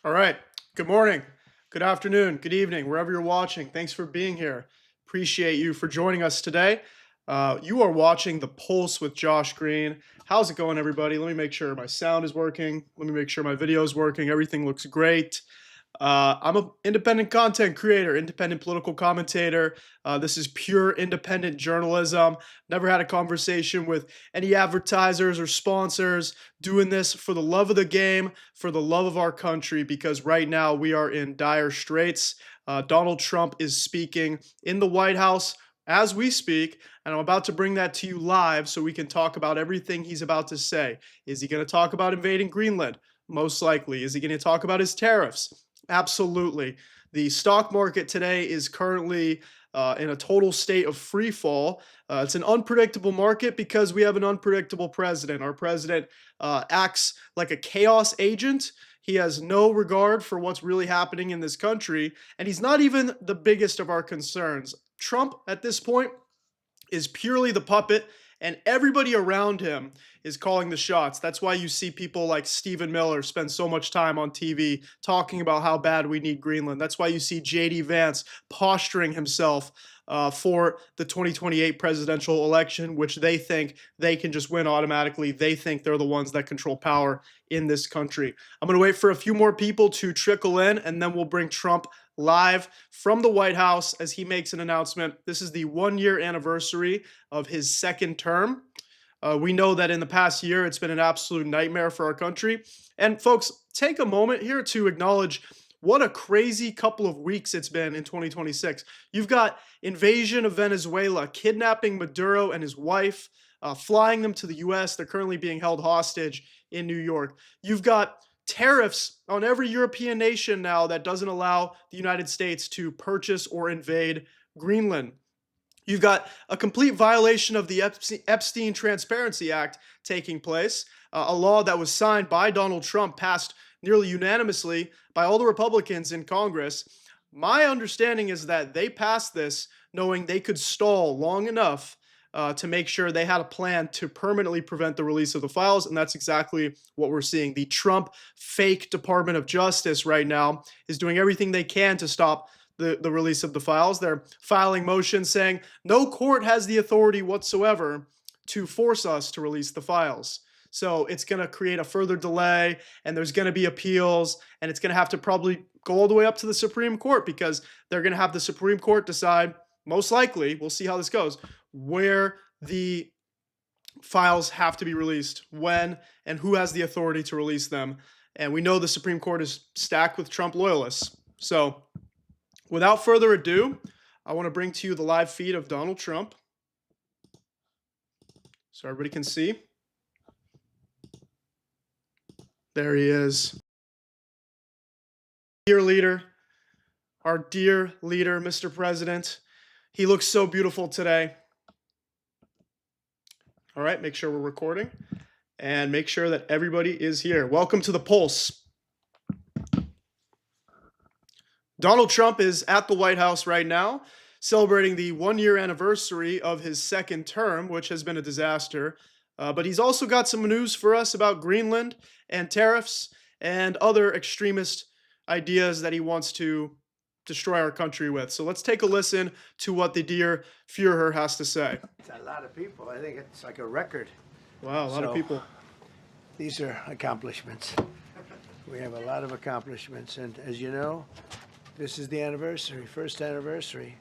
All right. Good morning, good afternoon, good evening, wherever you're watching. Thanks for being here. Appreciate you for joining us today. You are watching The Pulse with Josh Green. How's it going, everybody? Let me make sure my sound is working. Let me make sure my video is working. Everything looks great. I'm an independent content creator, independent political commentator. This is pure independent journalism. Never had a conversation with any advertisers or sponsors. Doing this for the love of the game, for the love of our country, because right now we are in dire straits. Donald Trump is speaking in the White House as we speak, and I'm about to bring that to you live so we can talk about everything he's about to say. Is he going to talk about invading Greenland? Most likely. Is he going to talk about his tariffs? Absolutely. The stock market today is currently in a total state of free fall. It's an unpredictable market because we have an unpredictable president. Our president acts like a chaos agent. He has no regard for what's really happening in this country, and he's not even the biggest of our concerns. Trump, at this point, is purely the puppet, and everybody around him is calling the shots. That's why you see people like Stephen Miller spend so much time on TV talking about how bad we need Greenland. That's why you see J.D. Vance posturing himself for the 2028 presidential election, which they think they can just win automatically. They think they're the ones that control power in this country. I'm going to wait for a few more people to trickle in, and then we'll bring Trump live from the White House as he makes an announcement. This is the 1 year anniversary of his second term. We know that in the past year, it's been an absolute nightmare for our country. And folks, take a moment here to acknowledge what a crazy couple of weeks it's been in 2026. You've got invasion of Venezuela, kidnapping Maduro and his wife, flying them to the US. They're currently being held hostage in New York. You've got tariffs on every European nation now that doesn't allow the United States to purchase or invade Greenland. You've got a complete violation of the Epstein Transparency Act taking place, a law that was signed by Donald Trump, passed nearly unanimously by all the Republicans in Congress. My understanding is that they passed this knowing they could stall long enough to make sure they had a plan to permanently prevent the release of the files, and that's exactly what we're seeing. The Trump fake Department of Justice right now is doing everything they can to stop the release of the files. They're filing motions saying no court has the authority whatsoever to force us to release the files. So it's going to create a further delay, and there's going to be appeals, and it's going to have to probably go all the way up to the Supreme Court because they're going to have the Supreme Court decide, most likely, we'll see how this goes, where the files have to be released, when, and who has the authority to release them. And we know the Supreme Court is stacked with Trump loyalists. So without further ado, I want to bring to you the live feed of Donald Trump so everybody can see. There he is. Dear leader, our dear leader, Mr. President. He looks so beautiful today. All right, make sure we're recording and make sure that everybody is here. Welcome to The Pulse. Donald Trump is at the White House right now, celebrating the 1 year anniversary of his second term, which has been a disaster. But he's also got some news for us about Greenland and tariffs and other extremist ideas that he wants to destroy our country with. So let's take a listen to what the dear Führer has to say. It's a lot of people. I think it's like a record. Wow, a lot of people. These are accomplishments. We have a lot of accomplishments. And as you know, this is the anniversary, first anniversary,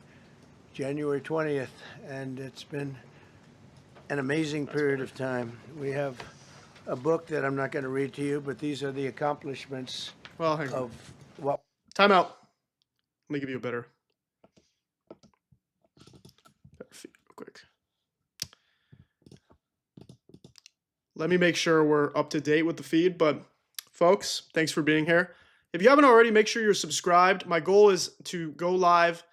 January 20th. And it's been an amazing period of time. We have a book that I'm not going to read to you, but these are the accomplishments of what. Time out. Let me give you a better feed real quick. Let me make sure we're up to date with the feed, but folks, thanks for being here. If you haven't already, make sure you're subscribed. My goal is to go live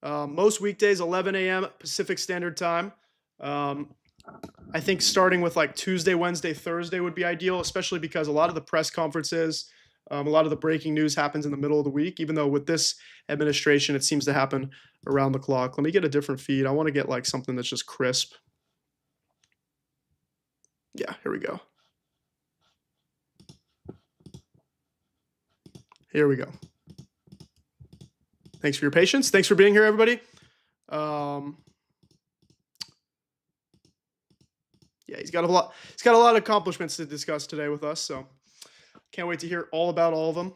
most weekdays, 11 a.m. Pacific Standard Time. I think starting with like Tuesday, Wednesday, Thursday would be ideal, especially because a lot of the press conferences, a lot of the breaking news happens in the middle of the week, even though with this administration, it seems to happen around the clock. Let me get a different feed. I want to get like something that's just crisp. Yeah, here we go. Here we go. Thanks for your patience. Thanks for being here, everybody. Yeah, he's got a lot. He's got a lot of accomplishments to discuss today with us. So can't wait to hear all about all of them.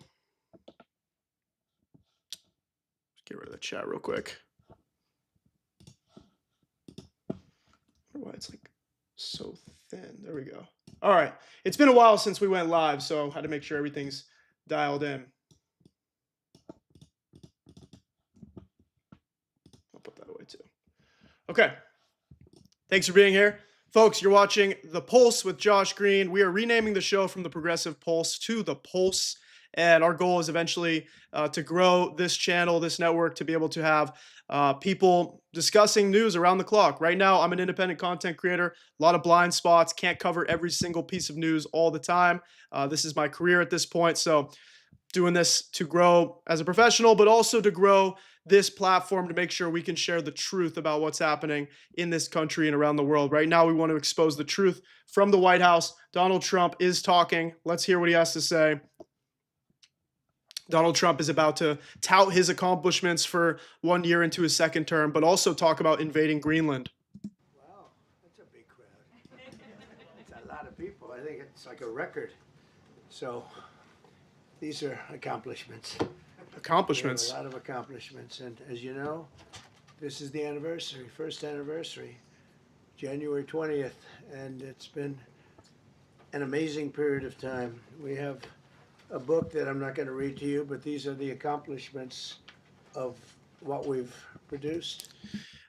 Get rid of the chat real quick. Why it's like so thin. There we go. All right. It's been a while since we went live, so I had to make sure everything's dialed in. I'll put that away too. Okay. Thanks for being here. Folks, you're watching The Pulse with Josh Greene. We are renaming the show from The Progressive Pulse to The Pulse. And our goal is eventually to grow this channel, this network, to be able to have people discussing news around the clock. Right now, I'm an independent content creator, a lot of blind spots, can't cover every single piece of news all the time. This is my career at this point. So doing this to grow as a professional, but also to grow this platform to make sure we can share the truth about what's happening in this country and around the world. Right now, we want to expose the truth from the White House. Donald Trump is talking. Let's hear what he has to say. Donald Trump is about to tout his accomplishments for 1 year into his second term, but also talk about invading Greenland. Wow, that's a big crowd. It's a lot of people. I think it's like a record. So these are accomplishments. Accomplishments. A lot of accomplishments. And as you know, this is the anniversary, first anniversary, January 20th. And it's been an amazing period of time. We have a book that I'm not going to read to you, but these are the accomplishments of what we've produced.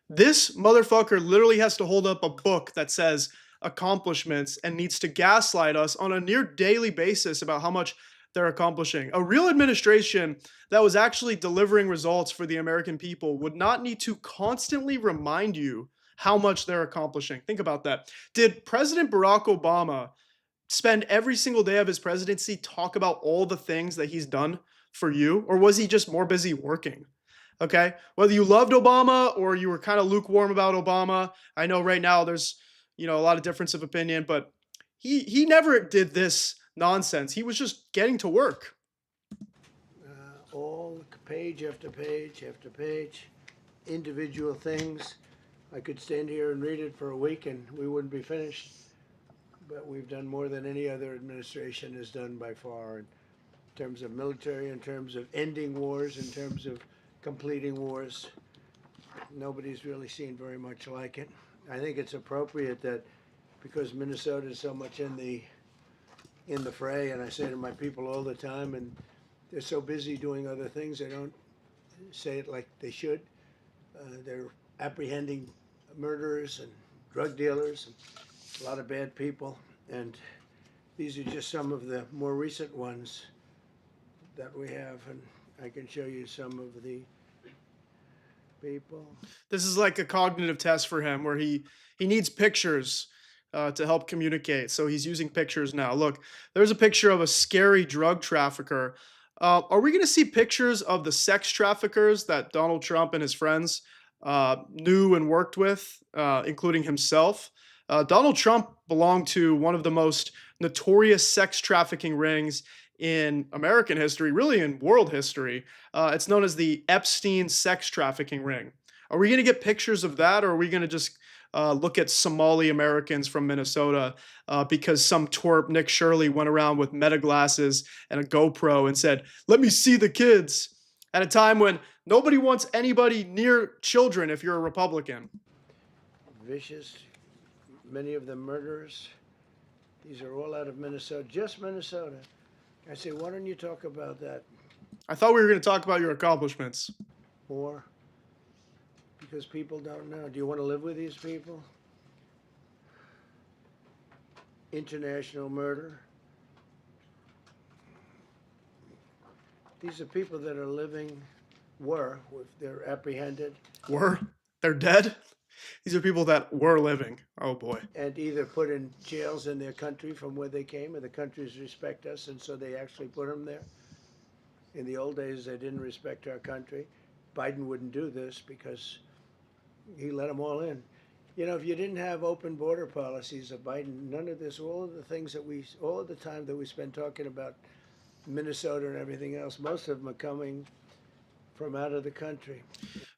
This motherfucker literally has to hold up a book that says accomplishments and needs to gaslight us on a near daily basis about how much they're accomplishing. A real administration that was actually delivering results for the American people would not need to constantly remind you how much they're accomplishing. Think about that. Did President Barack Obama spend every single day of his presidency talk about all the things that he's done for you? Or was he just more busy working? Okay. Whether you loved Obama or you were kind of lukewarm about Obama, I know right now there's, a lot of difference of opinion, but he never did this nonsense. He was just getting to work. All page after page after page, individual things. I could stand here and read it for a week and we wouldn't be finished. But we've done more than any other administration has done by far in terms of military, in terms of ending wars, in terms of completing wars. Nobody's really seen very much like it. I think it's appropriate that because Minnesota is so much in the fray, and I say to my people all the time, and they're so busy doing other things, they don't say it like they should. They're apprehending murderers and drug dealers and a lot of bad people, and these are just some of the more recent ones that we have, and I can show you some of the people. This is like a cognitive test for him where he needs pictures to help communicate. So he's using pictures now. Look, there's a picture of a scary drug trafficker. Are we going to see pictures of the sex traffickers that Donald Trump and his friends knew and worked with, including himself? Donald Trump belonged to one of the most notorious sex trafficking rings in American history, really in world history. It's known as the Epstein sex trafficking ring. Are we going to get pictures of that, or are we going to just look at Somali Americans from Minnesota because some twerp, Nick Shirley, went around with meta glasses and a GoPro and said, "Let me see the kids," at a time when nobody wants anybody near children if you're a Republican? Vicious, many of them murderers. These are all out of Minnesota, just Minnesota. I say, why don't you talk about that I thought we were going to talk about your accomplishments. more? Because people don't know. Do you want to live with these people? International murder. These are people that are living, they're apprehended. They're dead? These are people that were living. Oh boy. And either put in jails in their country from where they came, and the countries respect us, and so they actually put them there. In the old days, they didn't respect our country. Biden wouldn't do this because he let them all in. You know, if you didn't have open border policies of Biden, none of this, all of the time that we spend talking about Minnesota and everything else, most of them are coming from out of the country.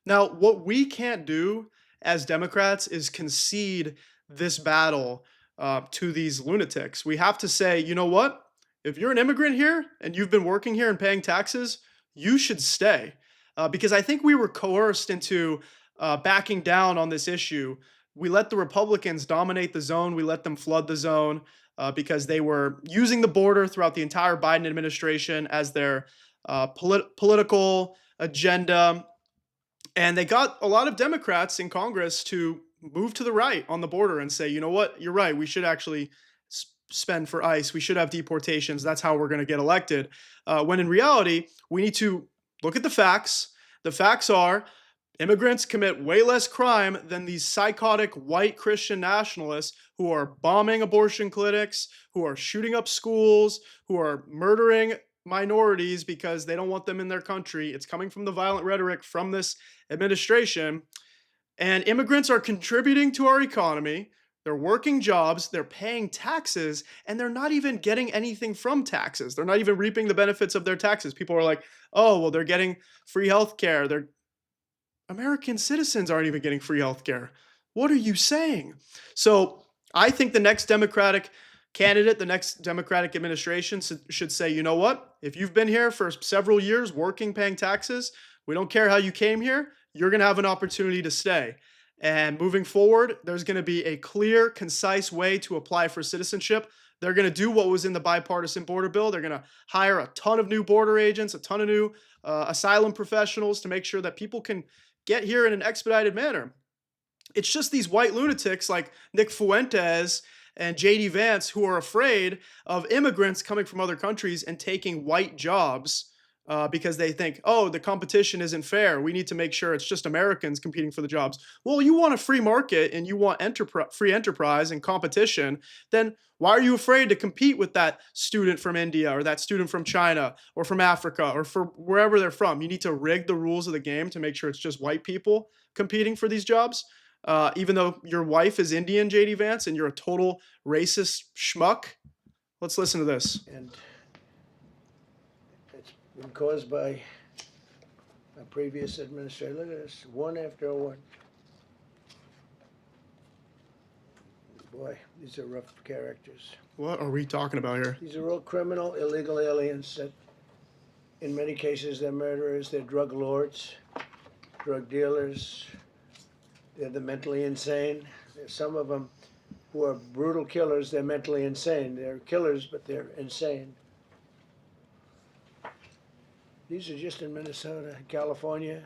Now, what we can't do as Democrats is concede this battle to these lunatics. We have to say, you know what? If you're an immigrant here and you've been working here and paying taxes, you should stay. Because I think we were coerced into backing down on this issue. We let the Republicans dominate the zone, we let them flood the zone because they were using the border throughout the entire Biden administration as their political agenda, and they got a lot of Democrats in Congress to move to the right on the border and say, you know what, you're right. We should actually spend for ICE. We should have deportations. That's how we're going to get elected. When in reality, we need to look at the facts. The facts are immigrants commit way less crime than these psychotic white Christian nationalists who are bombing abortion clinics, who are shooting up schools, who are murdering minorities because they don't want them in their country. It's coming from the violent rhetoric from this administration. And immigrants are contributing to our economy. They're working jobs, they're paying taxes, and they're not even getting anything from taxes. They're not even reaping the benefits of their taxes. People are like, oh, well, they're getting free health care. They're American citizens aren't even getting free health care. What are you saying? So I think the next Democratic candidate, the next Democratic administration should say, you know what? If you've been here for several years working, paying taxes, we don't care how you came here, you're going to have an opportunity to stay. And moving forward, there's going to be a clear, concise way to apply for citizenship. They're going to do what was in the bipartisan border bill. They're going to hire a ton of new border agents, a ton of new asylum professionals to make sure that people can get here in an expedited manner. It's just these white lunatics like Nick Fuentes and JD Vance who are afraid of immigrants coming from other countries and taking white jobs because they think, oh, the competition isn't fair. We need to make sure it's just Americans competing for the jobs. Well, you want a free market and you want free enterprise and competition, then why are you afraid to compete with that student from India or that student from China or from Africa or from wherever they're from? You need to rig the rules of the game to make sure it's just white people competing for these jobs. Even though your wife is Indian, JD Vance, and you're a total racist schmuck. Let's listen to this. And it's been caused by a previous administration. Look at this, one after one. Boy, these are rough characters. What are we talking about here? These are all criminal, illegal aliens that, in many cases, they're murderers, they're drug lords, drug dealers. They're the mentally insane. There's some of them who are brutal killers. They're mentally insane. They're killers, but they're insane. These are just in Minnesota. California,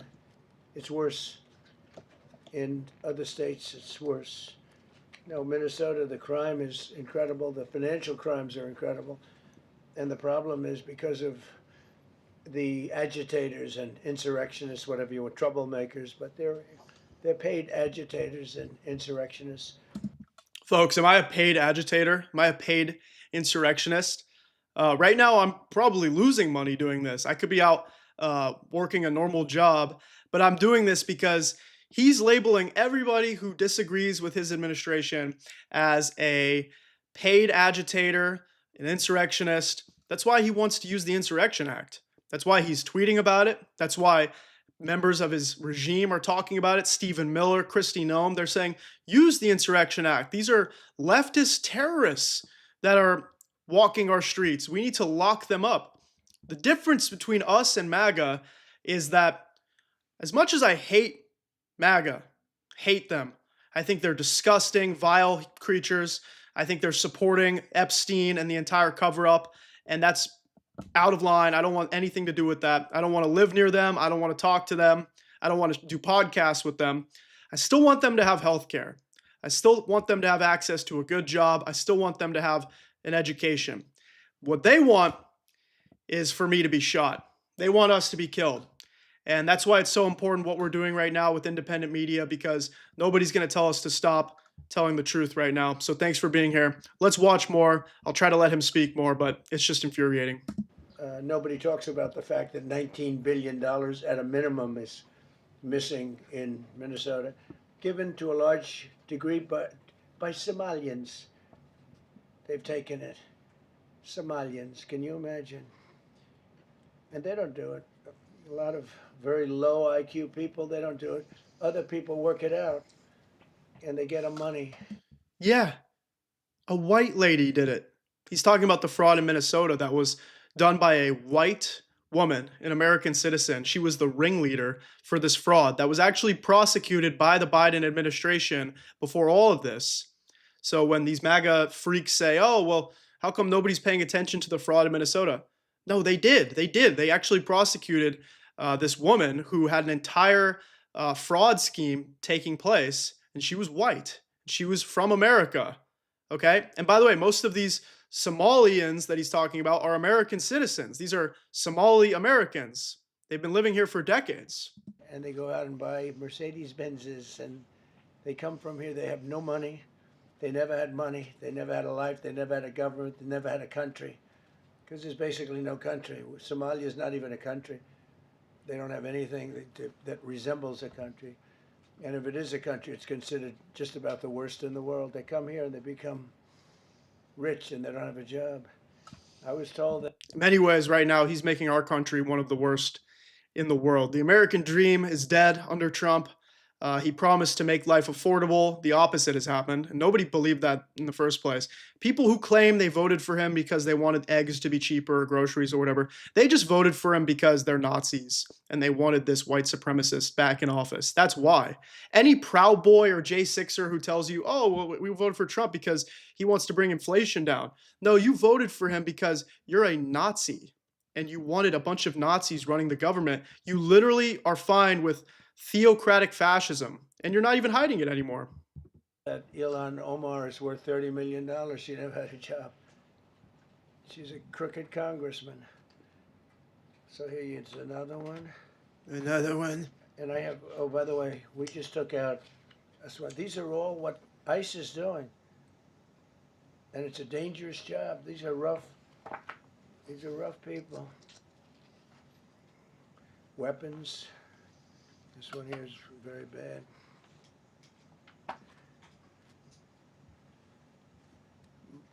it's worse. In other states, it's worse. No, Minnesota, the crime is incredible. The financial crimes are incredible. And the problem is because of the agitators and insurrectionists, whatever you want, troublemakers, but they're paid agitators and insurrectionists. Folks, am I a paid agitator? Am I a paid insurrectionist? Right now, I'm probably losing money doing this. I could be out working a normal job, but I'm doing this because he's labeling everybody who disagrees with his administration as a paid agitator, an insurrectionist. That's why he wants to use the Insurrection Act. That's why he's tweeting about it. That's why members of his regime are talking about it. Stephen Miller, Kristi Noem, they're saying, use the Insurrection Act. These are leftist terrorists that are walking our streets. We need to lock them up. The difference between us and MAGA is that as much as I hate MAGA, hate them, I think they're disgusting, vile creatures. I think they're supporting Epstein and the entire cover-up, and that's out of line. I don't want anything to do with that. I don't want to live near them. I don't want to talk to them. I don't want to do podcasts with them. I still want them to have health care. I still want them to have access to a good job. I still want them to have an education. What they want is for me to be shot. They want us to be killed. And that's why it's so important what we're doing right now with independent media, because nobody's going to tell us to stop telling the truth right now. So thanks for being here. Let's watch more. I'll try to let him speak more, but it's just infuriating. Nobody talks about the fact that $19 billion at a minimum is missing in Minnesota, given to a large degree by Somalians. They've taken it. Somalians, can you imagine? and they don't do it. A lot of very low IQ people, they don't do it. Other people work it out, and they get them money. Yeah, a white lady did it. He's talking about the fraud in Minnesota that was done by a white woman, an American citizen. She was the ringleader for this fraud that was actually prosecuted by the Biden administration before all of this. So when these MAGA freaks say, oh, well, how come nobody's paying attention to the fraud in Minnesota? No, they did. They did. They actually prosecuted this woman who had an entire fraud scheme taking place, and she was white. She was from America. Okay. And by the way, most of these Somalians that he's talking about are American citizens. These are Somali Americans. They've been living here for decades. And they go out and buy Mercedes Benzes, and they come from here. They have no money. They never had money. They never had a life. They never had a government. They never had a country, because there's basically no country. Somalia is not even a country. They don't have anything that resembles a country. And if it is a country, it's considered just about the worst in the world. They come here and they become rich, and they don't have a job. I was told that. In many ways, right now, he's making our country one of the worst in the world. The American dream is dead under Trump. He promised to make life affordable. The opposite has happened. And nobody believed that in the first place. People who claim they voted for him because they wanted eggs to be cheaper, or groceries or whatever, they just voted for him because they're Nazis and they wanted this white supremacist back in office. That's why. Any Proud Boy or J6er who tells you, oh, well, we voted for Trump because he wants to bring inflation down. No, you voted for him because you're a Nazi and you wanted a bunch of Nazis running the government. You literally are fine with theocratic fascism, and you're not even hiding it anymore. That Ilhan Omar is worth $30 million. She never had a job. She's a crooked congressman. So here's another one. Another one. And I have, oh, by the way, we just took out, these are all what ICE is doing. And it's a dangerous job. These are rough people. Weapons. This one here is very bad.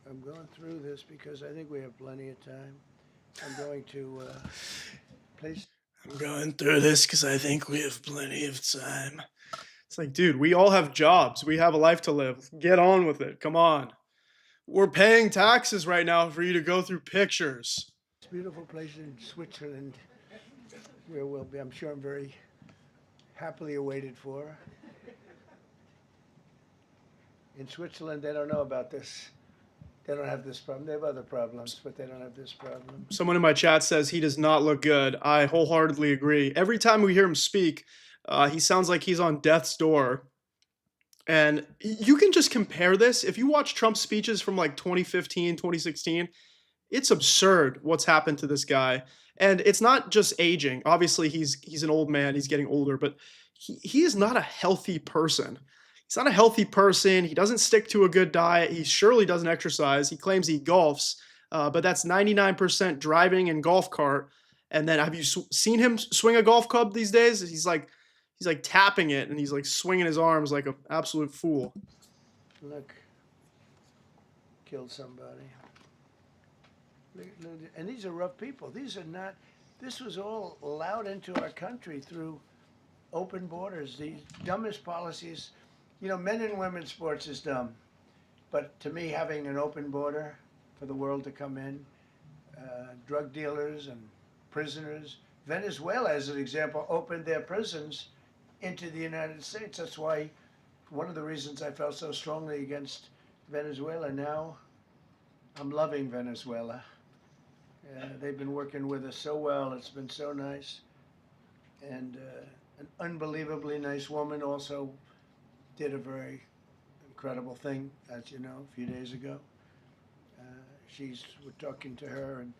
I'm going through this because I think we have plenty of time. I'm going to please. I'm going through this because I think we have plenty of time. It's like, dude, we all have jobs. We have a life to live. Get on with it. Come on. We're paying taxes right now for you to go through pictures. It's a beautiful place in Switzerland where we'll be. I'm sure I'm very happily awaited for. In Switzerland, they don't know about this. They don't have this problem. They have other problems, but they don't have this problem. Someone in my chat says he does not look good. I wholeheartedly agree. Every time we hear him speak, he sounds like he's on death's door. And you can just compare this. If you watch Trump's speeches from like 2015, 2016, it's absurd what's happened to this guy. And it's not just aging. Obviously, he's an old man. He's getting older, but he is not a healthy person. He's not a healthy person. He doesn't stick to a good diet. He surely doesn't exercise. He claims he golfs, but that's 99% driving and golf cart. And then have you seen him swing a golf club these days? He's like tapping it and he's like swinging his arms like an absolute fool. Look, killed somebody. And these are rough people. These are not, this was all allowed into our country through open borders. The dumbest policies, you know, men and women's sports is dumb. But to me, having an open border for the world to come in, drug dealers and prisoners, Venezuela, as an example, opened their prisons into the United States. That's why, one of the reasons I felt so strongly against Venezuela. Now, I'm loving Venezuela. They've been working with us so well. It's been so nice. And an unbelievably nice woman also did a very incredible thing, as you know, a few days ago. We're talking to her, and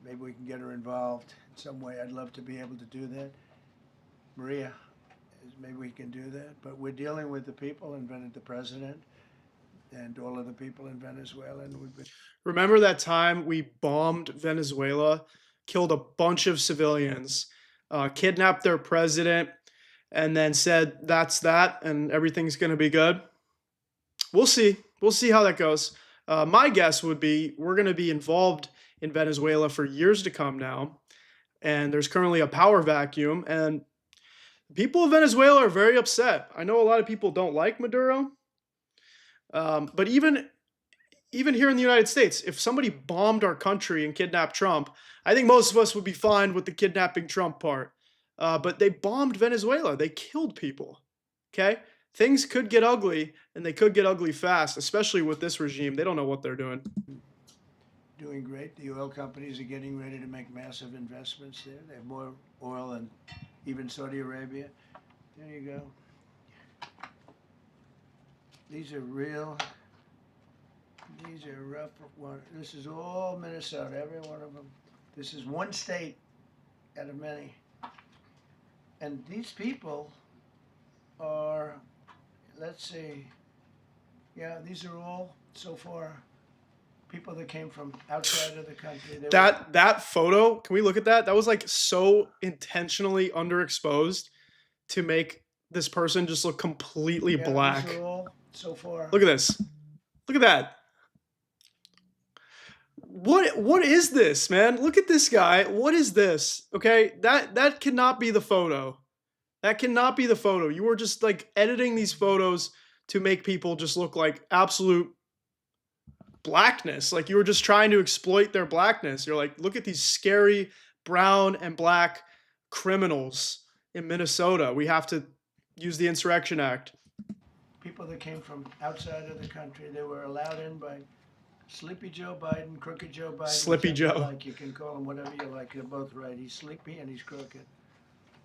maybe we can get her involved in some way. I'd love to be able to do that. Maria, maybe we can do that. But we're dealing with the people and the president and all of the people in Venezuela. And we've been. Remember that time we bombed Venezuela, killed a bunch of civilians, kidnapped their president, and then said that's that and everything's going to be good? We'll see. We'll see how that goes. My guess would be we're going to be involved in Venezuela for years to come now. and there's currently a power vacuum, and people of Venezuela are very upset. I know a lot of people don't like Maduro, but even here in the United States, if somebody bombed our country and kidnapped Trump, I think most of us would be fine with the kidnapping Trump part. But they bombed Venezuela. They killed people. Okay? Things could get ugly, and they could get ugly fast, especially with this regime. They don't know what they're doing. Doing great. The oil companies are getting ready to make massive investments there. They have more oil than even Saudi Arabia. There you go. These are real. These are rough one. This is all Minnesota, every one of them. This is one state out of many. And these people are, let's see, yeah, these are all so far people that came from outside of the country. That photo, can we look at that? That was like so intentionally underexposed to make this person just look completely black. These are all so far. Look at this. Look at that. What is this, man? Look at this guy. What is this? Okay, that cannot be the photo. That cannot be the photo. You were just like editing these photos to make people just look like absolute blackness. Like you were just trying to exploit their blackness. You're like, look at these scary brown and black criminals in Minnesota. We have to use the Insurrection Act. People that came from outside of the country, they were allowed in by Sleepy Joe Biden, Crooked Joe Biden. Slippy Joe. Like you can call him whatever you like. They're both right. He's sleepy and he's crooked.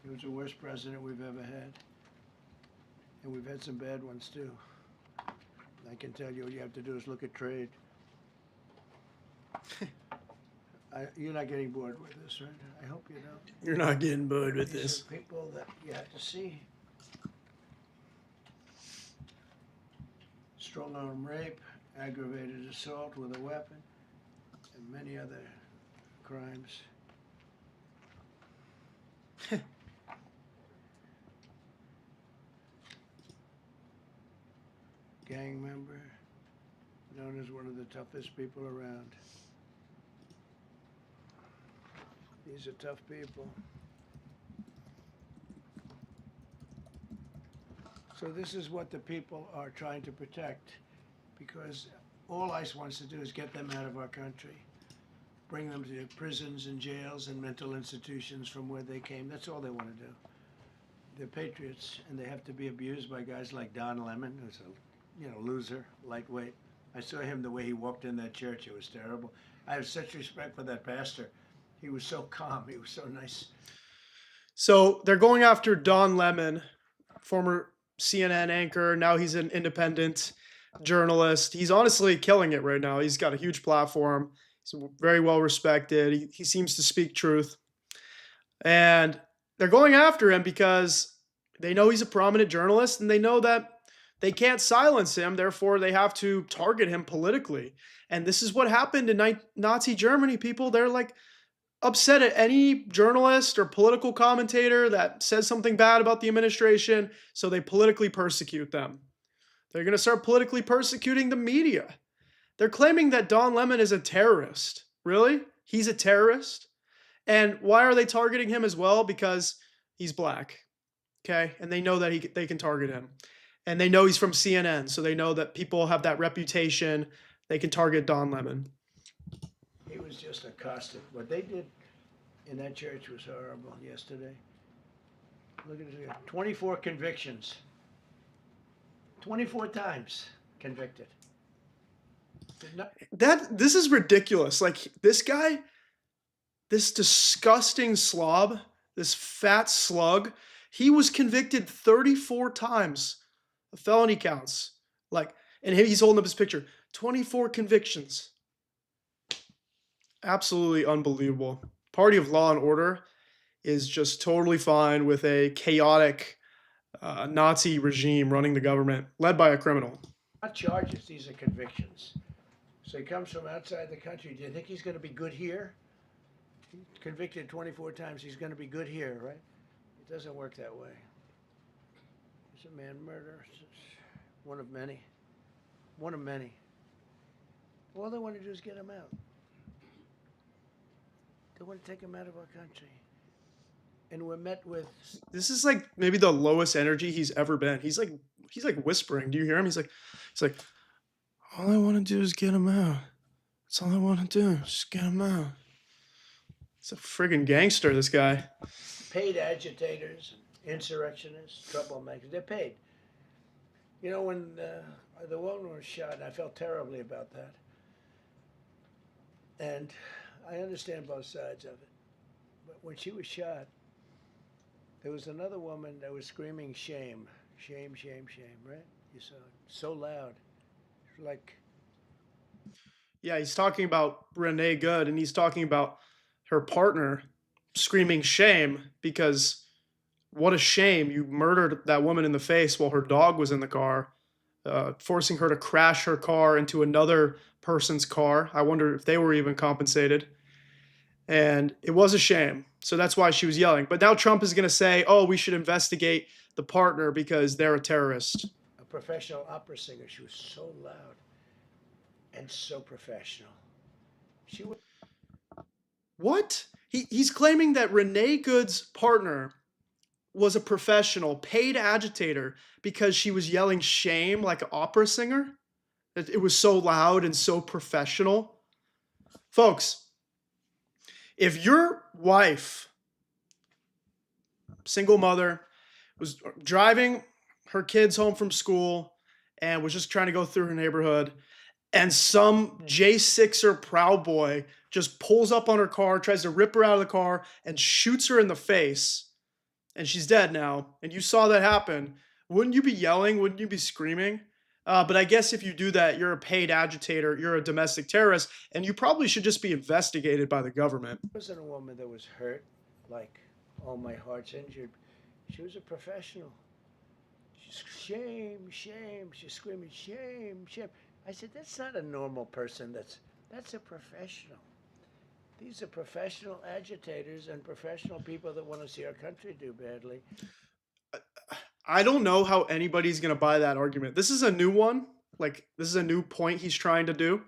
He was the worst president we've ever had. And we've had some bad ones too. I can tell you, all you have to do is look at trade. You're not getting bored with this, right? I hope you don't. You're not getting bored with These this. are people that you have to see. Strong arm rape, aggravated assault with a weapon, and many other crimes. Gang member, known as one of the toughest people around. These are tough people. So this is what the people are trying to protect, because all ICE wants to do is get them out of our country, bring them to prisons and jails and mental institutions from where they came. That's all they want to do. They're patriots, and they have to be abused by guys like Don Lemon, who's a loser, lightweight. I saw him the way he walked in that church. It was terrible. I have such respect for that pastor. He was so calm. He was so nice. So they're going after Don Lemon, former CNN anchor. Now he's an independent journalist. He's honestly killing it right now. He's got a huge platform. He's very well respected. He seems to speak truth. And they're going after him because they know he's a prominent journalist and they know that they can't silence him. Therefore, they have to target him politically. And this is what happened in Nazi Germany, people. They're like upset at any journalist or political commentator that says something bad about the administration, so they politically persecute them. They're going to start politically persecuting the media. They're claiming that Don Lemon is a terrorist. Really? He's a terrorist? And why are they targeting him as well? Because he's black. Okay? And they know that they can target him. And they know he's from CNN, so they know that people have that reputation. They can target Don Lemon. He was just accosted. What they did in that church was horrible yesterday. Look at it. 24 convictions. 24 times convicted. This is ridiculous. Like this guy, this disgusting slob, this fat slug, he was convicted 34 times of felony counts. Like, and he's holding up his picture. 24 convictions. Absolutely unbelievable. Party of Law and Order is just totally fine with a chaotic Nazi regime running the government, led by a criminal. Not charges, these are convictions. So he comes from outside the country. Do you think he's going to be good here? He's convicted 24 times. He's going to be good here, right? It doesn't work that way. He's a man murderer. One of many. One of many. All they want to do is get him out. They want to take him out of our country. and we're met with, This is like maybe the lowest energy he's ever been. He's like whispering. Do you hear him? He's like, all I want to do is get him out. That's all I want to do. Just get him out. It's a friggin' gangster, this guy. paid agitators, insurrectionists, troublemakers. They're paid. You know, when the woman was shot, I felt terribly about that. And I understand both sides of it. But when she was shot, there was another woman that was screaming shame, shame, shame, shame, right? You saw it. So loud. Like, Yeah, he's talking about Renee Good, and he's talking about her partner screaming shame because what a shame. You murdered that woman in the face while her dog was in the car, forcing her to crash her car into another person's car. I wonder if they were even compensated. And it was a shame. So that's why she was yelling. But now Trump is going to say, oh, we should investigate the partner because they're a terrorist. a professional opera singer. She was so loud and so professional. She was. What? He's claiming that Renee Good's partner was a professional, paid agitator because she was yelling shame like an opera singer? That it was so loud and so professional? Folks, if your wife, single mother, was driving her kids home from school and was just trying to go through her neighborhood, and some J6er Proud Boy just pulls up on her car, tries to rip her out of the car, and shoots her in the face, and she's dead now, and you saw that happen, wouldn't you be yelling? Wouldn't you be screaming? But I guess if you do that, you're a paid agitator, you're a domestic terrorist, and you probably should just be investigated by the government. Wasn't a woman that was hurt, like, oh, my heart's injured. She was a professional. She's shame, shame. She's screaming shame, shame. I said, that's not a normal person. That's a professional. These are professional agitators and professional people that want to see our country do badly. I don't know how anybody's going to buy that argument. This is a new one. Like, this is a new point he's trying to do.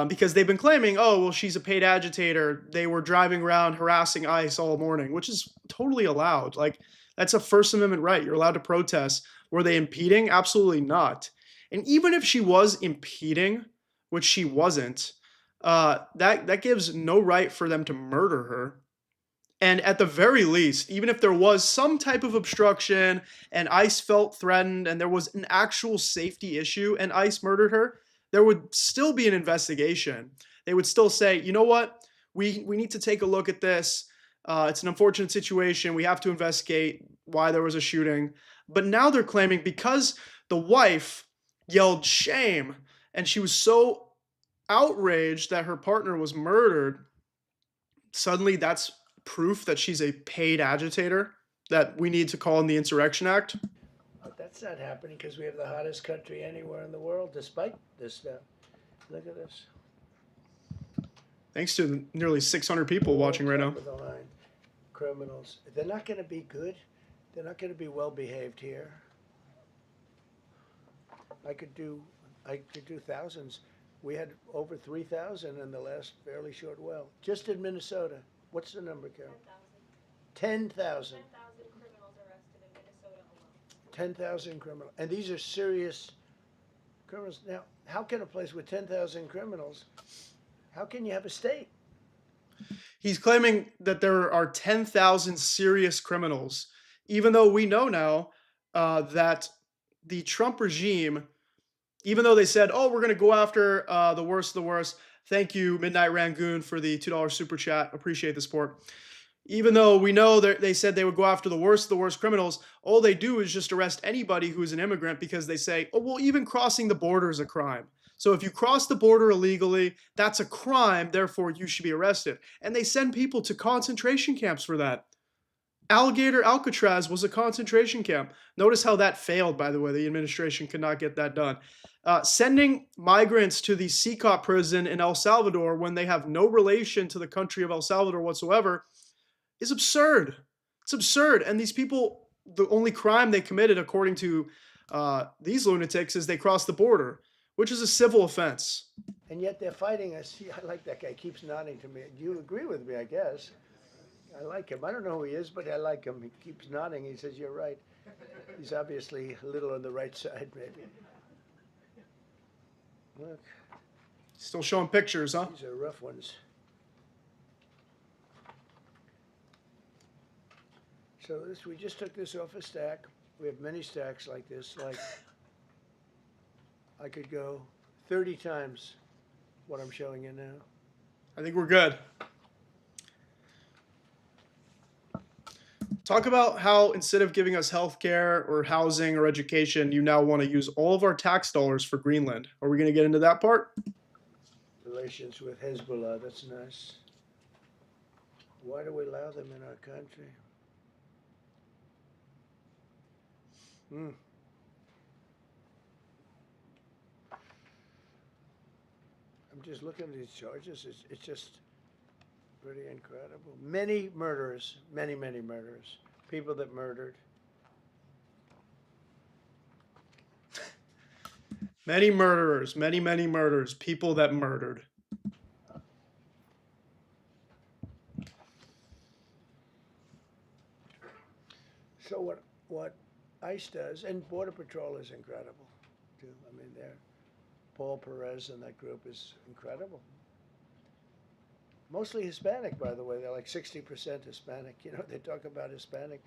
Because they've been claiming, oh, well, she's a paid agitator. They were driving around harassing ICE all morning, which is totally allowed. Like, that's a First Amendment right. You're allowed to protest. Were they impeding? Absolutely not. And even if she was impeding, which she wasn't, that gives no right for them to murder her. And at the very least, even if there was some type of obstruction and ICE felt threatened and there was an actual safety issue and ICE murdered her, there would still be an investigation. They would still say, you know what, we need to take a look at this. It's an unfortunate situation. We have to investigate why there was a shooting. But now they're claiming because the wife yelled shame and she was so outraged that her partner was murdered, suddenly that's proof that she's a paid agitator that we need to call in the Insurrection Act. But that's not happening because we have the hottest country anywhere in the world, despite this stuff. Look at this. Thanks to the nearly 600 people watching right now. Top of the line. Criminals. They're not going to be good. They're not going to be well behaved here. I could do thousands. We had over 3,000 in the last fairly short while. Just in Minnesota. What's the number, Carol? 10,000. 10,000 criminals arrested in Minnesota alone. 10,000 criminals. And these are serious criminals. Now, how can a place with 10,000 criminals, how can you have a state? He's claiming that there are 10,000 serious criminals, even though we know now that the Trump regime, even though they said, oh, we're going to go after the worst of the worst. Thank you, Midnight Rangoon, for the $2 super chat. Appreciate the support. Even though we know that they said they would go after the worst of the worst criminals, all they do is just arrest anybody who is an immigrant because they say, oh, well, even crossing the border is a crime. So if you cross the border illegally, that's a crime, therefore you should be arrested. And they send people to concentration camps for that. Alligator Alcatraz was a concentration camp. Notice how that failed, by the way. The administration could not get that done. Sending migrants to the CCOP prison in El Salvador when they have no relation to the country of El Salvador whatsoever is absurd. It's absurd. And these people, the only crime they committed, according to these lunatics, is they crossed the border, which is a civil offense. And yet they're fighting us. I like that guy. Keeps nodding to me. You agree with me, I guess. I like him. I don't know who he is, but I like him. He keeps nodding. He says, "You're right." He's obviously a little on the right side, maybe. Look, Still showing pictures, huh? these are rough ones. So this, we just took this off a stack. We have many stacks like this. Like, I could go 30 times what I'm showing you now. I think we're good. Talk about how instead of giving us healthcare or housing or education, you now want to use all of our tax dollars for Greenland. Are we going to get into that part? Relations with Hezbollah, that's nice. Why do we allow them in our country? I'm just looking at these charges. It's just pretty incredible. Many murderers, many murderers. People that murdered. Many murderers, many murders, people that murdered. So what ICE does, and Border Patrol is incredible, too. I mean, Paul Perez and that group is incredible. Mostly Hispanic, by the way. They're like 60% Hispanic. You know, they talk about Hispanic.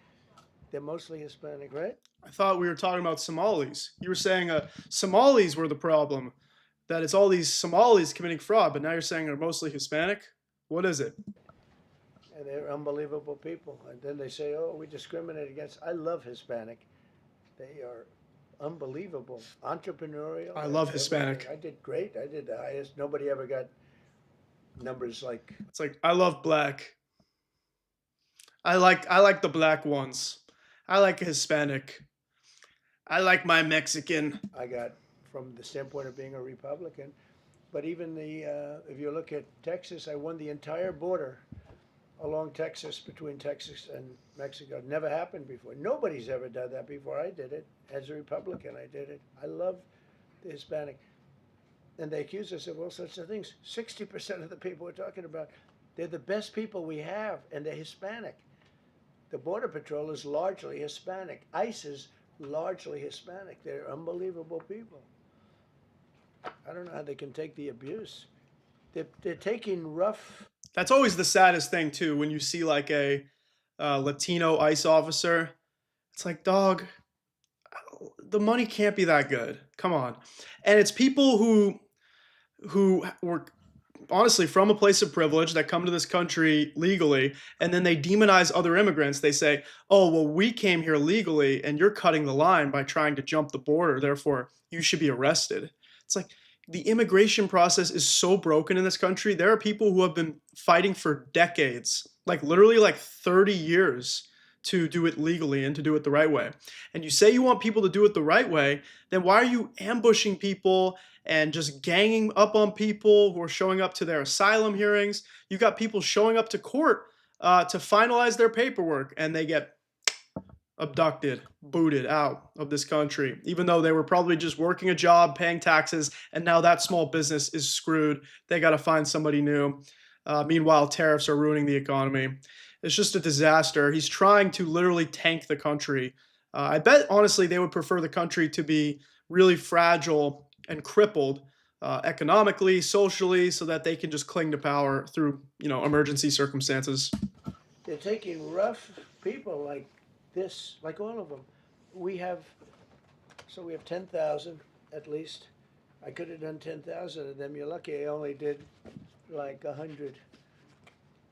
They're mostly Hispanic, right? I thought we were talking about Somalis. You were saying Somalis were the problem, that it's all these Somalis committing fraud, but now you're saying they're mostly Hispanic? What is it? And they're unbelievable people. And then they say, oh, we discriminate against. I love Hispanic. They are unbelievable. Entrepreneurial. I love everything. Hispanic. I did great. I did the highest. Nobody ever got numbers like. It's like, I love black. I like the black ones. I like Hispanic. I like my Mexican. I got from the standpoint of being a Republican. But even if you look at Texas, I won the entire border along Texas, between Texas and Mexico. It never happened before. Nobody's ever done that before. I did it. As a Republican, I did it. I love the Hispanic. And they accuse us of all sorts of things. 60% of the people we're talking about, they're the best people we have, and they're Hispanic. The Border Patrol is largely Hispanic. ICE is largely Hispanic. They're unbelievable people. I don't know how they can take the abuse. They're taking rough. That's always the saddest thing, too, when you see like a Latino ICE officer. It's like, dog, the money can't be that good. Come on. And it's people who were honestly from a place of privilege that come to this country legally, and then they demonize other immigrants. They say, oh, well, we came here legally and you're cutting the line by trying to jump the border, therefore you should be arrested. It's like, the immigration process is so broken in this country. There are people who have been fighting for decades, like literally like 30 years, to do it legally and to do it the right way. And you say you want people to do it the right way, then why are you ambushing people and just ganging up on people who are showing up to their asylum hearings? You got people showing up to court to finalize their paperwork, and they get abducted, booted out of this country, even though they were probably just working a job, paying taxes, and now that small business is screwed. They got to find somebody new. Meanwhile, tariffs are ruining the economy. It's just a disaster. He's trying to literally tank the country. I bet, honestly, they would prefer the country to be really fragile and crippled economically, socially, so that they can just cling to power through, emergency circumstances. They're taking rough people like this, like all of them. We have 10,000 at least. I could have done 10,000 of them. You're lucky I only did like 100.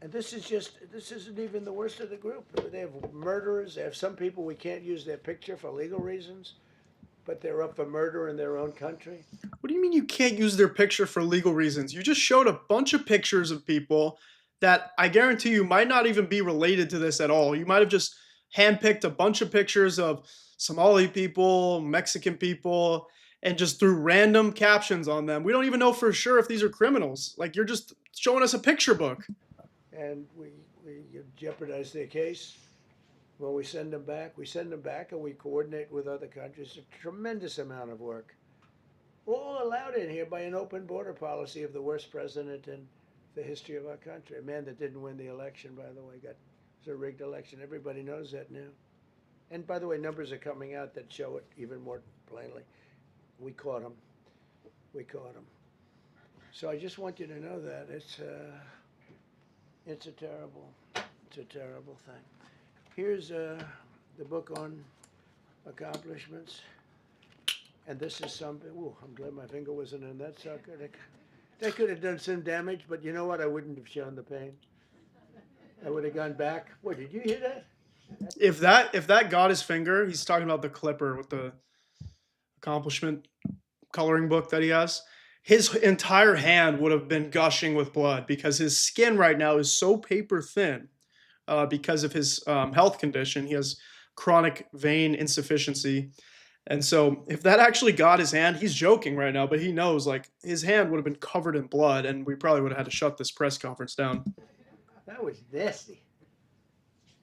And this isn't even the worst of the group. They have murderers. They have some people we can't use their picture for legal reasons, but they're up for murder in their own country. What do you mean you can't use their picture for legal reasons? You just showed a bunch of pictures of people that I guarantee you might not even be related to this at all. You might have just handpicked a bunch of pictures of Somali people, Mexican people, and just threw random captions on them. We don't even know for sure if these are criminals. Like, you're just showing us a picture book. And we jeopardize their case. When we send them back, and we coordinate with other countries. A tremendous amount of work. All allowed in here by an open border policy of the worst president in the history of our country. A man that didn't win the election, by the way, got It's a rigged election. Everybody knows that now. And by the way, numbers are coming out that show it even more plainly. We caught them. We caught them. So I just want you to know that it's a terrible thing. Here's the book on accomplishments, and this is something. Ooh, I'm glad my finger wasn't in that sucker. That could have done some damage, but you know what? I wouldn't have shown the pain. I would have gone back. What, did you hear that? If that got his finger, he's talking about the clipper with the accomplishment coloring book that he has. His entire hand would have been gushing with blood because his skin right now is so paper thin because of his health condition. He has chronic vein insufficiency. And so if that actually got his hand, he's joking right now, but he knows like his hand would have been covered in blood and we probably would have had to shut this press conference down. That was nasty.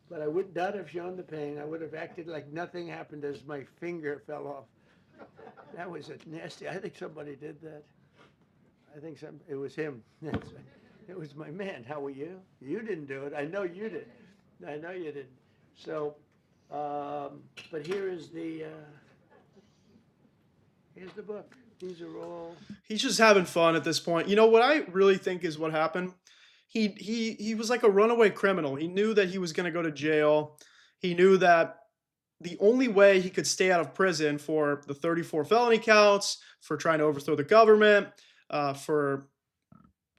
But I would not have shown the pain. I would have acted like nothing happened as my finger fell off. That was a nasty. I think somebody did that. I think it was him. It was my man. How were you? You didn't do it. I know you did. I know you didn't. So, but here's the book. These are all. He's just having fun at this point. You know what I really think is what happened? He was like a runaway criminal. He knew that he was going to go to jail. He knew that the only way he could stay out of prison for the 34 felony counts, for trying to overthrow the government, for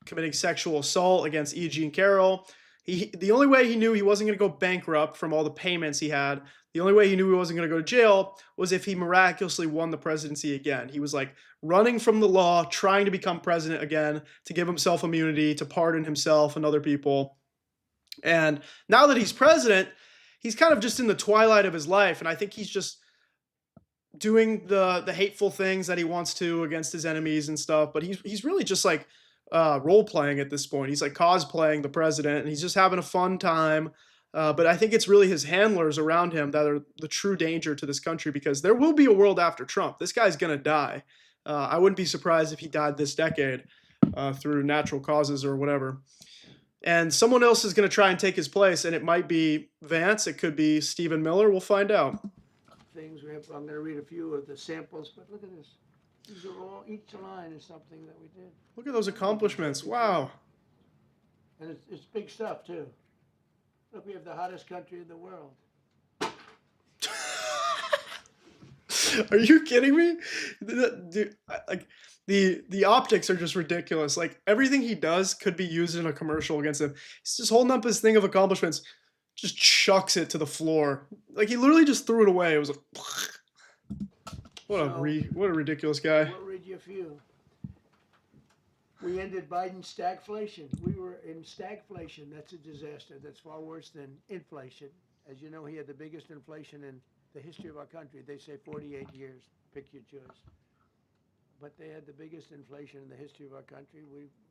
committing sexual assault against E. Jean Carroll. The only way he knew he wasn't going to go bankrupt from all the payments he had, the only way he knew he wasn't going to go to jail was if he miraculously won the presidency again. He was like running from the law, trying to become president again, to give himself immunity, to pardon himself and other people. And now that he's president, he's kind of just in the twilight of his life. And I think he's just doing the hateful things that he wants to against his enemies and stuff. But he's really just like role playing at this point. He's like cosplaying the president and he's just having a fun time. But I think it's really his handlers around him that are the true danger to this country because there will be a world after Trump. This guy's going to die. I wouldn't be surprised if he died this decade through natural causes or whatever. And someone else is going to try and take his place, and it might be Vance. It could be Stephen Miller. We'll find out. Things I'm going to read a few of the samples, but look at this. These are all, each line is something that we did. Look at those accomplishments. Wow. And it's big stuff, too. Look, we have the hottest country in the world. Are you kidding me? Dude, like the optics are just ridiculous. Like everything he does could be used in a commercial against him. He's just holding up his thing of accomplishments, just chucks it to the floor. Like he literally just threw it away. It was like, what a ridiculous guy. We'll read you a few. We ended Biden's stagflation. We were in stagflation. That's a disaster. That's far worse than inflation. As you know, he had the biggest inflation in the history of our country. They say 48 years. Pick your choice. But they had the biggest inflation in the history of our country.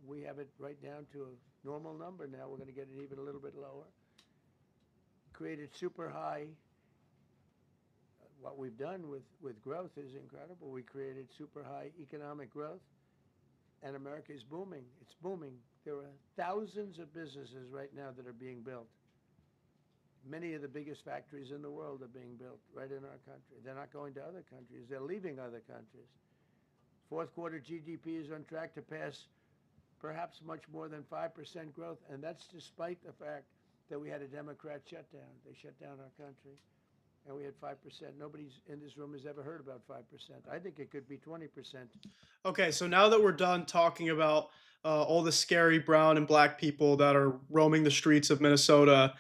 We have it right down to a normal number now. We're going to get it even a little bit lower. Created super high. What we've done with growth is incredible. We created super high economic growth. And America is booming. It's booming. There are thousands of businesses right now that are being built. Many of the biggest factories in the world are being built right in our country. They're not going to other countries. They're leaving other countries. Fourth quarter GDP is on track to pass perhaps much more than 5% growth, and that's despite the fact that we had a Democrat shutdown. They shut down our country, and we had 5%. Nobody in this room has ever heard about 5%. I think it could be 20%. Okay, so now that we're done talking about all the scary brown and black people that are roaming the streets of Minnesota,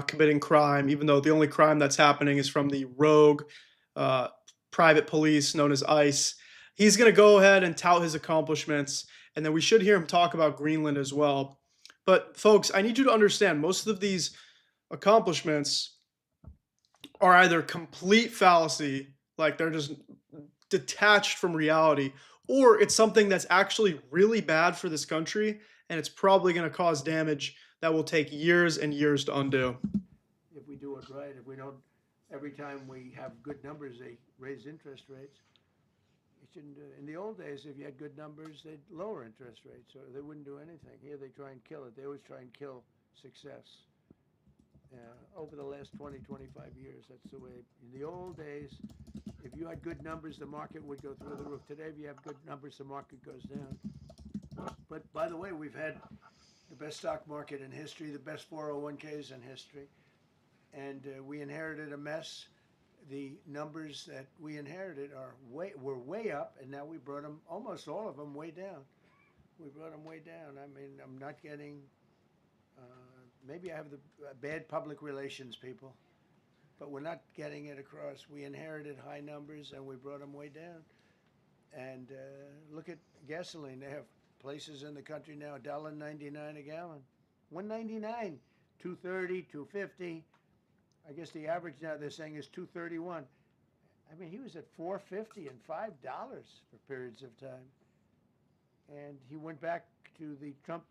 committing crime, even though the only crime that's happening is from the rogue private police known as ICE, he's going to go ahead and tout his accomplishments, and then we should hear him talk about Greenland as well. But folks, I need you to understand, most of these accomplishments are either complete fallacy, like they're just detached from reality, or it's something that's actually really bad for this country, and it's probably going to cause damage that will take years and years to undo. If we do it right, if we don't, every time we have good numbers, they raise interest rates. You shouldn't do it. In the old days, if you had good numbers, they'd lower interest rates, or they wouldn't do anything. Here they try and kill it. They always try and kill success. over the last 20, 25 years. That's the way. In the old days, if you had good numbers, the market would go through the roof. Today, if you have good numbers, the market goes down. But by the way, we've had the best stock market in history, the best 401ks in history, and we inherited a mess. The numbers that we inherited were way up, and now we brought them, almost all of them, way down. We brought them way down. I mean, I'm not getting. Maybe I have the bad public relations people, but we're not getting it across. We inherited high numbers, and we brought them way down. And look at gasoline. They have places in the country now $1.99 a gallon, $1.99, $2.30, $2.50. I guess the average now they're saying is $2.31. I mean, he was at $4.50 and $5 for periods of time, and he went back to the Trump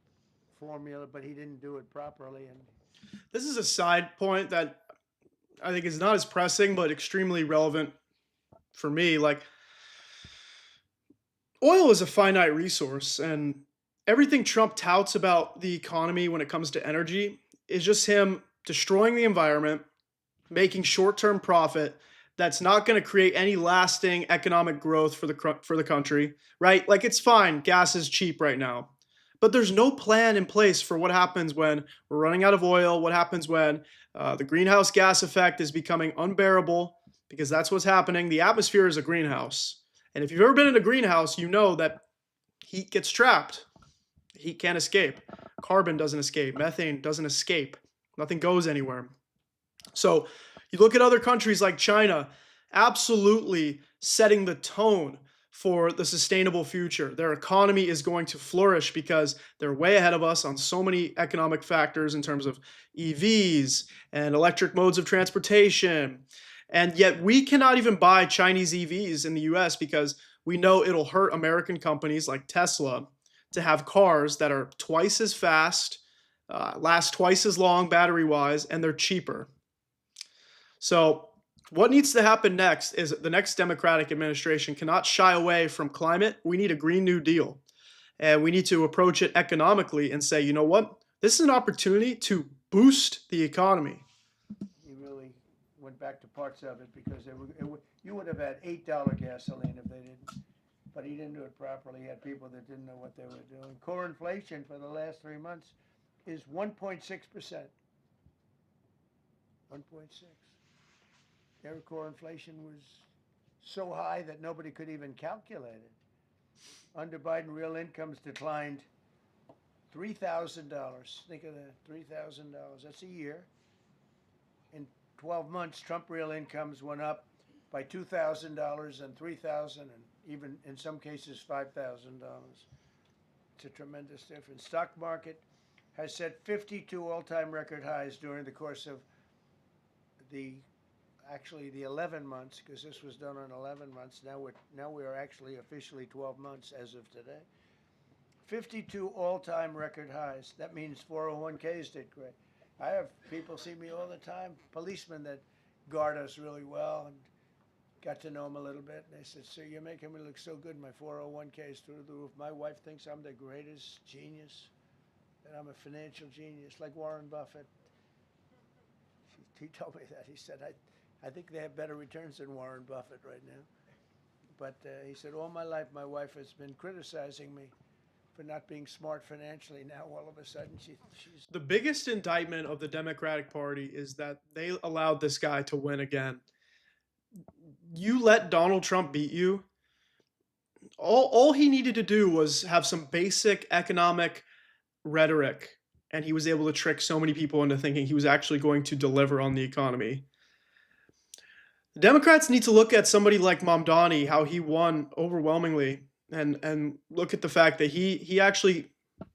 formula, but he didn't do it properly. And This is a side point that I think is not as pressing, but extremely relevant for me. Like, oil is a finite resource, and everything Trump touts about the economy when it comes to energy is just him destroying the environment, making short-term profit that's not going to create any lasting economic growth for the country, right? Like, it's fine, gas is cheap right now, but there's no plan in place for what happens when we're running out of oil, what happens when the greenhouse gas effect is becoming unbearable, because that's what's happening. The atmosphere is a greenhouse. And if you've ever been in a greenhouse, you know that heat gets trapped. Heat can't escape. Carbon doesn't escape. Methane doesn't escape. Nothing goes anywhere. So you look at other countries like China, absolutely setting the tone for the sustainable future. Their economy is going to flourish because they're way ahead of us on so many economic factors in terms of EVs and electric modes of transportation. And yet we cannot even buy Chinese EVs in the US because we know it'll hurt American companies like Tesla to have cars that are twice as fast, last twice as long battery-wise, and they're cheaper. So what needs to happen next is the next Democratic administration cannot shy away from climate. We need a Green New Deal. And we need to approach it economically and say, you know what? This is an opportunity to boost the economy. he really went back to parts of it because you would have had $8 gasoline if they didn't. But he didn't do it properly. He had people that didn't know what they were doing. Core inflation for the last 3 months is 1.6%. 1.6. Their core inflation was so high that nobody could even calculate it. Under Biden, real incomes declined $3,000. Think of that, $3,000. That's a year. In 12 months, Trump real incomes went up by $2,000 and $3,000 and even in some cases $5,000. It's a tremendous difference. Stock market has set 52 all-time record highs during the course of the 11 months, because this was done on 11 months. Now we are actually officially 12 months as of today. 52 all-time record highs. That means 401ks did great. I have people see me all the time, policemen that guard us really well, and got to know them a little bit. And they said, "Sir, you're making me look so good. My 401ks through the roof. My wife thinks I'm the greatest genius, that I'm a financial genius, like Warren Buffett." He told me that. He said, I think they have better returns than Warren Buffett right now. But he said, all my life, my wife has been criticizing me for not being smart financially. Now, all of a sudden, she's... The biggest indictment of the Democratic Party is that they allowed this guy to win again. You let Donald Trump beat you. All he needed to do was have some basic economic rhetoric, and he was able to trick so many people into thinking he was actually going to deliver on the economy. The Democrats need to look at somebody like Mamdani, how he won overwhelmingly, and look at the fact that he actually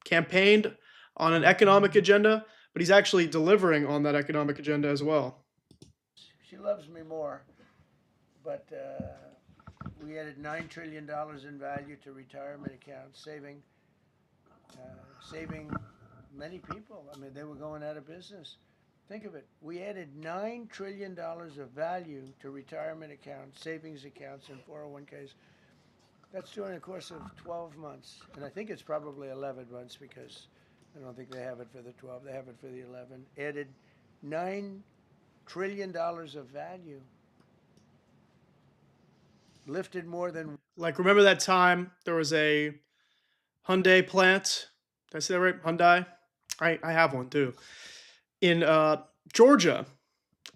campaigned on an economic agenda, but he's actually delivering on that economic agenda as well. She loves me more, but we added $9 trillion in value to retirement accounts, saving many people. I mean, they were going out of business. Think of it. We added $9 trillion of value to retirement accounts, savings accounts, and 401ks. That's during the course of 12 months. And I think it's probably 11 months because I don't think they have it for the 12. They have it for the 11. Added $9 trillion of value. Lifted more than Like, remember that time there was a Hyundai plant? Did I say that right? Hyundai? I have one too. In Georgia.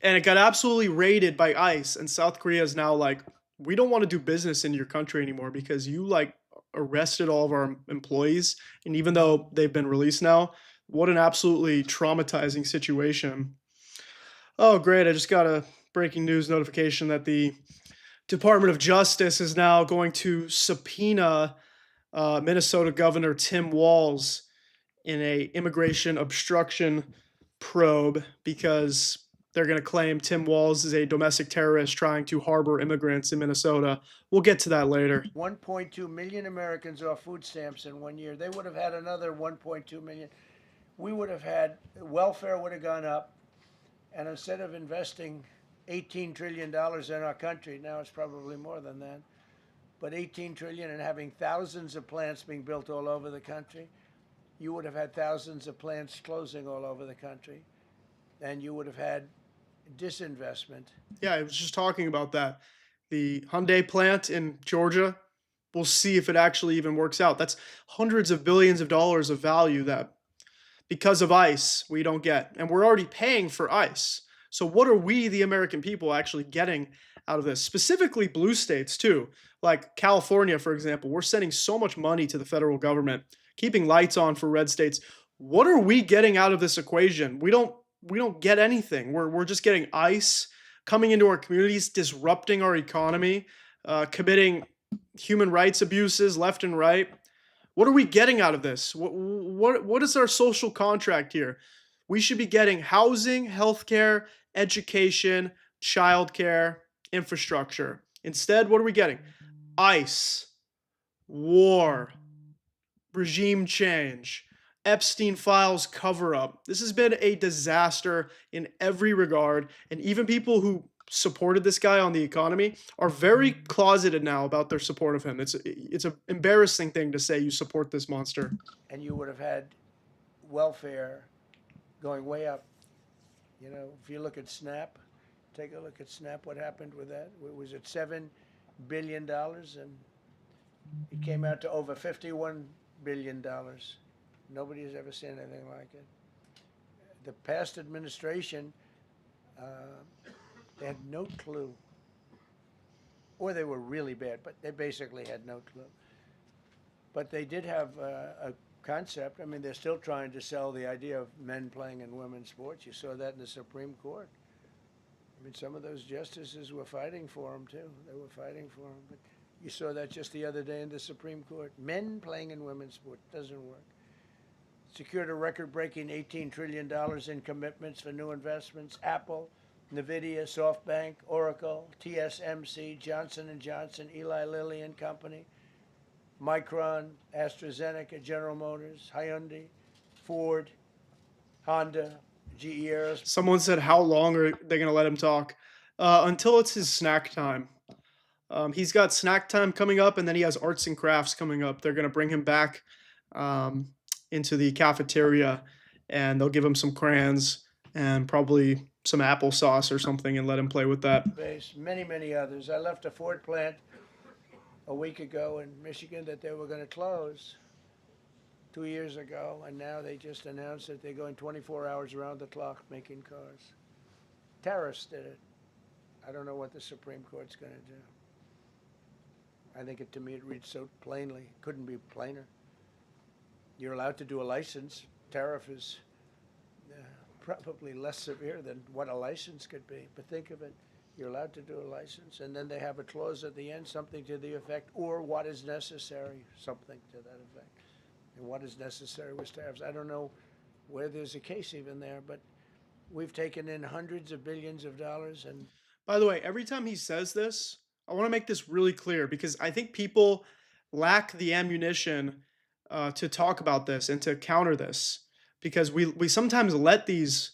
And it got absolutely raided by ICE. And South Korea is now like, we don't want to do business in your country anymore because you like arrested all of our employees. And even though they've been released now, what an absolutely traumatizing situation. Oh, great. I just got a breaking news notification that the Department of Justice is now going to subpoena Minnesota Governor Tim Walz in a immigration obstruction probe because they're going to claim Tim Walz is a domestic terrorist trying to harbor immigrants in Minnesota. We'll get to that later. 1.2 million Americans off food stamps in 1 year. They would have had another 1.2 million. We would have had, welfare would have gone up. And instead of investing $18 trillion in our country, now it's probably more than that, but 18 trillion and having thousands of plants being built all over the country, you would have had thousands of plants closing all over the country. And you would have had disinvestment. Yeah, I was just talking about that. The Hyundai plant in Georgia, we'll see if it actually even works out. That's hundreds of billions of dollars of value that because of ICE we don't get. And we're already paying for ICE. So what are we, the American people, actually getting out of this? Specifically blue states too. Like California, for example, we're sending so much money to the federal government, keeping lights on for red states. What are we getting out of this equation? We don't get anything. We're just getting ICE coming into our communities, disrupting our economy, committing human rights abuses left and right. What are we getting out of this? What is our social contract here? We should be getting housing, healthcare, education, childcare, infrastructure. Instead, what are we getting? ICE, war, regime change, Epstein files cover up. This has been a disaster in every regard. And even people who supported this guy on the economy are very closeted now about their support of him. It's an embarrassing thing to say you support this monster. And you would have had welfare going way up. You know, if you look at SNAP, take a look at SNAP, what happened with that? Was it $7 billion? And it came out to over $51 billion. Nobody has ever seen anything like it. The past administration, they had no clue. Or they were really bad, but they basically had no clue. But they did have a concept. I mean, they're still trying to sell the idea of men playing in women's sports. You saw that in the Supreme Court. I mean, some of those justices were fighting for them, too. They were fighting for them. But you saw that just the other day in the Supreme Court. Men playing in women's sports doesn't work. Secured a record-breaking $18 trillion in commitments for new investments. Apple, NVIDIA, SoftBank, Oracle, TSMC, Johnson & Johnson, Eli Lilly and Company, Micron, AstraZeneca, General Motors, Hyundai, Ford, Honda, GE Aerospace. Someone said, how long are they going to let him talk? Until it's his snack time. He's got snack time coming up, and then he has arts and crafts coming up. They're going to bring him back into the cafeteria, and they'll give him some crayons and probably some applesauce or something and let him play with that. Many, many others. I left a Ford plant a week ago in Michigan that they were going to close 2 years ago, and now they just announced that they're going 24 hours around the clock making cars. Terrorists did it. I don't know what the Supreme Court's going to do. I think to me it reads so plainly. Couldn't be plainer. You're allowed to do a license. Tariff is probably less severe than what a license could be. But think of it. You're allowed to do a license, and then they have a clause at the end, something to the effect, or what is necessary, something to that effect. And what is necessary with tariffs. I don't know where there's a case even there, but we've taken in hundreds of billions of dollars. And by the way, every time he says this, I want to make this really clear because I think people lack the ammunition to talk about this and to counter this, because we sometimes let these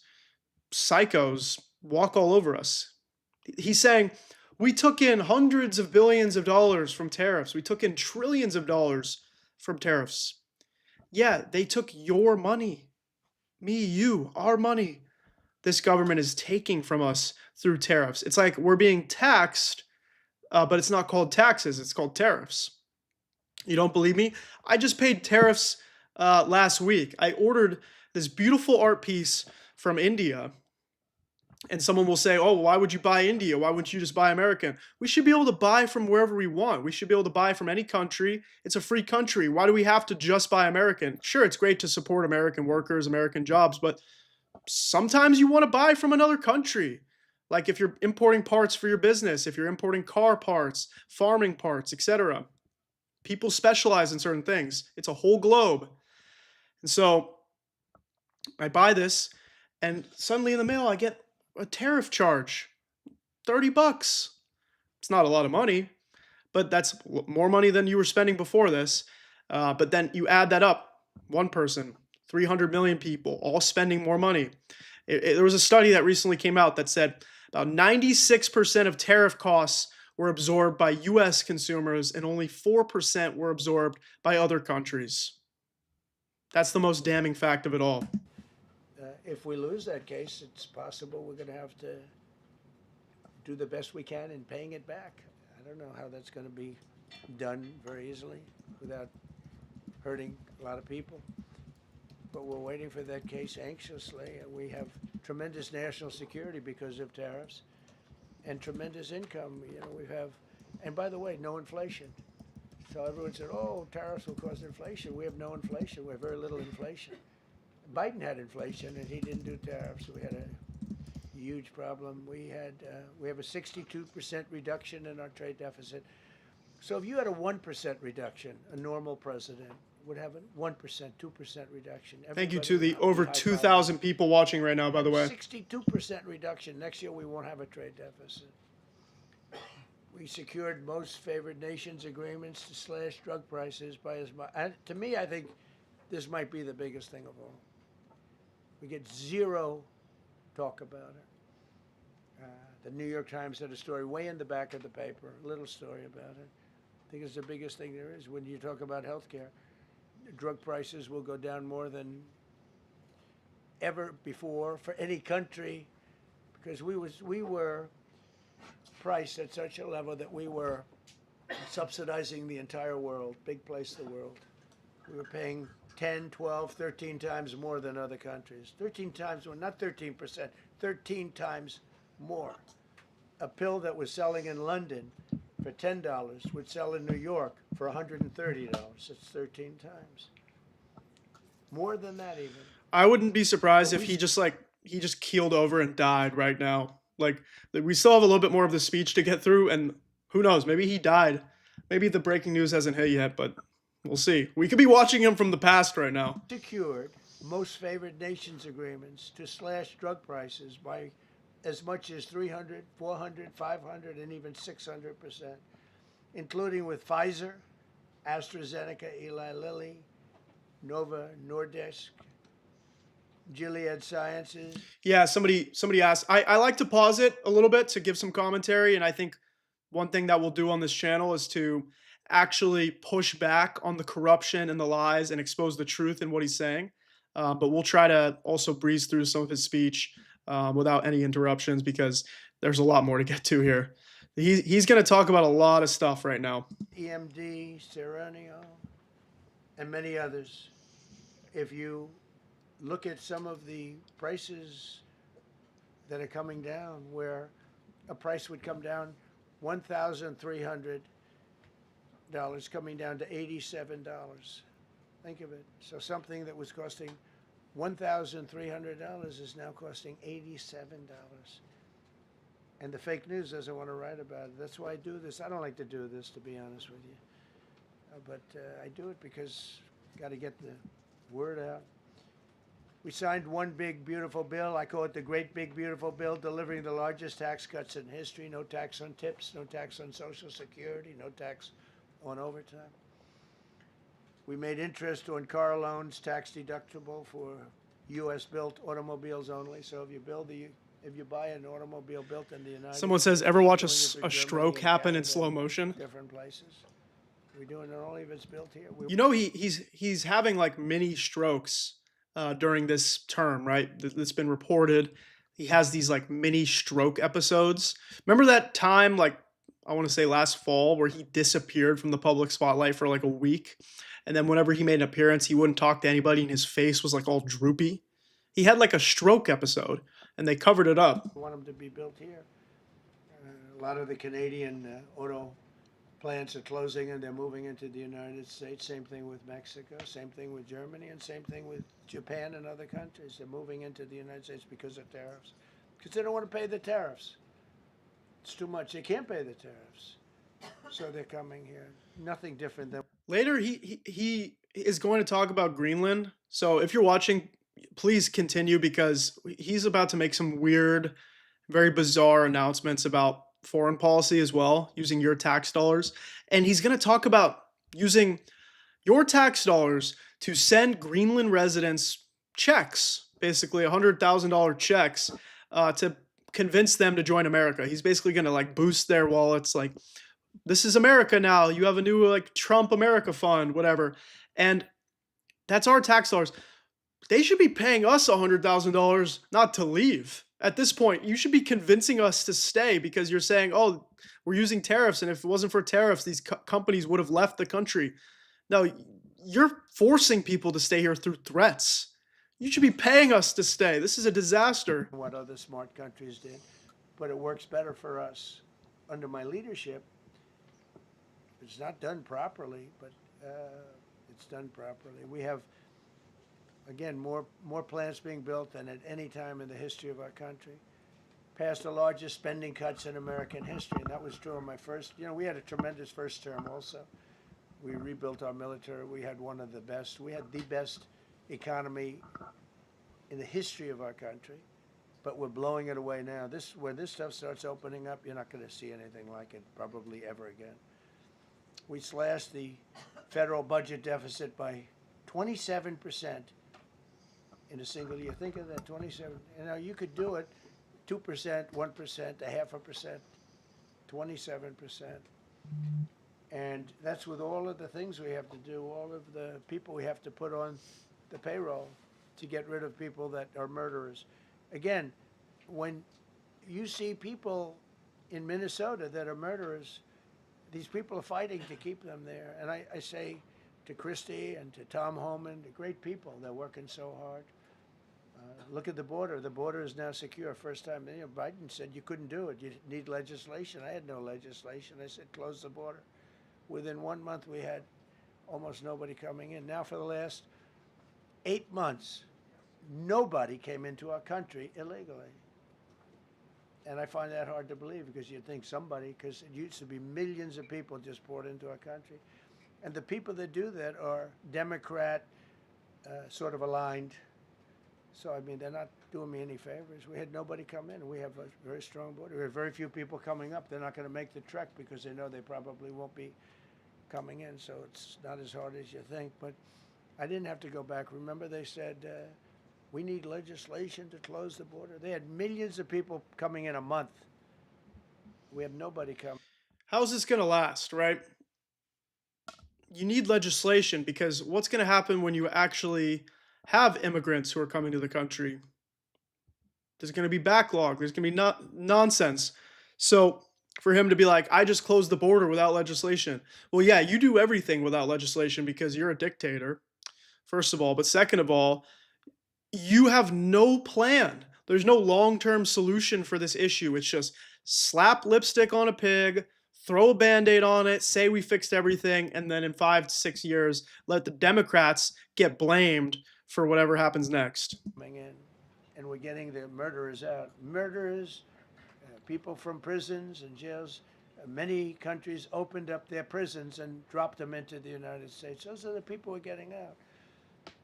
psychos walk all over us. He's saying we took in hundreds of billions of dollars from tariffs. We took in trillions of dollars from tariffs. Yeah, they took your money, me, you, our money. this government is taking from us through tariffs. It's like we're being taxed, but it's not called taxes, it's called tariffs. You don't believe me? I just paid tariffs last week. I ordered this beautiful art piece from India. And someone will say, oh, why would you buy India? Why wouldn't you just buy American? We should be able to buy from wherever we want. We should be able to buy from any country. It's a free country. Why do we have to just buy American? Sure, it's great to support American workers, American jobs, but sometimes you want to buy from another country. Like if you're importing parts for your business, if you're importing car parts, farming parts, etc. People specialize in certain things. It's a whole globe. And so I buy this, and suddenly in the mail I get a tariff charge, $30. It's not a lot of money, but that's more money than you were spending before this. But then you add that up, one person, 300 million people, all spending more money. There was a study that recently came out that said about 96% of tariff costs were absorbed by US consumers and only 4% were absorbed by other countries. That's the most damning fact of it all. If we lose that case, it's possible we're going to have to do the best we can in paying it back. I don't know how that's going to be done very easily without hurting a lot of people. But we're waiting for that case anxiously. We have tremendous national security because of tariffs and tremendous income. You know, we have, and by the way, no inflation. So everyone said, oh, tariffs will cause inflation. We have no inflation. We have very little inflation. Biden had inflation, and he didn't do tariffs. We had a huge problem. We have a 62% reduction in our trade deficit. So if you had a 1% reduction, a normal president would have a 1%, 2% reduction. Thank you to the over 2,000 people watching right now, by the way. 62% reduction. Next year, we won't have a trade deficit. We secured most favored nations agreements to slash drug prices by as much. To me, I think this might be the biggest thing of all. We get zero talk about it. The New York Times had a story way in the back of the paper, a little story about it. I think it's the biggest thing there is. When you talk about healthcare, drug prices will go down more than ever before for any country, because we were priced at such a level that we were subsidizing the entire world, big place in the world. We were paying 10, 12, 13 times more than other countries. 13 times more, not 13%, 13 times more. A pill that was selling in London for $10 would sell in New York for $130. It's 13 times. More than that even. I wouldn't be surprised if he just keeled over and died right now. Like, we still have a little bit more of the speech to get through, and who knows, maybe he died. Maybe the breaking news hasn't hit yet, but we'll see. We could be watching him from the past right now. Secured most favored nations agreements to slash drug prices by as much as 300, 400, 500, and even 600%, including with Pfizer, AstraZeneca, Eli Lilly, Nova Nordisk, Gilead Sciences. Yeah, somebody asked. I like to pause it a little bit to give some commentary, and I think one thing that we'll do on this channel is to actually push back on the corruption and the lies and expose the truth in what he's saying. But we'll try to also breeze through some of his speech without any interruptions, because there's a lot more to get to here. He's going to talk about a lot of stuff right now. EMD, Serenio, and many others. If you look at some of the prices that are coming down, where a price would come down $1,300 coming down to $87. Think of it. So something that was costing $1,300 is now costing $87. And the fake news doesn't want to write about it. That's why I do this. I don't like to do this, to be honest with you. But I do it because got to get the word out. We signed one big, beautiful bill. I call it the Great Big Beautiful Bill, delivering the largest tax cuts in history. No tax on tips, no tax on Social Security, no tax on overtime. We made interest on car loans tax deductible for U.S.-built automobiles only. So if you buy an automobile built in the United States. Someone says, ever watch a stroke happen in slow motion? Different places. We're doing it only if it's built here. You know, he's having like mini strokes during this term, right? That's been reported. he has these like mini stroke episodes. Remember that time, like I want to say last fall, where he disappeared from the public spotlight for like a week, and then whenever he made an appearance, he wouldn't talk to anybody, and his face was like all droopy. He had like a stroke episode, and they covered it up. We want them to be built here. A lot of the Canadian auto plants are closing and they're moving into the United States. Same thing with Mexico, same thing with Germany, and same thing with Japan and other countries. They're moving into the United States because of tariffs. Because they don't want to pay the tariffs. It's too much. They can't pay the tariffs. So they're coming here. Nothing different than Later, he is going to talk about Greenland. So if you're watching, please continue because he's about to make some weird, very bizarre announcements about foreign policy as well, using your tax dollars. And he's going to talk about using your tax dollars to send Greenland residents checks, basically $100,000 checks, to convince them to join America. He's basically going to like boost their wallets, like this is America now. You have a new like Trump America fund, whatever. And that's our tax dollars. They should be paying us $100,000 not to leave. At this point, you should be convincing us to stay because you're saying, oh, we're using tariffs. And if it wasn't for tariffs, these companies would have left the country. No, you're forcing people to stay here through threats. You should be paying us to stay. This is a disaster. what other smart countries did. But it works better for us. Under my leadership, it's not done properly, but it's done properly. We have, again, more plants being built than at any time in the history of our country. Passed the largest spending cuts in American history, and that was true in my first. We had a tremendous first term also. We rebuilt our military. We had one of the best. We had the best economy in the history of our country, but we're blowing it away now. When this stuff starts opening up, you're not going to see anything like it probably ever again. We slashed the federal budget deficit by 27% in a single year. Think of that, 27. You could do it 2%, 1%, 0.5%, 27%. And that's with all of the things we have to do, all of the people we have to put on the payroll to get rid of people that are murderers. Again, when you see people in Minnesota that are murderers, these people are fighting to keep them there. And I say to Christie and to Tom Homan, the great people, they're working so hard. Look at the border. The border is now secure. First time, Biden said you couldn't do it. You need legislation. I had no legislation. I said close the border. Within 1 month, we had almost nobody coming in. Now for the last 8 months, nobody came into our country illegally. And I find that hard to believe because you'd think somebody, because it used to be millions of people just poured into our country. And the people that do that are Democrat sort of aligned. So, they're not doing me any favors. We had nobody come in. We have a very strong border. We have very few people coming up. They're not going to make the trek because they know they probably won't be coming in. So it's not as hard as you think. But I didn't have to go back. Remember they said, we need legislation to close the border. They had millions of people coming in a month. We have nobody coming. How's this going to last, right? You need legislation because what's going to happen when you actually have immigrants who are coming to the country? There's going to be backlog. There's going to be nonsense. So for him to be like, I just closed the border without legislation. Well, yeah, you do everything without legislation because you're a dictator, first of all. But second of all, you have no plan. There's no long-term solution for this issue. It's just slap lipstick on a pig, throw a Band-Aid on it, say we fixed everything, and then in 5 to 6 years, let the Democrats get blamed for whatever happens next. Coming in, and we're getting the murderers out. Murderers, people from prisons and jails. Many countries opened up their prisons and dropped them into the United States. Those are the people we're getting out.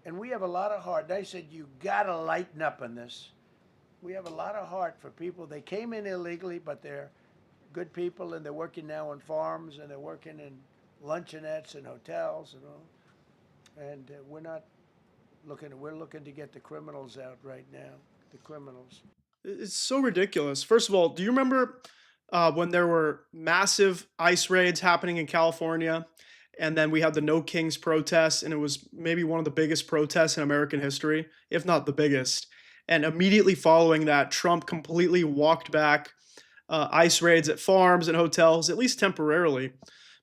And we have a lot of heart. They said, you got to lighten up on this. We have a lot of heart for people. They came in illegally, but they're good people, and they're working now on farms, and they're working in luncheonettes and hotels and all. And we're looking to get the criminals out right now, the criminals. It's so ridiculous. First of all, do you remember when there were massive ICE raids happening in California? And then we had the No Kings protests, and it was maybe one of the biggest protests in American history, if not the biggest. And immediately following that, Trump completely walked back ICE raids at farms and hotels, at least temporarily,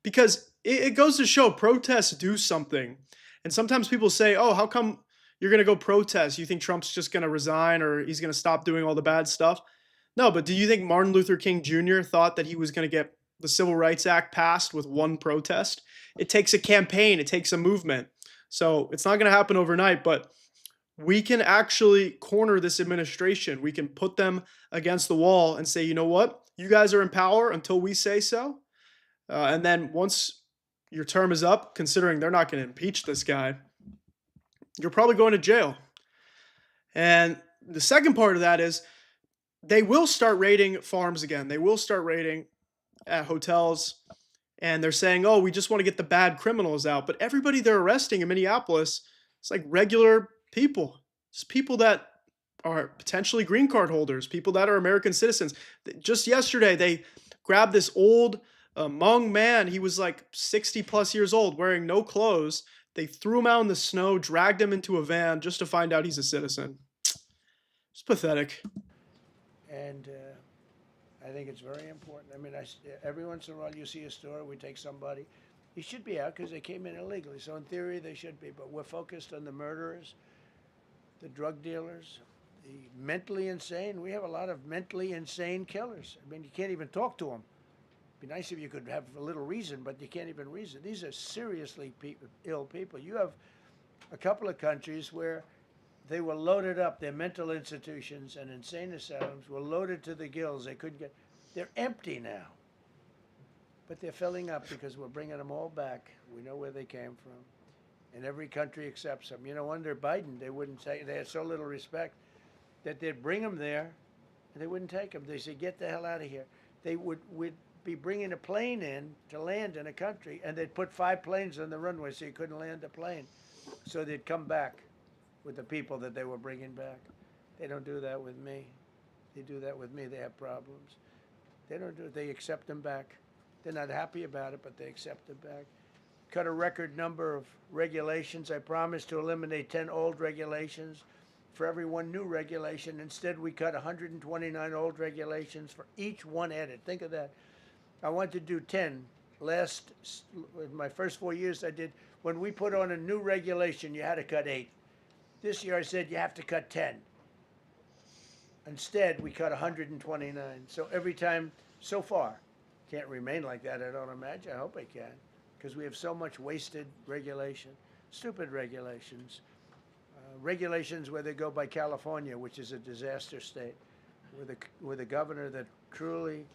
because it goes to show protests do something. And sometimes people say, oh, how come you're going to go protest? You think Trump's just going to resign or he's going to stop doing all the bad stuff? No, but do you think Martin Luther King Jr. thought that he was going to get the Civil Rights Act passed with one protest? It takes a campaign, it takes a movement. So it's not going to happen overnight, but we can actually corner this administration. We can put them against the wall and say, you know what? You guys are in power until we say so. And then once your term is up, considering they're not going to impeach this guy, you're probably going to jail. And the second part of that is they will start raiding farms again. They will start raiding at hotels. And they're saying, oh, we just want to get the bad criminals out. But everybody they're arresting in Minneapolis, it's like regular people. It's people that are potentially green card holders, people that are American citizens. Just yesterday, they grabbed this old Hmong man. He was like 60 plus years old, wearing no clothes. They threw him out in the snow, dragged him into a van just to find out he's a citizen. It's pathetic. And I think it's very important. I mean, every once in a while you see a store, we take somebody. He should be out because they came in illegally. So in theory, they should be. But we're focused on the murderers, the drug dealers, the mentally insane. We have a lot of mentally insane killers. I mean, you can't even talk to them. It'd be nice if you could have a little reason, but you can't even reason. These are seriously ill people. You have a couple of countries where they were loaded up. Their mental institutions and insane asylums were loaded to the gills. They couldn't get. They're empty now. But they're filling up because we're bringing them all back. We know where they came from. And every country accepts them. You know, under Biden, they wouldn't take, they had so little respect that they'd bring them there and they wouldn't take them. They said, get the hell out of here. They would be bringing a plane in to land in a country, and they'd put 5 planes on the runway so you couldn't land the plane. So they'd come back with the people that they were bringing back. They don't do that with me. They do that with me, they have problems. They don't do it. They accept them back. They're not happy about it, but they accept them back. Cut a record number of regulations. I promised to eliminate 10 old regulations for every one new regulation. Instead, we cut 129 old regulations for each one added. Think of that. I wanted to do 10. My first 4 years I did, when we put on a new regulation, you had to cut 8. This year I said you have to cut 10. Instead, we cut 129. So every time, so far, can't remain like that, I don't imagine. I hope I can, because we have so much wasted regulation, stupid regulations. Regulations where they go by California, which is a disaster state, with a governor that truly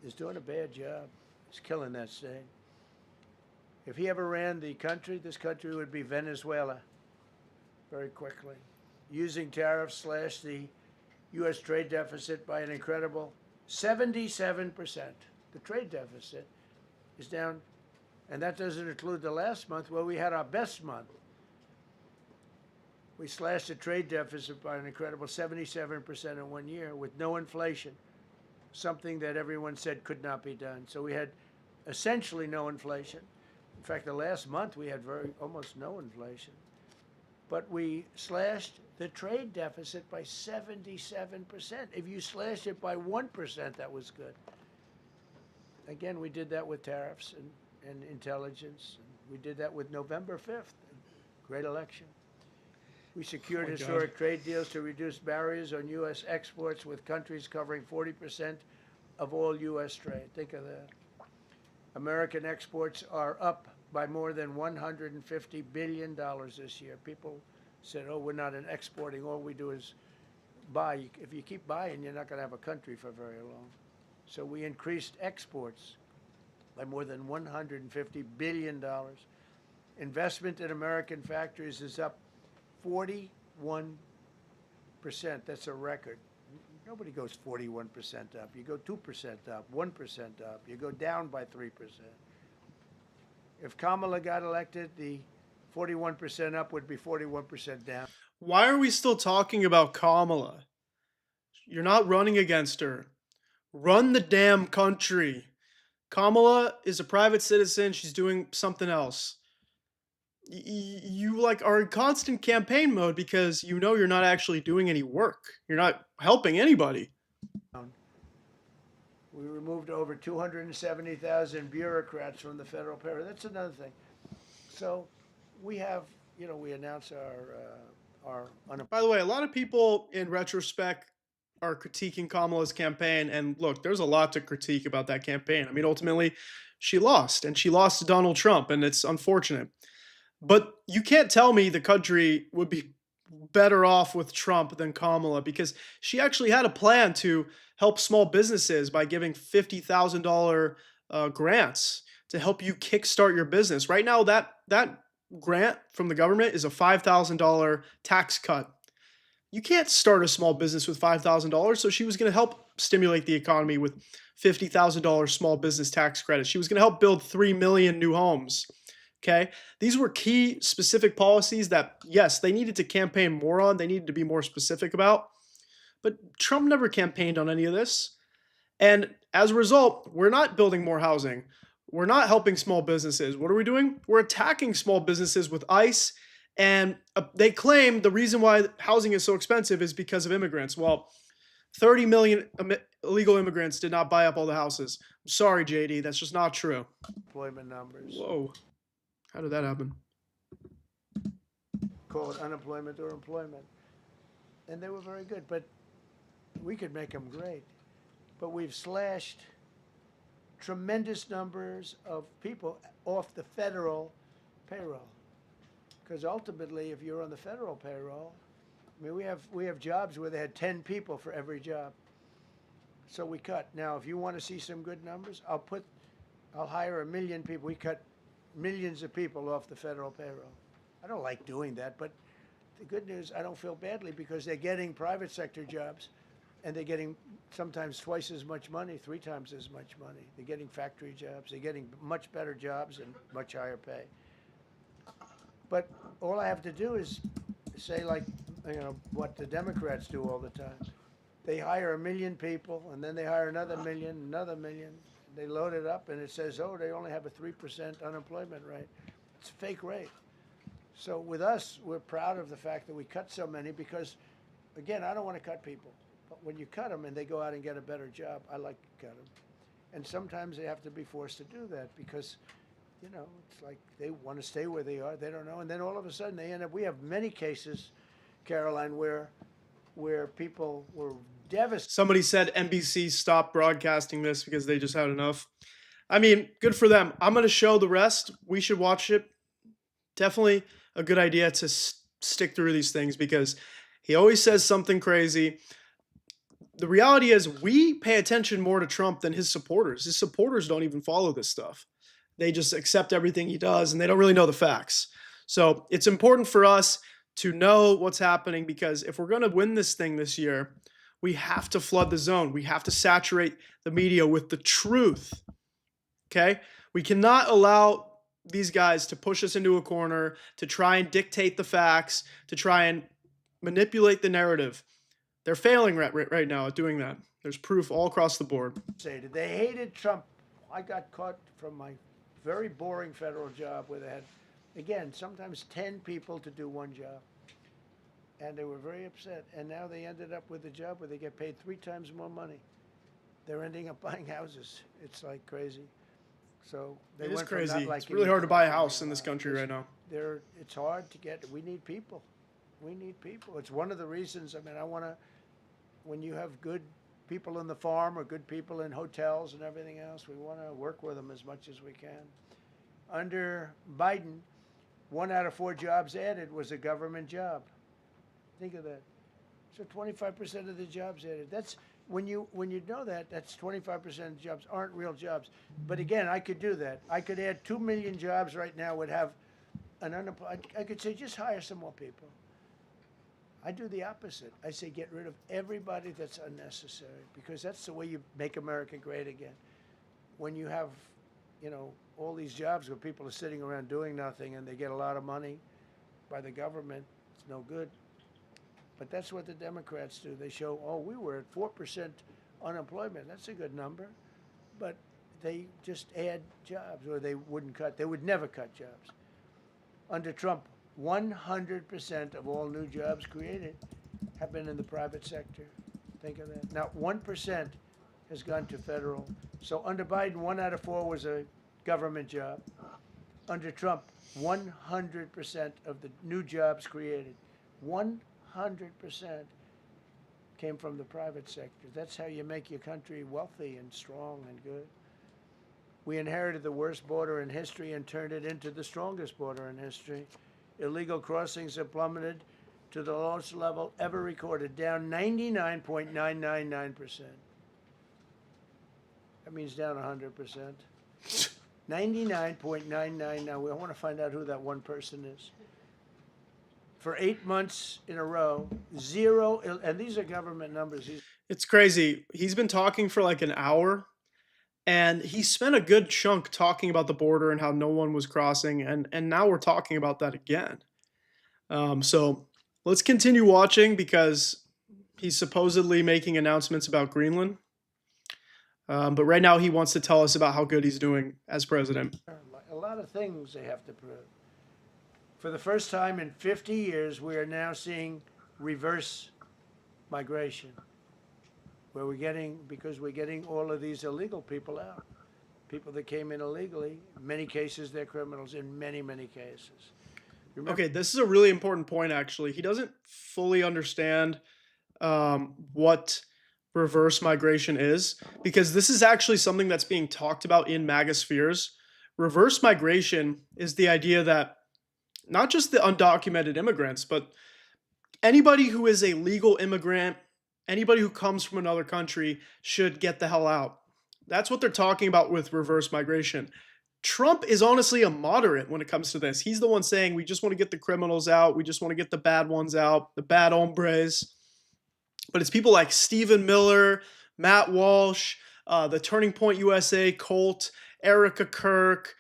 is doing a bad job. He's killing that state. If he ever ran the country, this country would be Venezuela very quickly. Using tariffs slash the U.S. trade deficit by an incredible 77%. The trade deficit is down, and that doesn't include the last month where we had our best month. We slashed the trade deficit by an incredible 77% in 1 year with no inflation, something that everyone said could not be done. So we had essentially no inflation. In fact, the last month we had almost no inflation. But we slashed the trade deficit by 77%. If you slashed it by 1%, that was good. Again, we did that with tariffs and intelligence. We did that with November 5th, great election. We secured historic trade deals to reduce barriers on U.S. exports with countries covering 40% of all U.S. trade. Think of that. American exports are up by more than $150 billion this year. People said, oh, we're not exporting. All we do is buy. If you keep buying, you're not going to have a country for very long. So we increased exports by more than $150 billion. Investment in American factories is up 41%. That's a record. Nobody goes 41% up. You go 2% up, 1% up. You go down by 3%. If Kamala got elected, the 41% up would be 41% down. Why are we still talking about Kamala? You're not running against her. Run the damn country. Kamala is a private citizen. She's doing something else. You like are in constant campaign mode because you know you're not actually doing any work. You're not helping anybody. We removed over 270,000 bureaucrats from the federal payroll. That's another thing. So we have, we announce our unemployment. By the way, a lot of people in retrospect are critiquing Kamala's campaign. And look, there's a lot to critique about that campaign. I mean, ultimately, she lost, and she lost to Donald Trump, and it's unfortunate. But you can't tell me the country would be better off with Trump than Kamala because she actually had a plan to help small businesses by giving $50,000 grants to help you kickstart your business. Right now, that grant from the government is a $5,000 tax cut. You can't start a small business with $5,000. So she was going to help stimulate the economy with $50,000 small business tax credit. She was going to help build 3 million new homes. Okay. These were key specific policies that, yes, they needed to campaign more on. They needed to be more specific about. But Trump never campaigned on any of this. And as a result, we're not building more housing. We're not helping small businesses. What are we doing? We're attacking small businesses with ICE. And they claim the reason why housing is so expensive is because of immigrants. Well, 30 million illegal immigrants did not buy up all the houses. I'm sorry, JD. That's just not true. Numbers. Whoa. How did that happen? Call it unemployment or employment. And they were very good, but we could make them great. But we've slashed tremendous numbers of people off the federal payroll. Because ultimately, if you're on the federal payroll, I mean, we have jobs where they had 10 people for every job. So we cut. Now, if you want to see some good numbers, I'll hire 1 million people. We cut millions of people off the federal payroll. I don't like doing that, but the good news, I don't feel badly because they're getting private sector jobs and they're getting sometimes twice as much money, 3 times as much money. They're getting factory jobs. They're getting much better jobs and much higher pay. But all I have to do is say, like, what the Democrats do all the time. They hire 1 million people, and then they hire another million. They load it up, and it says, oh, they only have a 3% unemployment rate. It's a fake rate. So with us, we're proud of the fact that we cut so many because, again, I don't want to cut people. But when you cut them and they go out and get a better job, I like to cut them. And sometimes they have to be forced to do that because, it's like they want to stay where they are. They don't know. And then all of a sudden they end up, we have many cases, Caroline, where people were devastated. Somebody said NBC stopped broadcasting this because they just had enough. I mean, good for them. I'm going to show the rest. We should watch it. Definitely a good idea to stick through these things because he always says something crazy. The reality is we pay attention more to Trump than his supporters. His supporters don't even follow this stuff. They just accept everything he does and they don't really know the facts. So it's important for us to know what's happening because if we're going to win this thing this year, we have to flood the zone. We have to saturate the media with the truth. Okay? We cannot allow these guys to push us into a corner, to try and dictate the facts, to try and manipulate the narrative. They're failing right now at doing that. There's proof all across the board. They hated Trump. I got caught from my very boring federal job where they had, again, sometimes 10 people to do one job. And they were very upset. And now they ended up with a job where they get paid 3 times more money. They're ending up buying houses. It's like crazy. So they It is went from crazy. not liking It's really each hard to buy a other house in this country right now. It's hard to get. We need people. We need people. It's one of the reasons. I mean, when you have good people in the farm or good people in hotels and everything else, we want to work with them as much as we can. Under Biden, 1 out of 4 jobs added was a government job. Think of that. So 25% of the jobs added. That's when you know that, that's 25% of jobs aren't real jobs. But again, I could do that. I could add 2 million jobs right now. Would have an unemployed. I could say just hire some more people. I do the opposite. I say get rid of everybody that's unnecessary because that's the way you make America great again. When you have, all these jobs where people are sitting around doing nothing and they get a lot of money by the government, it's no good. But that's what the Democrats do. They show, we were at 4% unemployment. That's a good number. But they just add jobs or they would never cut jobs. Under Trump, 100% of all new jobs created have been in the private sector. Think of that. Not 1% has gone to federal. So under Biden, 1 out of 4 was a government job. Under Trump, 100% of the new jobs created, 100% came from the private sector. That's how you make your country wealthy and strong and good. We inherited the worst border in history and turned it into the strongest border in history. Illegal crossings have plummeted to the lowest level ever recorded, down 99.999%. That means down 100%. 99.999. I want to find out who that one person is. For 8 months in a row, zero, and these are government numbers. It's crazy. He's been talking for like an hour, and he spent a good chunk talking about the border and how no one was crossing, and now we're talking about that again. So let's continue watching because he's supposedly making announcements about Greenland. But right now he wants to tell us about how good he's doing as president. A lot of things they have to prove. For the first time in 50 years, we are now seeing reverse migration, where because we're getting all of these illegal people out. People that came in illegally, in many cases, they're criminals in many, many cases. Okay, this is a really important point, actually. He doesn't fully understand what reverse migration is, because this is actually something that's being talked about in MAGA spheres. Reverse migration is the idea that not just the undocumented immigrants, but anybody who is a legal immigrant, anybody who comes from another country should get the hell out. That's what they're talking about with reverse migration. Trump is honestly a moderate when it comes to this. He's the one saying we just want to get the criminals out. We just want to get the bad ones out, the bad hombres. But it's people like Stephen Miller, Matt Walsh, the Turning Point USA cult, Erica Kirk,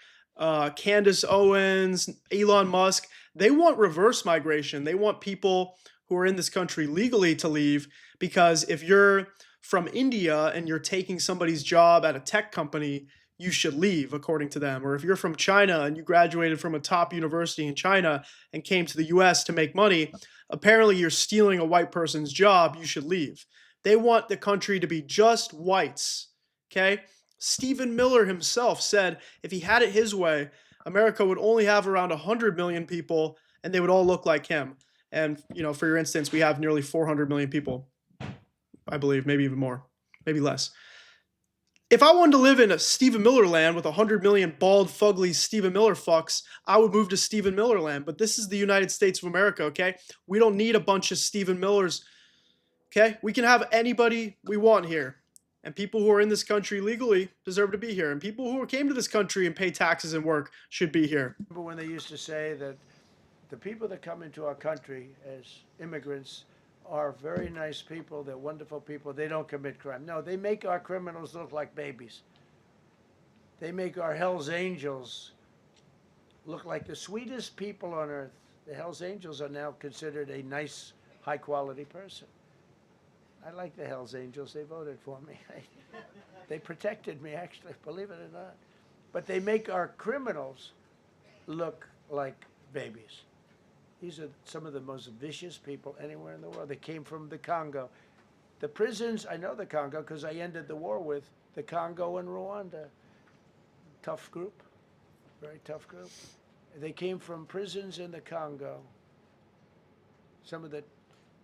Candace Owens, Elon Musk. They want reverse migration. They want people who are in this country legally to leave, because if you're from India and you're taking somebody's job at a tech company, you should leave, according to them. Or if you're from China and you graduated from a top university in China and came to the US to make money, apparently you're stealing a white person's job, you should leave. They want the country to be just whites, okay? Stephen Miller himself said if he had it his way, America would only have around 100 million people and they would all look like him. And, you know, for your instance, we have nearly 400 million people, I believe, maybe even more, maybe less. If I wanted to live in a Stephen Miller land with 100 million bald, fugly Stephen Miller fucks, I would move to Stephen Miller land. But this is the United States of America, okay? We don't need a bunch of Stephen Millers, okay? We can have anybody we want here. And people who are in this country legally deserve to be here. And people who came to this country and pay taxes and work should be here. Remember when they used to say that the people that come into our country as immigrants are very nice people, they're wonderful people, they don't commit crime. No, they make our criminals look like babies. They make our Hells Angels look like the sweetest people on earth. The Hells Angels are now considered a nice, high-quality person. I like the Hells Angels. They voted for me. They protected me, actually, believe it or not. But they make our criminals look like babies. These are some of the most vicious people anywhere in the world. They came from the Congo. The prisons, I know the Congo because I ended the war with the Congo and Rwanda. Tough group, very tough group. They came from prisons in the Congo. Some of the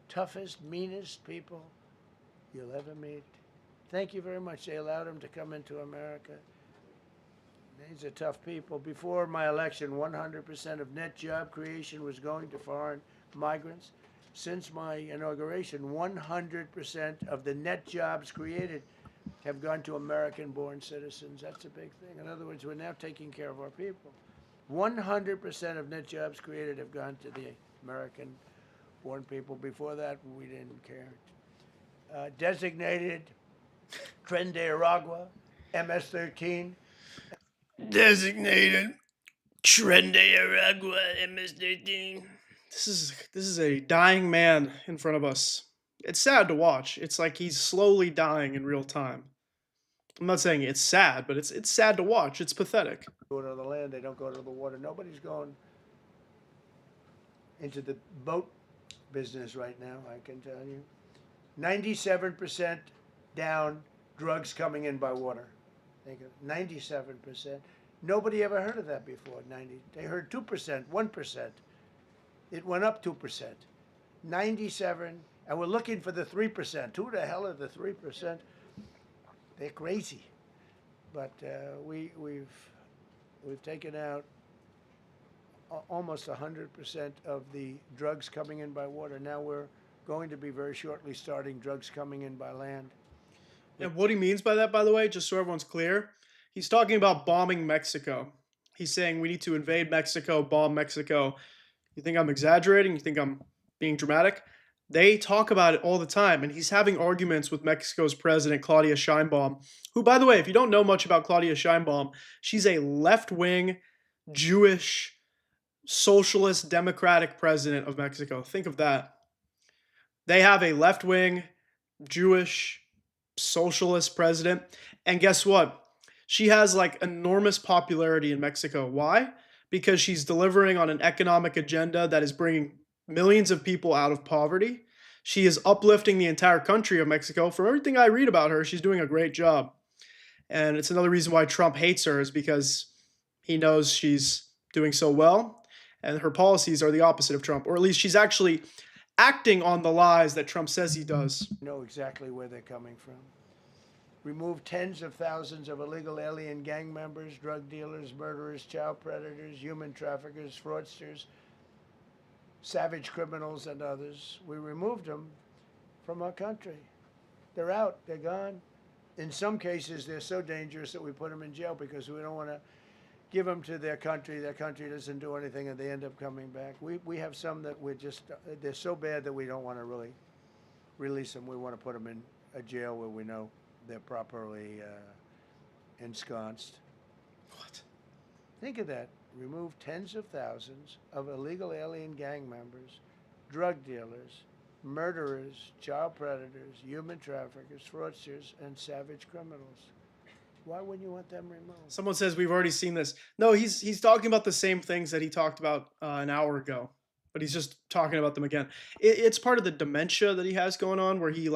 toughest, meanest people you'll ever meet. Thank you very much. They allowed them to come into America. These are tough people. Before my election, 100% of net job creation was going to foreign migrants. Since my inauguration, 100% of the net jobs created have gone to American-born citizens. That's a big thing. In other words, we're now taking care of our people. 100% of net jobs created have gone to the American-born people. Before that, we didn't care. Designated Tren de Aragua, MS-13. Designated Tren de Aragua, MS-13. This is a dying man in front of us. It's sad to watch. It's like he's slowly dying in real time. I'm not saying it's sad, but it's sad to watch. It's pathetic. Go to the land, they don't go to the water. Nobody's going into the boat business right now, I can tell you. 97% down drugs coming in by water. Think of 97%. Nobody ever heard of that before. They heard 2%, 1%. It went up 2%. 97, and we're looking for the 3%. Who the hell are the 3%? They're crazy. But we've taken out almost 100% of the drugs coming in by water. Now we're going to be very shortly starting drugs coming in by land. And what he means by that, by the way, just so everyone's clear, he's talking about bombing Mexico. He's saying we need to invade Mexico, bomb Mexico. You think I'm exaggerating? You think I'm being dramatic? They talk about it all the time, and he's having arguments with Mexico's president, Claudia Sheinbaum, who, by the way, if you don't know much about Claudia Sheinbaum, she's a left-wing, Jewish, socialist, democratic president of Mexico. Think of that. They have a left-wing, Jewish, socialist president, and guess what? She has like enormous popularity in Mexico. Why? Because she's delivering on an economic agenda that is bringing millions of people out of poverty. She is uplifting the entire country of Mexico. From everything I read about her, she's doing a great job. And it's another reason why Trump hates her, is because he knows she's doing so well and her policies are the opposite of Trump, or at least she's actually acting on the lies that Trump says he does. Know exactly where they're coming from. Remove tens of thousands of illegal alien gang members, drug dealers, murderers, child predators, human traffickers, fraudsters, savage criminals, and others. We removed them from our country. They're out. They're gone. In some cases, they're so dangerous that we put them in jail because we don't want to give them to their country. Their country doesn't do anything, and they end up coming back. We have some that they're so bad that we don't want to really release them. We want to put them in a jail where we know they're properly ensconced. What? Think of that. Remove tens of thousands of illegal alien gang members, drug dealers, murderers, child predators, human traffickers, fraudsters, and savage criminals. Why wouldn't you want them removed? Someone says we've already seen this. No, he's talking about the same things that he talked about an hour ago, but he's just talking about them again. It's part of the dementia that he has going on, where he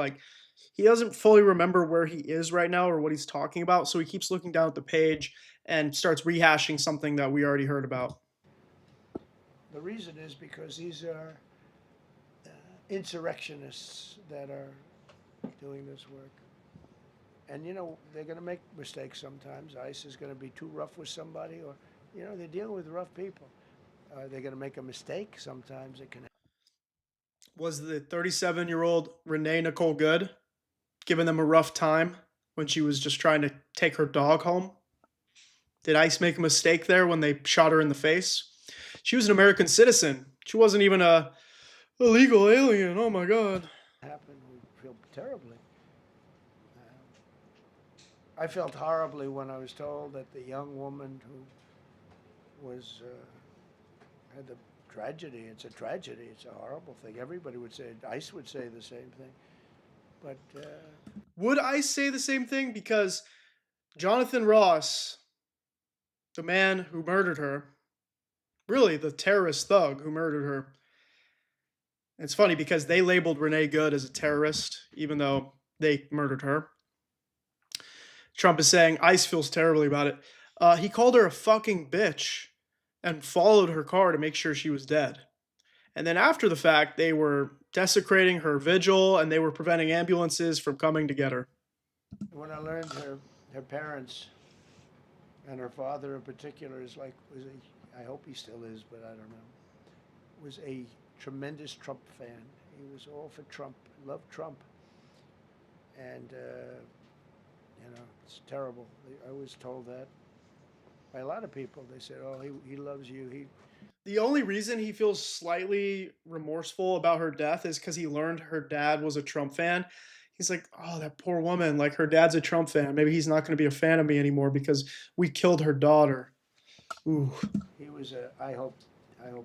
doesn't fully remember where he is right now or what he's talking about, so he keeps looking down at the page and starts rehashing something that we already heard about. The reason is because these are insurrectionists that are doing this work. And, they're going to make mistakes sometimes. ICE is going to be too rough with somebody, or, they're dealing with rough people. They're going to make a mistake sometimes. It can. Was the 37-year-old Renee Nicole Good giving them a rough time when she was just trying to take her dog home? Did ICE make a mistake there when they shot her in the face? She was an American citizen. She wasn't even a illegal alien. Oh my God. Happened. We feel terribly. I felt horribly when I was told that the young woman who was had the tragedy. It's a tragedy. It's a horrible thing. Everybody would say. ICE would say the same thing. But would ICE say the same thing? Because Jonathan Ross, the man who murdered her, really the terrorist thug who murdered her. It's funny because they labeled Renee Good as a terrorist, even though they murdered her. Trump is saying ICE feels terribly about it. He called her a fucking bitch and followed her car to make sure she was dead. And then after the fact, they were desecrating her vigil and they were preventing ambulances from coming to get her. When I learned her parents and her father in particular I hope he still is, but I don't know, was a tremendous Trump fan. He was all for Trump, loved Trump. And, it's terrible. I was told that by a lot of people. They said, oh, he loves you. The only reason he feels slightly remorseful about her death is because he learned her dad was a Trump fan. He's like, oh, that poor woman. Like, her dad's a Trump fan. Maybe he's not going to be a fan of me anymore because we killed her daughter. Ooh. He was I hope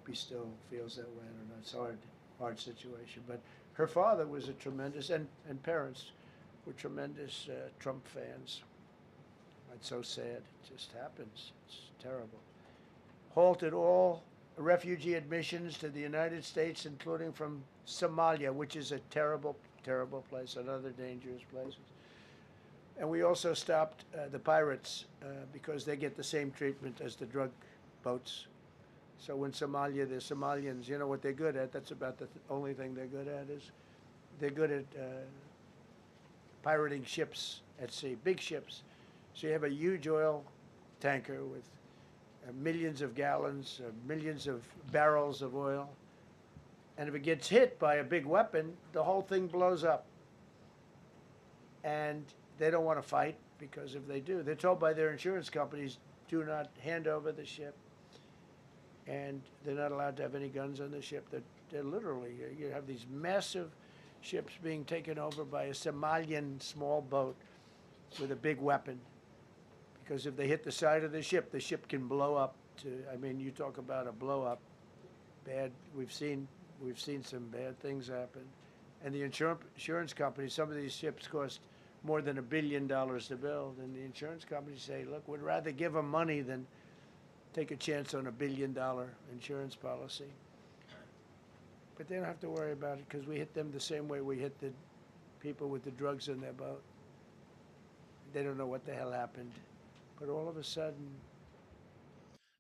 he still feels that way. I don't know. It's a hard situation. But her father was a tremendous, and parents were tremendous Trump fans. It's so sad. It just happens. It's terrible. Halted all refugee admissions to the United States, including from Somalia, which is a terrible, terrible place, another dangerous place. And we also stopped the pirates because they get the same treatment as the drug boats. So when Somalia, the Somalians, you know what they're good at? That's about the only thing they're good at is they're good at pirating ships at sea, big ships. So you have a huge oil tanker with millions of gallons, millions of barrels of oil. And if it gets hit by a big weapon, the whole thing blows up. And they don't want to fight because if they do, they're told by their insurance companies, do not hand over the ship. And they're not allowed to have any guns on the ship. They're literally, you have these massive ships being taken over by a Somalian small boat with a big weapon. Because if they hit the side of the ship can blow up I mean, you talk about a blow up. Bad, we've seen some bad things happen. And the insurance companies, some of these ships cost more than $1 billion to build. And the insurance companies say, look, we'd rather give them money than take a chance on $1 billion insurance policy. But they don't have to worry about it because we hit them the same way we hit the people with the drugs in their boat. They don't know what the hell happened. But all of a sudden,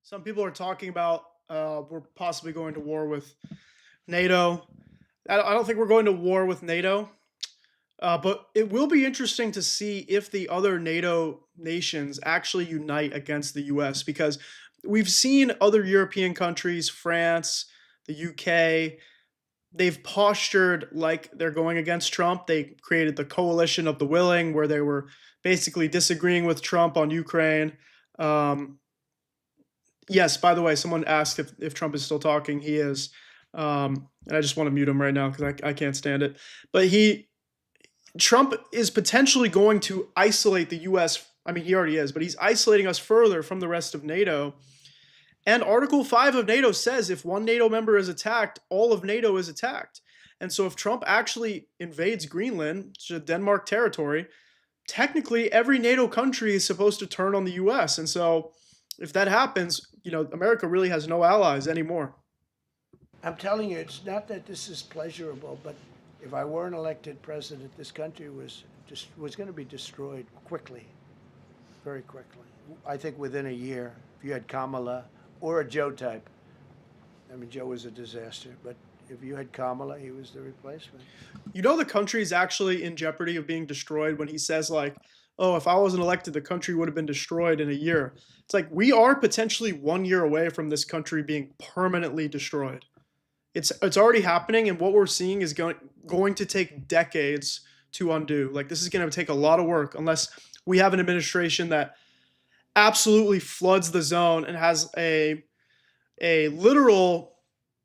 Some people are talking about we're possibly going to war with NATO. I don't think we're going to war with NATO, but it will be interesting to see if the other NATO nations actually unite against the US because we've seen other European countries, France, the UK, they've postured like they're going against Trump. They created the coalition of the willing, where they were basically disagreeing with Trump on Ukraine. Yes, by the way, someone asked if Trump is still talking. He is. And I just want to mute him right now because I can't stand it. But Trump is potentially going to isolate the US. I mean, he already is, but he's isolating us further from the rest of NATO. And Article 5 of NATO says if one NATO member is attacked, all of NATO is attacked. And so if Trump actually invades Greenland, which is Denmark territory, technically every NATO country is supposed to turn on the US. And so if that happens, America really has no allies anymore. I'm telling you, it's not that this is pleasurable, but if I weren't elected president, this country was going to be destroyed quickly, very quickly. I think within a year, if you had Kamala or a Joe type. I mean, Joe was a disaster, but if you had Kamala, he was the replacement. The country is actually in jeopardy of being destroyed when he says oh, if I wasn't elected, the country would have been destroyed in a year. It's like we are potentially 1 year away from this country being permanently destroyed. It's already happening, and what we're seeing is going to take decades to undo. This is going to take a lot of work unless we have an administration that absolutely floods the zone and has a literal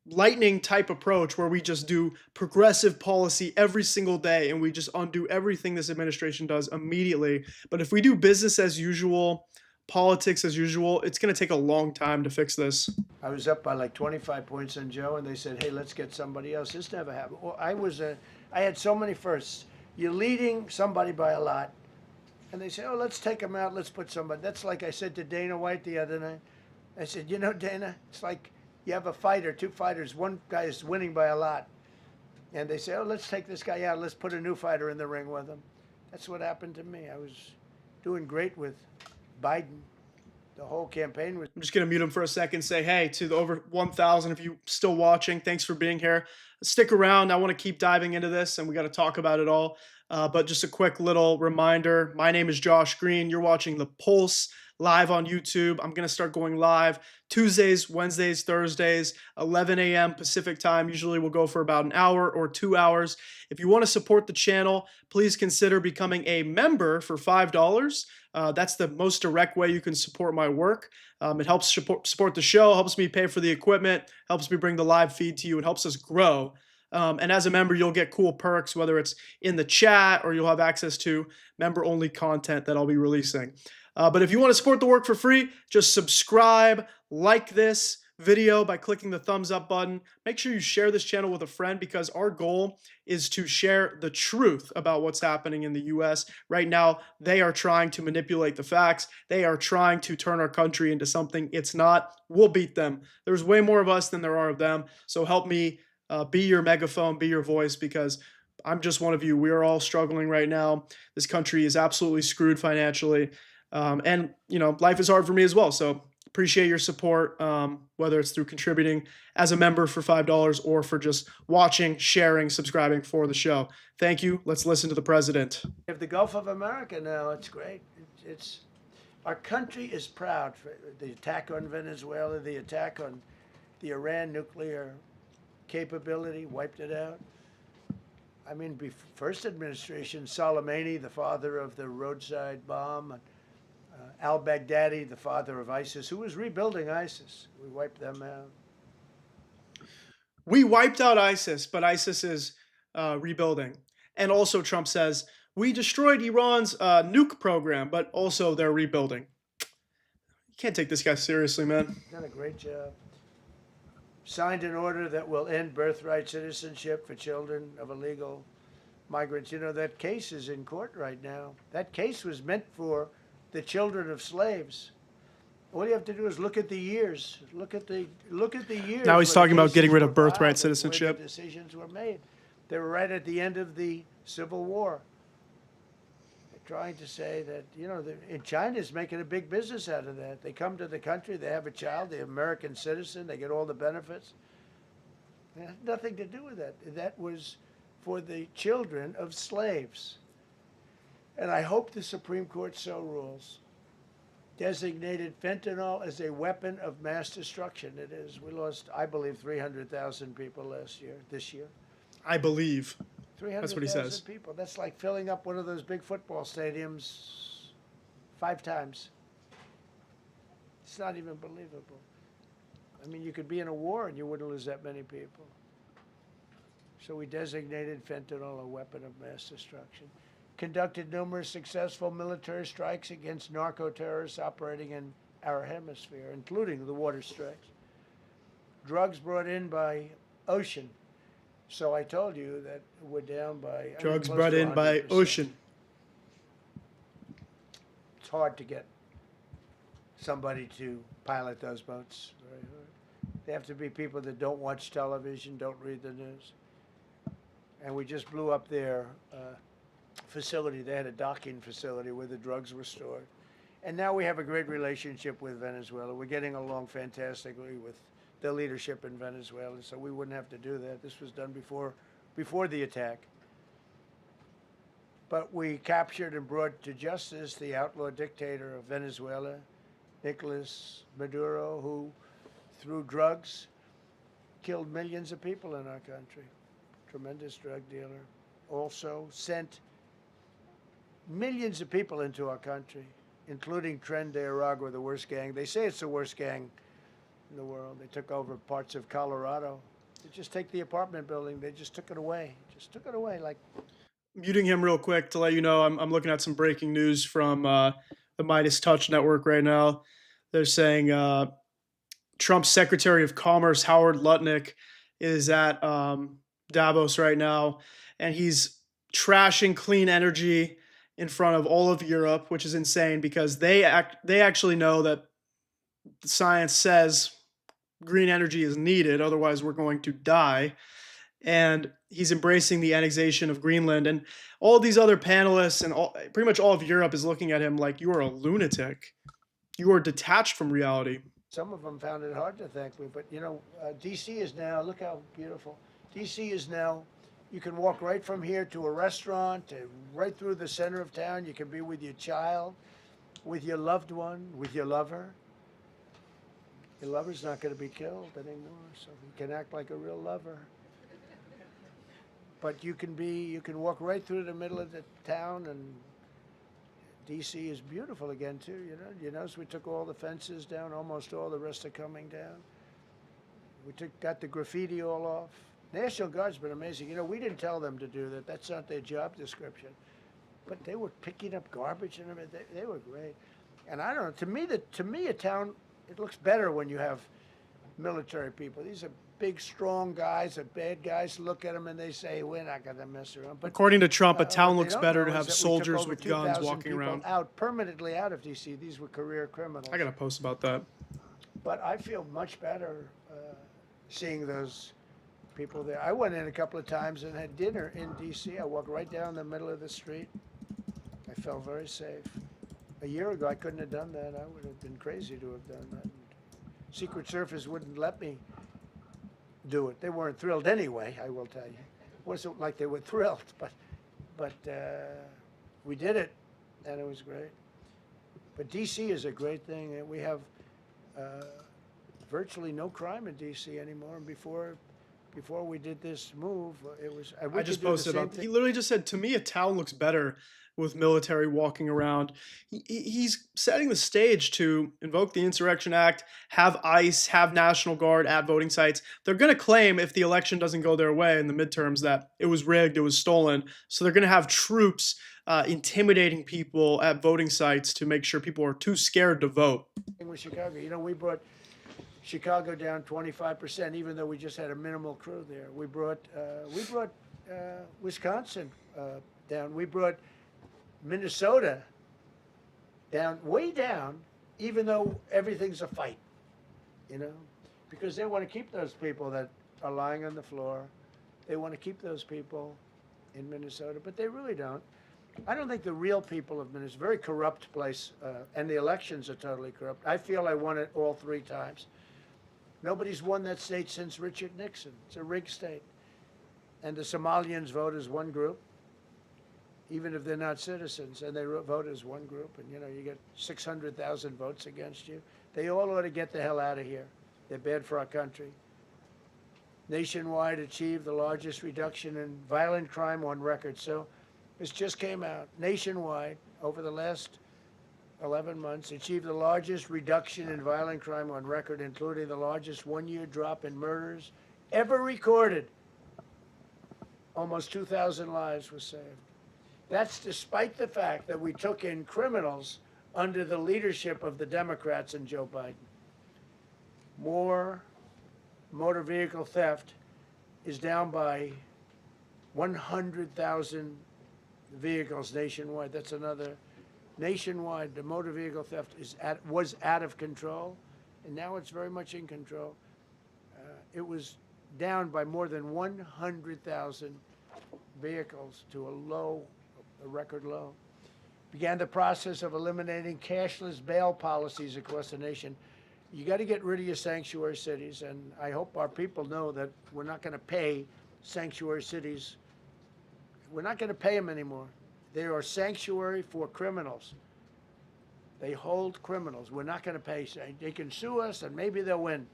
lightning type approach where we just do progressive policy every single day and we just undo everything this administration does immediately. But if we do business as usual, politics as usual, it's going to take a long time to fix this. I was up by 25 points on Joe, and they said, hey, let's get somebody else. This never happened. Well, I had so many firsts. You're leading somebody by a lot, and they say, oh, let's take him out, let's put somebody. That's like I said to Dana White the other night. I said, Dana, it's like you have a fighter, two fighters, one guy is winning by a lot. And they say, oh, let's take this guy out, let's put a new fighter in the ring with him. That's what happened to me. I was doing great with Biden. The whole campaign was. I'm just going to mute him for a second, say, hey, to the over 1,000, if you're still watching, thanks for being here. Stick around. I want to keep diving into this, and we got to talk about it all. But just a quick little reminder, my name is Josh Greene. You're watching The Pulse live on YouTube. I'm going to start going live Tuesdays, Wednesdays, Thursdays, 11 a.m. Pacific time. Usually we'll go for about an hour or 2 hours. If you want to support the channel, please consider becoming a member for $5. That's the most direct way you can support my work. It helps support the show, helps me pay for the equipment, helps me bring the live feed to you, and helps us grow. And as a member, you'll get cool perks, whether it's in the chat or you'll have access to member-only content that I'll be releasing. But if you want to support the work for free, just subscribe, like this, video by clicking the thumbs up button. Make sure you share this channel with a friend because our goal is to share the truth about what's happening in the US. Right now, they are trying to manipulate the facts. They are trying to turn our country into something it's not. We'll beat them. There's way more of us than there are of them. So help me be your megaphone, be your voice, because I'm just one of you. We are all struggling right now. This country is absolutely screwed financially. And, life is hard for me as well. So appreciate your support, whether it's through contributing as a member for $5 or for just watching, sharing, subscribing for the show. Thank you. Let's listen to the president. We have the Gulf of America now. It's great. It's our country is proud for the attack on Venezuela, the attack on the Iran nuclear capability, wiped it out. I mean, first administration, Soleimani, the father of the roadside bomb, al-Baghdadi, the father of ISIS, who was rebuilding ISIS. We wiped them out. We wiped out ISIS, but ISIS is rebuilding. And also, Trump says, we destroyed Iran's nuke program, but also they're rebuilding. You can't take this guy seriously, man. Done a great job. Signed an order that will end birthright citizenship for children of illegal migrants. You know, that case is in court right now. That case was meant for the children of slaves. All you have to do is look at the years. Look at the years. Now he's where the talking about cases getting rid of were filed birthright and citizenship. where the decisions were made. They were right at the end of the Civil War. They're trying to say that, China's making a big business out of that. They come to the country, they have a child, they're American citizen, they get all the benefits. It had nothing to do with that. That was for the children of slaves. And I hope the Supreme Court so rules. Designated fentanyl as a weapon of mass destruction. It is. We lost, I believe, 300,000 people this year. I believe. 300,000 That's what he says. people. That's like filling up one of those big football stadiums 5 times. It's not even believable. I mean, you could be in a war and you wouldn't lose that many people. So we designated fentanyl a weapon of mass destruction. Conducted numerous successful military strikes against narco-terrorists operating in our hemisphere, including the water strikes. Drugs brought in by ocean. So I told you that we're down by... Drugs close brought to in by 100%. ocean. It's hard to get somebody to pilot those boats. Very hard. They have to be people that don't watch television, don't read the news. And we just blew up their facility. They had a docking facility where the drugs were stored. And now we have a great relationship with Venezuela. We're getting along fantastically with the leadership in Venezuela, so we wouldn't have to do that. This was done before the attack. But we captured and brought to justice the outlaw dictator of Venezuela, Nicolas Maduro, who, through drugs, killed millions of people in our country. Tremendous drug dealer. Also sent millions of people into our country, including Tren de Aragua, the worst gang. They say it's the worst gang in the world. They took over parts of Colorado. They just take the apartment building. They just took it away. Just took it away like... Muting him real quick to let you know I'm looking at some breaking news from the Midas Touch Network right now. They're saying Trump's Secretary of Commerce, Howard Lutnick, is at Davos right now, and he's trashing clean energy in front of all of Europe, which is insane because they actually know that the science says green energy is needed, otherwise we're going to die. And he's embracing the annexation of Greenland. And all these other panelists and pretty much all of Europe is looking at him like, you are a lunatic. You are detached from reality. Some of them found it hard to thank me, but D.C. is now, look how beautiful. D.C. is now, you can walk right from here to a restaurant, right through the center of town. You can be with your child, with your loved one, with your lover. Your lover's not going to be killed anymore, so you can act like a real lover. But you can walk right through the middle of the town, and D.C. is beautiful again too. You notice we took all the fences down, almost all. The rest are coming down. We got the graffiti all off. National Guard's been amazing. We didn't tell them to do that. That's not their job description. But they were picking up garbage and everything. They were great. And I don't know. To me, a town, it looks better when you have military people. These are big, strong guys, are bad guys. Look at them and they say, we're not going to mess around. But According to Trump, a what town they looks don't better know to is have that we took soldiers over with guns 2,000 walking people around. out, permanently out of D.C. These were career criminals. I got to post about that. But I feel much better seeing those people there. I went in a couple of times and had dinner in D.C. I walked right down the middle of the street. I felt very safe. A year ago, I couldn't have done that. I would have been crazy to have done that. Secret Service wouldn't let me do it. They weren't thrilled anyway, I will tell you. It wasn't like they were thrilled, but we did it, and it was great. But D.C. is a great thing, and we have virtually no crime in D.C. anymore. And before we did this move, it was. I just posted about. He literally just said, "To me, a town looks better with military walking around." He's setting the stage to invoke the Insurrection Act, have ICE, have National Guard at voting sites. They're going to claim if the election doesn't go their way in the midterms that it was rigged, it was stolen. So they're going to have troops intimidating people at voting sites to make sure people are too scared to vote. With Chicago, we brought Chicago down 25%, even though we just had a minimal crew there. We brought Wisconsin down. We brought Minnesota down, way down, even though everything's a fight, because they want to keep those people that are lying on the floor. They want to keep those people in Minnesota, but they really don't. I don't think the real people of Minnesota, very corrupt place, and the elections are totally corrupt. I feel I won it all 3 times. Nobody's won that state since Richard Nixon. It's a rigged state. And the Somalians vote as one group, even if they're not citizens, and they vote as one group, and you get 600,000 votes against you. They all ought to get the hell out of here. They're bad for our country. Nationwide achieved the largest reduction in violent crime on record. So this just came out. Nationwide, over the last 11 months, achieved the largest reduction in violent crime on record, including the largest one-year drop in murders ever recorded. Almost 2,000 lives were saved. That's despite the fact that we took in criminals under the leadership of the Democrats and Joe Biden. More motor vehicle theft is down by 100,000 vehicles nationwide. That's another. Nationwide, the motor vehicle theft was out of control, and now it's very much in control. It was down by more than 100,000 vehicles to a record low. Began the process of eliminating cashless bail policies across the nation. You got to get rid of your sanctuary cities, and I hope our people know that we're not going to pay sanctuary cities. We're not going to pay them anymore. They are sanctuary for criminals. They hold criminals. We're not going to pay. They can sue us, and maybe they'll win.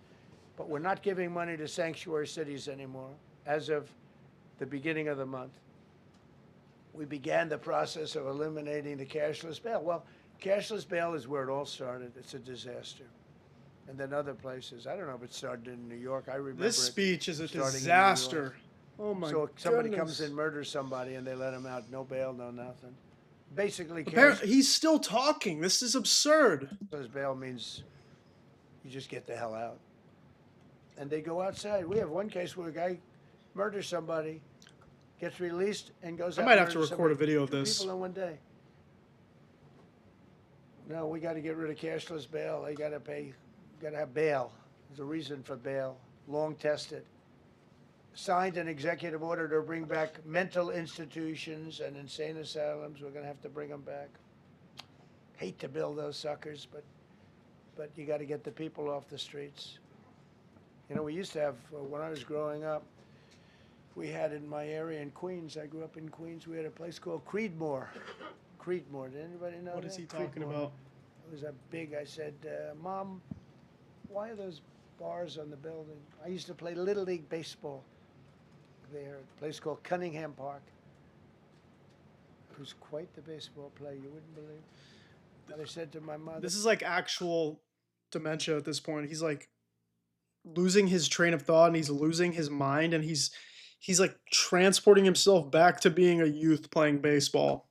But we're not giving money to sanctuary cities anymore as of the beginning of the month. We began the process of eliminating the cashless bail. Well, cashless bail is where it all started. It's a disaster. And then other places. I don't know if it started in New York. I remember This speech is a starting in New disaster. York. Oh my So somebody goodness. comes in, murders somebody, and they let him out. No bail, no nothing. Basically, Apparently, he's still talking. This is absurd. cashless bail means you just get the hell out. And they go outside. We have one case where a guy murders somebody, gets released, and goes out. I might and have to murders record a somebody. video of 2 this. people in one day. No, we got to get rid of cashless bail. They got to pay. Got to have bail. There's a reason for bail. Long tested. Signed an executive order to bring back mental institutions and insane asylums. We're going to have to bring them back. Hate to build those suckers, but you got to get the people off the streets. We used to have, when I was growing up, we had in my area in Queens, I grew up in Queens, we had a place called Creedmoor. Creedmoor, did anybody know What that? is he talking Creedmoor. about? It was I said, Mom, why are those bars on the building? I used to play Little League Baseball there, at a place called Cunningham Park. He was quite the baseball player, you wouldn't believe. And I said to my mother, This is like actual dementia at this point. He's like losing his train of thought and he's losing his mind and he's like transporting himself back to being a youth playing baseball.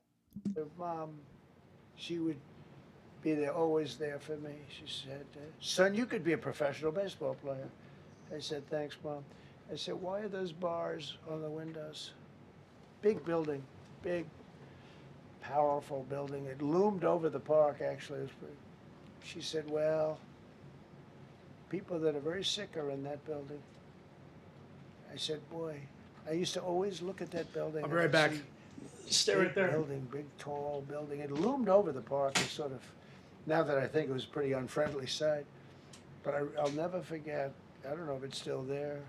Mom, she would be there, always there for me. She said, son, you could be a professional baseball player. I said, thanks, Mom. I said, why are those bars on the windows? Big building, big, powerful building. It loomed over the park, actually. She said, well, people that are very sick are in that building. I said, boy, I used to always look at that building. I'll be and right back. see Stay big right there. building, big, tall building. It loomed over the park. It sort of, now that I think it was a pretty unfriendly sight. But I'll never forget, I don't know if it's still there,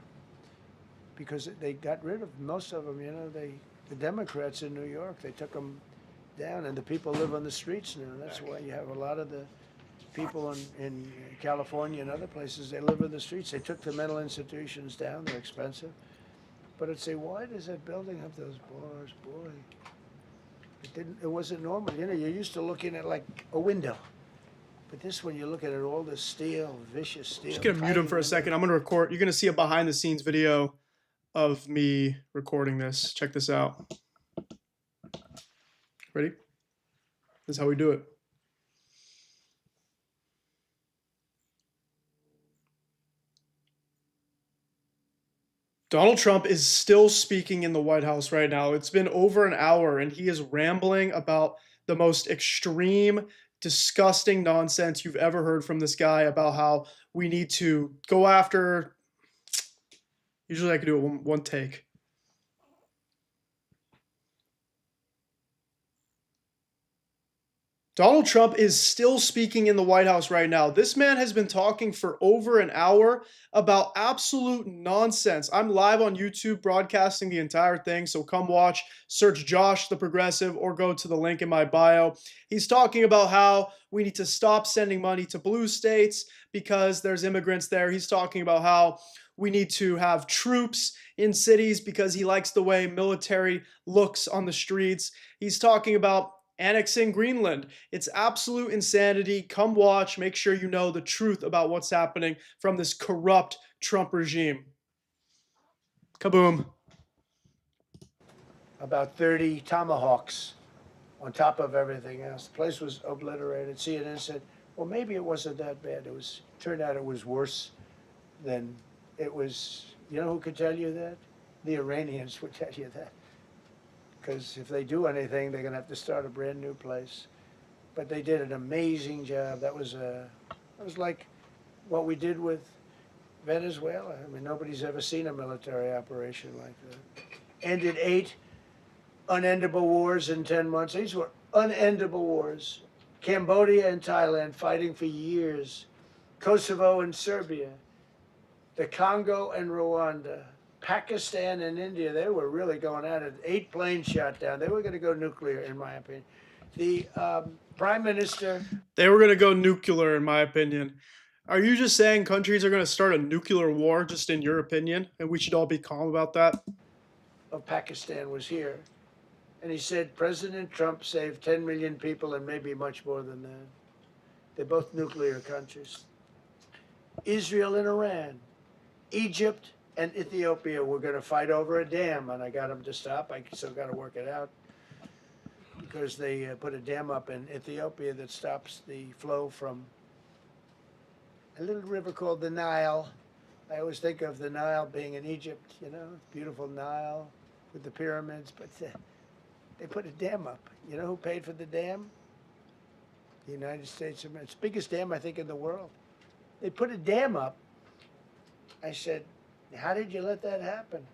because they got rid of most of them, you know, the Democrats in New York, they took them down, and the people live on the streets now. That's why you have a lot of the people in California and other places, they live in the streets. They took the mental institutions down, they're expensive. But I'd say, why does that building have those bars? Boy, it wasn't normal. You know, you're used to looking at like a window. But this one, you're looking at all this steel, vicious steel. Just gonna mute him for a second. I'm gonna record. You're gonna see a behind the scenes video of me recording this. Check this out. Ready? This is how we do it. Donald Trump is still speaking in the White House right now. It's been over an hour, and he is rambling about the most extreme, disgusting nonsense you've ever heard from this guy about how we need to go after. Usually I could do it one take. Donald Trump is still speaking in the White House right now. This man has been talking for over an hour about absolute nonsense. I'm live on YouTube broadcasting the entire thing, so come watch, search Josh the Progressive, or go to the link in my bio. He's talking about how we need to stop sending money to blue states because there's immigrants there. He's talking about how we need to have troops in cities because he likes the way military looks on the streets. He's talking about annexing Greenland. It's absolute insanity. Come watch. Make sure you know the truth about what's happening from this corrupt Trump regime. Kaboom. About 30 tomahawks on top of everything else. The place was obliterated. CNN said, well, maybe it wasn't that bad. Turned out it was worse than it was. You know who could tell you that? The Iranians would tell you that. Because if they do anything, they're going to have to start a brand new place. But they did an amazing job. That was like what we did with Venezuela. I mean, nobody's ever seen a military operation like that. Ended 8 unendable wars in 10 months. These were unendable wars. Cambodia and Thailand fighting for years. Kosovo and Serbia. The Congo and Rwanda. Pakistan and India, they were really going at it. 8 planes shot down. They were going to go nuclear, in my opinion. The prime minister. They were going to go nuclear, in my opinion. Are you just saying countries are going to start a nuclear war, just in your opinion, and we should all be calm about that? Of Pakistan was here. And he said President Trump saved 10 million people and maybe much more than that. They're both nuclear countries. Israel and Iran. Egypt and Ethiopia were going to fight over a dam, and I got them to stop. I still got to work it out because they put a dam up in Ethiopia that stops the flow from a little river called the Nile. I always think of the Nile being in Egypt, you know, beautiful Nile with the pyramids, but they put a dam up. You know who paid for the dam? The United States of America. It's the biggest dam, I think, in the world. They put a dam up. I said, how did you let that happen?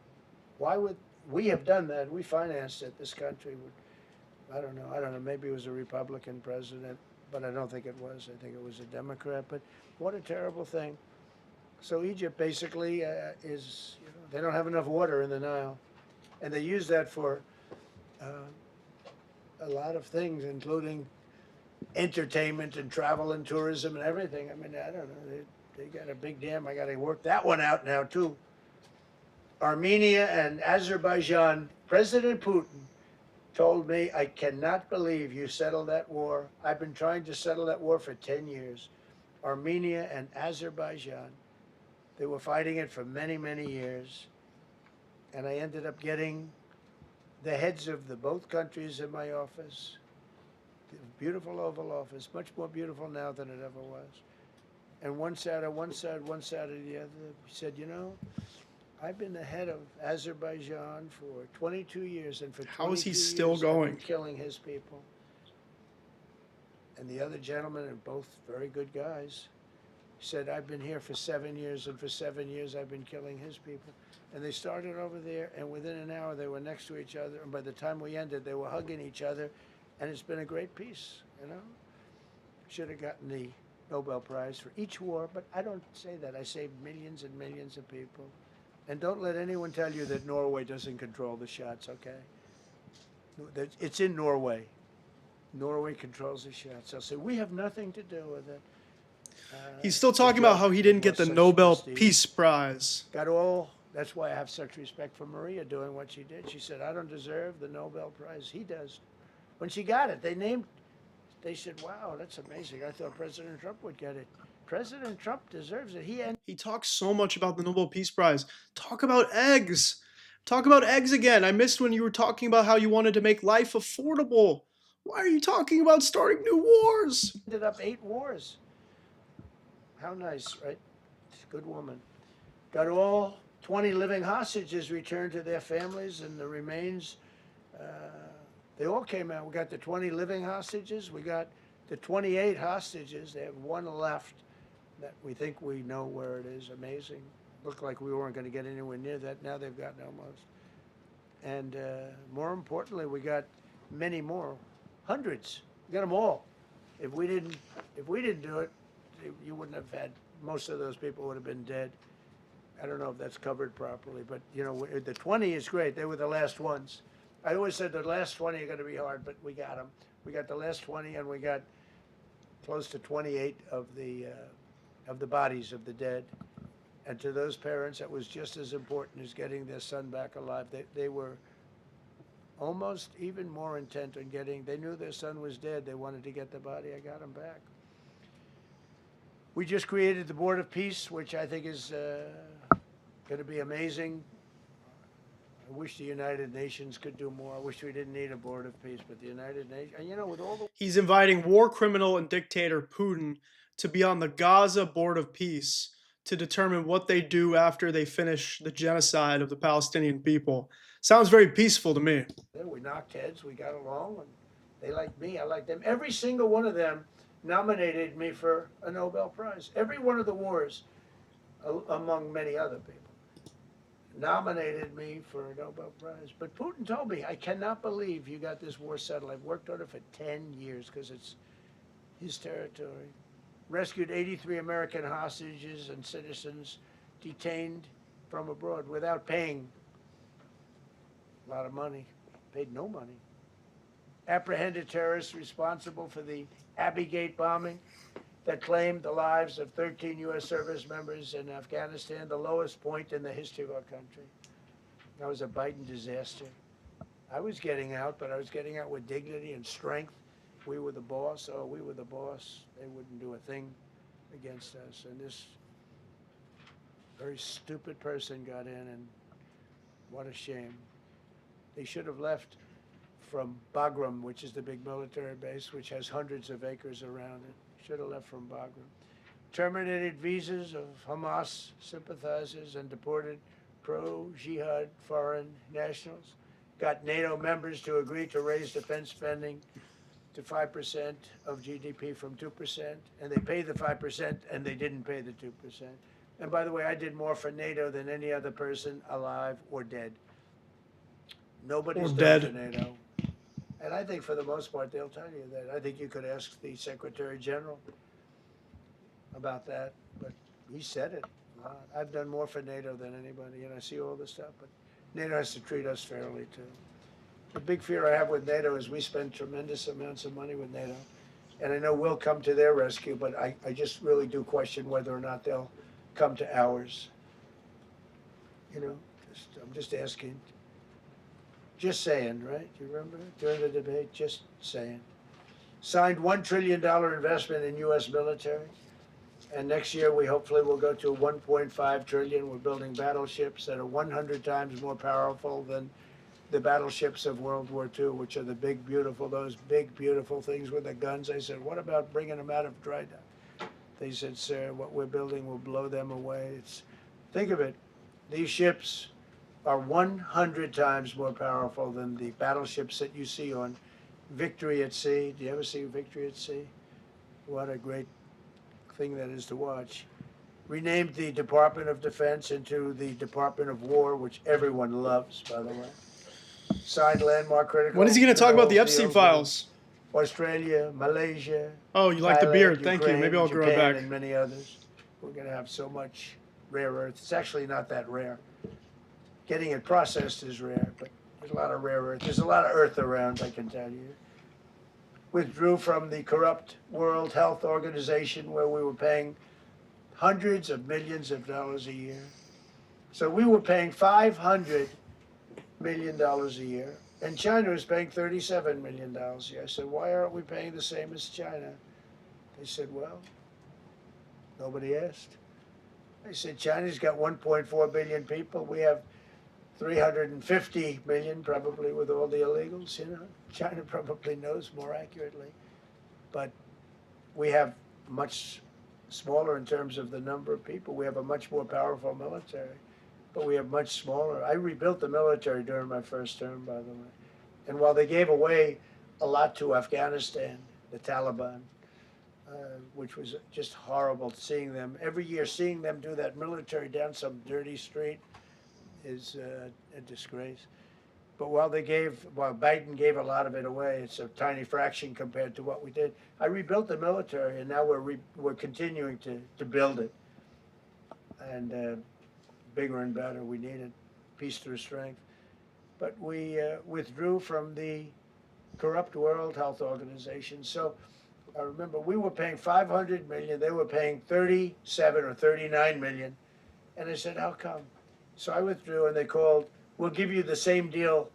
Why would we have done that? We financed it. This country would, I don't know. Maybe it was a Republican president, but I don't think it was. I think it was a Democrat. But what a terrible thing. So Egypt basically is, you know, they don't have enough water in the Nile. And they use that for a lot of things, including entertainment and travel and tourism and everything. I mean, I don't know. They got a big dam. I got to work that one out now, too. Armenia and Azerbaijan, President Putin told me, I cannot believe you settled that war. I've been trying to settle that war for 10 years. Armenia and Azerbaijan, they were fighting it for many, many years. And I ended up getting the heads of both countries in my office. Beautiful Oval Office, much more beautiful now than it ever was. And one sat on one side, one side of the other. He said, you know, I've been the head of Azerbaijan for 22 years, and for How is he 22 still years I've going? been killing his people. And the other gentlemen are both very good guys. He said, I've been here for 7 years, and for 7 years I've been killing his people. And they started over there, and within an hour they were next to each other, and by the time we ended, they were hugging each other, and it's been a great peace, you know? Should have gotten the Nobel Prize for each war, but I don't say that. I say millions and millions of people. And don't let anyone tell you that Norway doesn't control the shots, okay? It's in Norway. Norway controls the shots. I'll say, we have nothing to do with it. He's still talking about how he didn't get the Nobel Peace Prize. That's why I have such respect for Maria doing what she did. She said, I don't deserve the Nobel Prize. He does. When she got it, they said, wow, that's amazing. I thought President Trump would get it. President Trump deserves it. He talks so much about the Nobel Peace Prize. Talk about eggs. Talk about eggs again. I missed when you were talking about how you wanted to make life affordable. Why are you talking about starting new wars? Ended up 8 wars. How nice, right? She's a good woman. Got all 20 living hostages returned to their families, and the remains, they all came out. We got the 20 living hostages. We got the 28 hostages. They have 1 left that we think we know where it is. Amazing. Looked like we weren't going to get anywhere near that. Now they've gotten almost. And more importantly, we got many more, hundreds. We got them all. If we didn't do it, you wouldn't have had, most of those people would have been dead. I don't know if that's covered properly, but you know, the 20 is great. They were the last ones. I always said the last 20 are going to be hard, but we got them. We got the last 20, and we got close to 28 of the bodies of the dead. And to those parents, that was just as important as getting their son back alive. They were almost even more intent on they knew their son was dead. They wanted to get the body. I got him back. We just created the Board of Peace, which I think is going to be amazing. I wish the United Nations could do more. I wish we didn't need a Board of Peace, but the United Nations, and you know, with all the... He's inviting war criminal and dictator Putin to be on the Gaza Board of Peace to determine what they do after they finish the genocide of the Palestinian people. Sounds very peaceful to me. We knocked heads, we got along, and they liked me, I liked them. Every single one of them nominated me for a Nobel Prize. Every one of the wars, among many other people, nominated me for a Nobel Prize. But Putin told me, I cannot believe you got this war settled. I've worked on it for 10 years because it's his territory. Rescued 83 American hostages and citizens detained from abroad without paying a lot of money. Paid no money. Apprehended terrorists responsible for the Abbey Gate bombing that claimed the lives of 13 U.S. service members in Afghanistan, the lowest point in the history of our country. That was a Biden disaster. I was getting out, but I was getting out with dignity and strength. We were the boss. Oh, we were the boss. They wouldn't do a thing against us. And this very stupid person got in, and what a shame. They should have left from Bagram, which is the big military base, which has hundreds of acres around it. Should have left from Bagram. Terminated visas of Hamas sympathizers and deported pro-jihad foreign nationals. Got NATO members to agree to raise defense spending to 5% of GDP from 2%, and they pay the 5%, and they didn't pay the 2%. And by the way, I did more for NATO than any other person alive or dead. Nobody's done for NATO. And I think for the most part, they'll tell you that. I think you could ask the Secretary General about that, but he said it. I've done more for NATO than anybody, and I see all this stuff, but NATO has to treat us fairly, too. The big fear I have with NATO is we spend tremendous amounts of money with NATO. And I know we'll come to their rescue, but I just really do question whether or not they'll come to ours. You know, I'm just asking. Just saying, right? You remember during the debate? Just saying. Signed $1 trillion investment in U.S. military. And next year we hopefully will go to $1.5 trillion. We're building battleships that are 100 times more powerful than the battleships of World War II, which are the big, beautiful, those big, beautiful things with the guns. I said, what about bringing them out of dry dock? They said, sir, what we're building will blow them away. Think of it. These ships are 100 times more powerful than the battleships that you see on Victory at Sea. Do you ever see Victory at Sea? What a great thing that is to watch. Renamed the Department of Defense into the Department of War, which everyone loves, by the way. Signed landmark critical. When is he going to talk about the minerals Epstein deals files? with Australia, Malaysia. Oh, you like the Thailand, beard. Thank you. Ukraine, Maybe I'll grow it Japan, back. and many others. We're going to have so much rare earth. It's actually not that rare. Getting it processed is rare, but there's a lot of rare earth. There's a lot of earth around, I can tell you. Withdrew from the corrupt World Health Organization where we were paying hundreds of millions of dollars a year. So we were paying $500 million a year, and China was paying $37 million a year. I said, why aren't we paying the same as China? They said, well, nobody asked. I said, China's got 1.4 billion people. We have 350 million, probably, with all the illegals, you know. China probably knows more accurately. But we have much smaller in terms of the number of people. We have a much more powerful military, but we have much smaller. I rebuilt the military during my first term, by the way. And while they gave away a lot to Afghanistan, the Taliban, which was just horrible seeing them, every year seeing them do that military down some dirty street is a disgrace. But while Biden gave a lot of it away, it's a tiny fraction compared to what we did. I rebuilt the military, and now we're continuing to build it. And bigger and better, we need it, peace through strength. But we withdrew from the corrupt World Health Organization. So I remember we were paying 500 million, they were paying 37 or 39 million. And I said, how come? So I withdrew, and they called, we'll give you the same deal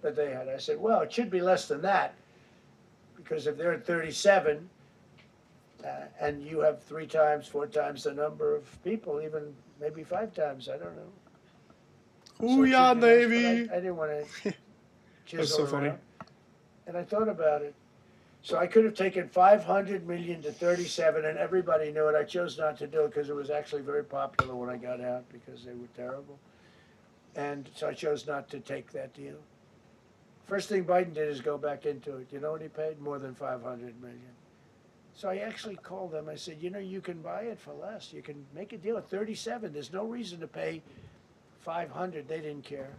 that they had. I said, well, it should be less than that, because if they're at 37, and you have 3 times, 4 times the number of people, even maybe 5 times, I don't know. Ooh, yeah, it should be less, Navy. but I didn't want to That's so chisel funny. around. And I thought about it. So I could have taken 500 million to 37, and everybody knew it. I chose not to do it because it was actually very popular when I got out, because they were terrible. And so I chose not to take that deal. First thing Biden did is go back into it. You know what he paid? More than 500 million. So I actually called them. I said, you know, you can buy it for less. You can make a deal at 37. There's no reason to pay 500. They didn't care.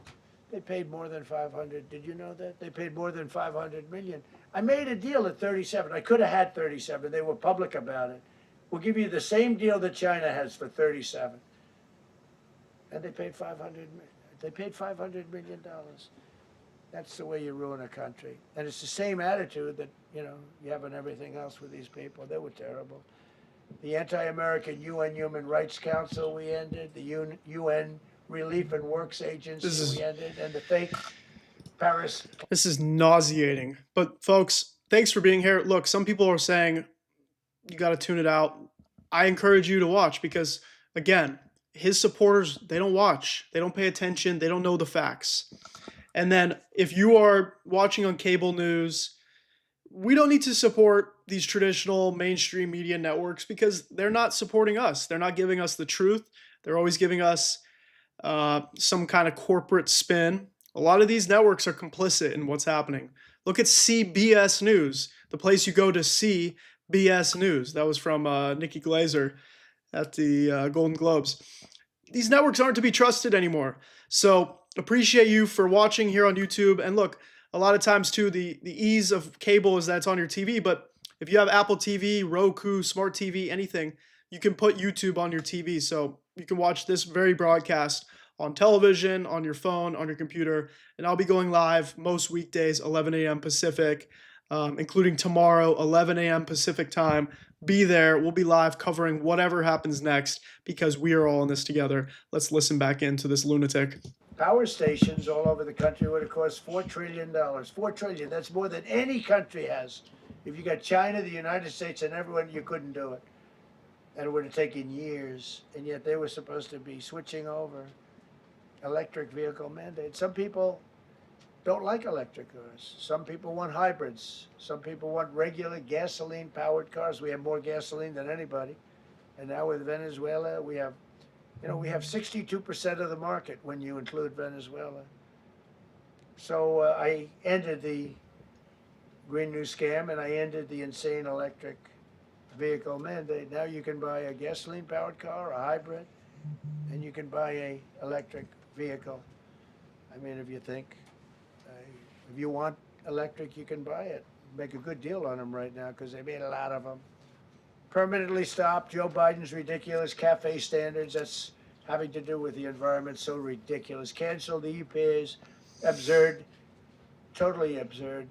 They paid more than 500. Did you know that? They paid more than 500 million. I made a deal at 37. I could have had 37. They were public about it. We'll give you the same deal that China has for 37. And they paid 500 million. They paid $500 million. That's the way you ruin a country. And it's the same attitude that, you know, you have on everything else with these people. They were terrible. The anti-American UN Human Rights Council we ended. The UN Relief and Works Agency we ended. And the fake Paris. This is nauseating. But folks, thanks for being here. Look, some people are saying you got to tune it out. I encourage you to watch because, again, his supporters, they don't watch. They don't pay attention. They don't know the facts. And then if you are watching on cable news, we don't need to support these traditional mainstream media networks because they're not supporting us. They're not giving us the truth. They're always giving us some kind of corporate spin. A lot of these networks are complicit in what's happening. Look at CBS News, the place you go to see BS News. That was from Nikki Glaser at the Golden Globes. These networks aren't to be trusted anymore. So appreciate you for watching here on YouTube. And look, a lot of times too, the ease of cable is that it's on your TV. But if you have Apple TV, Roku, Smart TV, anything, you can put YouTube on your TV. So you can watch this very broadcast on television, on your phone, on your computer. And I'll be going live most weekdays, 11 a.m. Pacific, including tomorrow, 11 a.m. Pacific time. Be there. We'll be live covering whatever happens next because we are all in this together. Let's listen back into this lunatic. Power stations all over the country would have cost $4 trillion. $4 trillion. That's more than any country has. If you got China, the United States, and everyone, you couldn't do it. And it would have taken years. And yet they were supposed to be switching over. Electric vehicle mandate. Some people don't like electric cars. Some people want hybrids. Some people want regular gasoline-powered cars. We have more gasoline than anybody. And now with Venezuela, we have 62% of the market when you include Venezuela. So I ended the Green New Scam, and I ended the insane electric vehicle mandate. Now you can buy a gasoline-powered car, a hybrid, and you can buy a electric vehicle. I mean, if you think, if you want electric, you can buy it. Make a good deal on them right now because they made a lot of them. Permanently stopped Joe Biden's ridiculous cafe standards. That's having to do with the environment. So ridiculous. Cancel the EPA's absurd, totally absurd,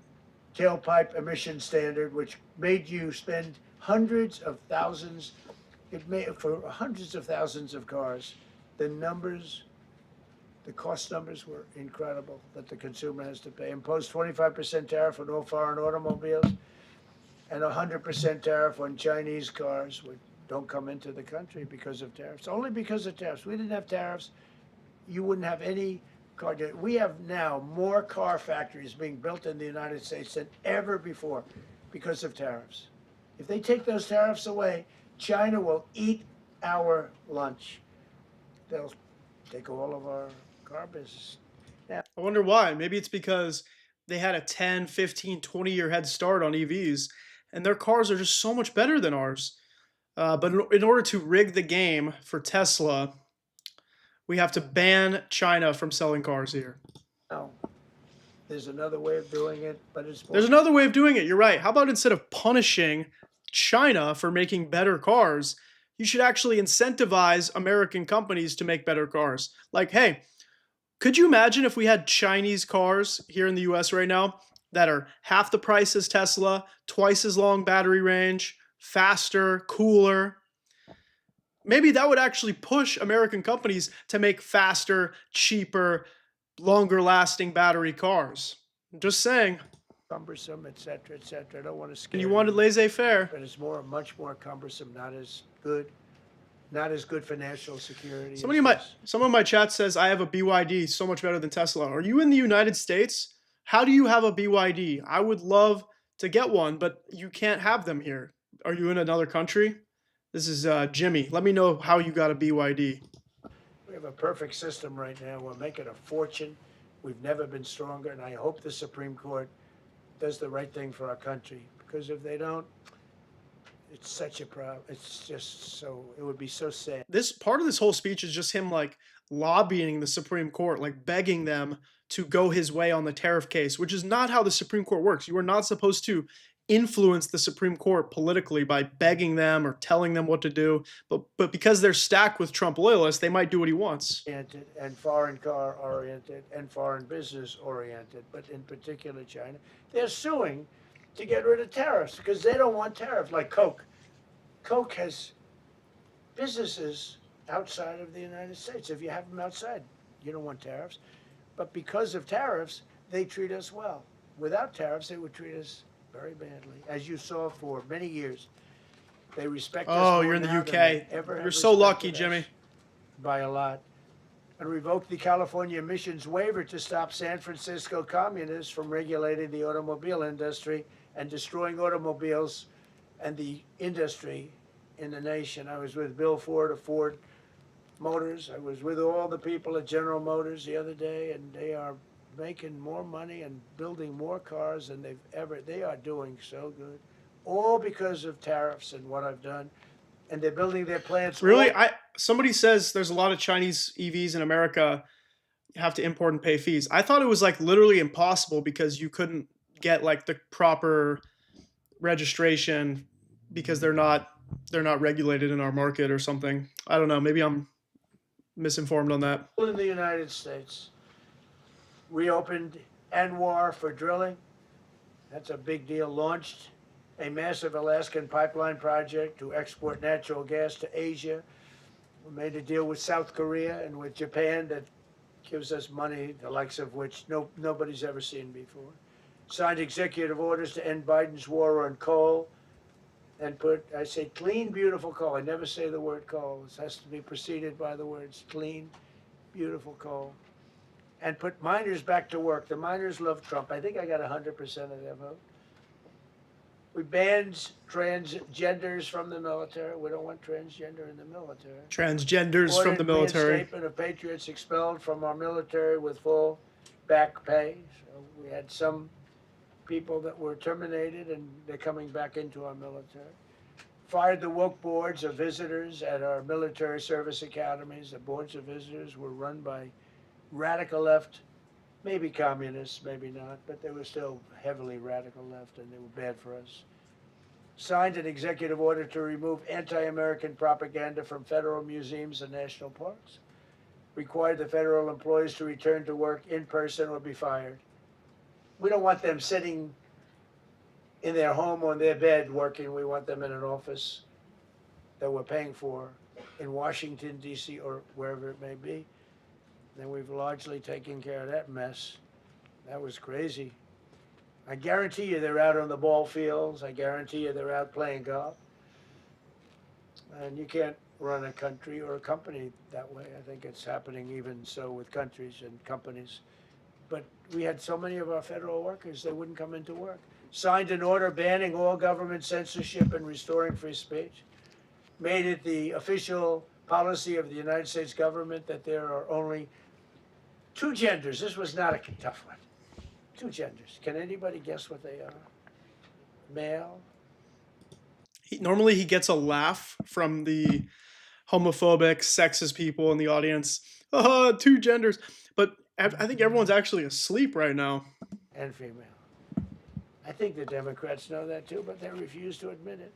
tailpipe emission standard, which made you spend hundreds of thousands. It made for hundreds of thousands of cars. The numbers, the cost numbers were incredible that the consumer has to pay. Imposed 25% tariff on all foreign automobiles and 100% tariff on Chinese cars, which don't come into the country because of tariffs. Only because of tariffs. We didn't have tariffs, you wouldn't have any car. We have now more car factories being built in the United States than ever before because of tariffs. If they take those tariffs away, China will eat our lunch. They'll take all of our car business. I wonder why. Maybe it's because they had a 10, 15, 20-year head start on EVs, and their cars are just so much better than ours. But in order to rig the game for Tesla, we have to ban China from selling cars here. No, there's another way of doing it, but it's more. There's another way of doing it. You're right. How about instead of punishing China for making better cars, you should actually incentivize American companies to make better cars? Like, hey, could you imagine if we had Chinese cars here in the US right now that are half the price as Tesla, twice as long battery range, faster, cooler? Maybe that would actually push American companies to make faster, cheaper, longer lasting battery cars. I'm just saying. Cumbersome, et cetera, et cetera. I don't want to scare And you wanted laissez-faire. but it's much more cumbersome, not as good for national security. Someone in my chat says I have a BYD, so much better than Tesla. Are you in the United States? How do you have a BYD? I would love to get one, but you can't have them here. Are you in another country? This is Jimmy. Let me know how you got a BYD. We have a perfect system right now. We're making a fortune. We've never been stronger, and I hope the Supreme Court does the right thing for our country, because if they don't, it's such a problem. It's just so, it would be so sad. This part of this whole speech is just him like lobbying the Supreme Court, like begging them to go his way on the tariff case, which is not how the Supreme Court works. You are not supposed to influence the Supreme Court politically by begging them or telling them what to do. But because they're stacked with Trump loyalists, they might do what he wants. And foreign car oriented and foreign business oriented, but in particular China. They're suing to get rid of tariffs because they don't want tariffs, like Coke. Coke has businesses outside of the United States. If you have them outside, you don't want tariffs. But because of tariffs, they treat us well. Without tariffs, they would treat us very badly, as you saw for many years. They respect us. Oh, you're in the UK. You're so lucky, Jimmy. By a lot. And revoked the California emissions waiver to stop San Francisco communists from regulating the automobile industry and destroying automobiles and the industry in the nation. I was with Bill Ford of Ford Motors. I was with all the people at General Motors the other day, and they are making more money and building more cars than they are doing so good, all because of tariffs and what I've done. And they're building their plants. Really? Somebody says there's a lot of Chinese EVs in America. You have to import and pay fees. I thought it was like literally impossible because you couldn't get like the proper registration because they're not regulated in our market or something. I don't know. Maybe I'm misinformed on that. In the United States, reopened ANWR for drilling. That's a big deal. Launched a massive Alaskan pipeline project to export natural gas to Asia. We made a deal with South Korea and with Japan that gives us money, the likes of which nobody's ever seen before. Signed executive orders to end Biden's war on coal and I say clean, beautiful coal. I never say the word coal. It has to be preceded by the words clean, beautiful coal. and put minors back to work. The minors love Trump. I think I got 100% of their vote. We banned transgenders from the military. We don't want transgender in the military. Transgenders from the Ordered military. reinstatement of patriots expelled from our military with full back pay. So we had some people that were terminated and they're coming back into our military. Fired the woke boards of visitors at our military service academies. The boards of visitors were run by radical left, maybe communists, maybe not, but they were still heavily radical left and they were bad for us. Signed an executive order to remove anti-American propaganda from federal museums and national parks. Required the federal employees to return to work in person or be fired. We don't want them sitting in their home on their bed working. We want them in an office that we're paying for in Washington, D.C. or wherever it may be. And we've largely taken care of that mess. That was crazy. I guarantee you they're out on the ball fields. I guarantee you they're out playing golf. And you can't run a country or a company that way. I think it's happening even so with countries and companies. But we had so many of our federal workers, they wouldn't come into work. Signed an order banning all government censorship and restoring free speech. Made it the official policy of the United States government that there are only two genders. This was not a tough one. Two genders. Can anybody guess what they are? Male? Normally he gets a laugh from the homophobic, sexist people in the audience. Two genders. But I think everyone's actually asleep right now. And female. I think the Democrats know that too, but they refuse to admit it.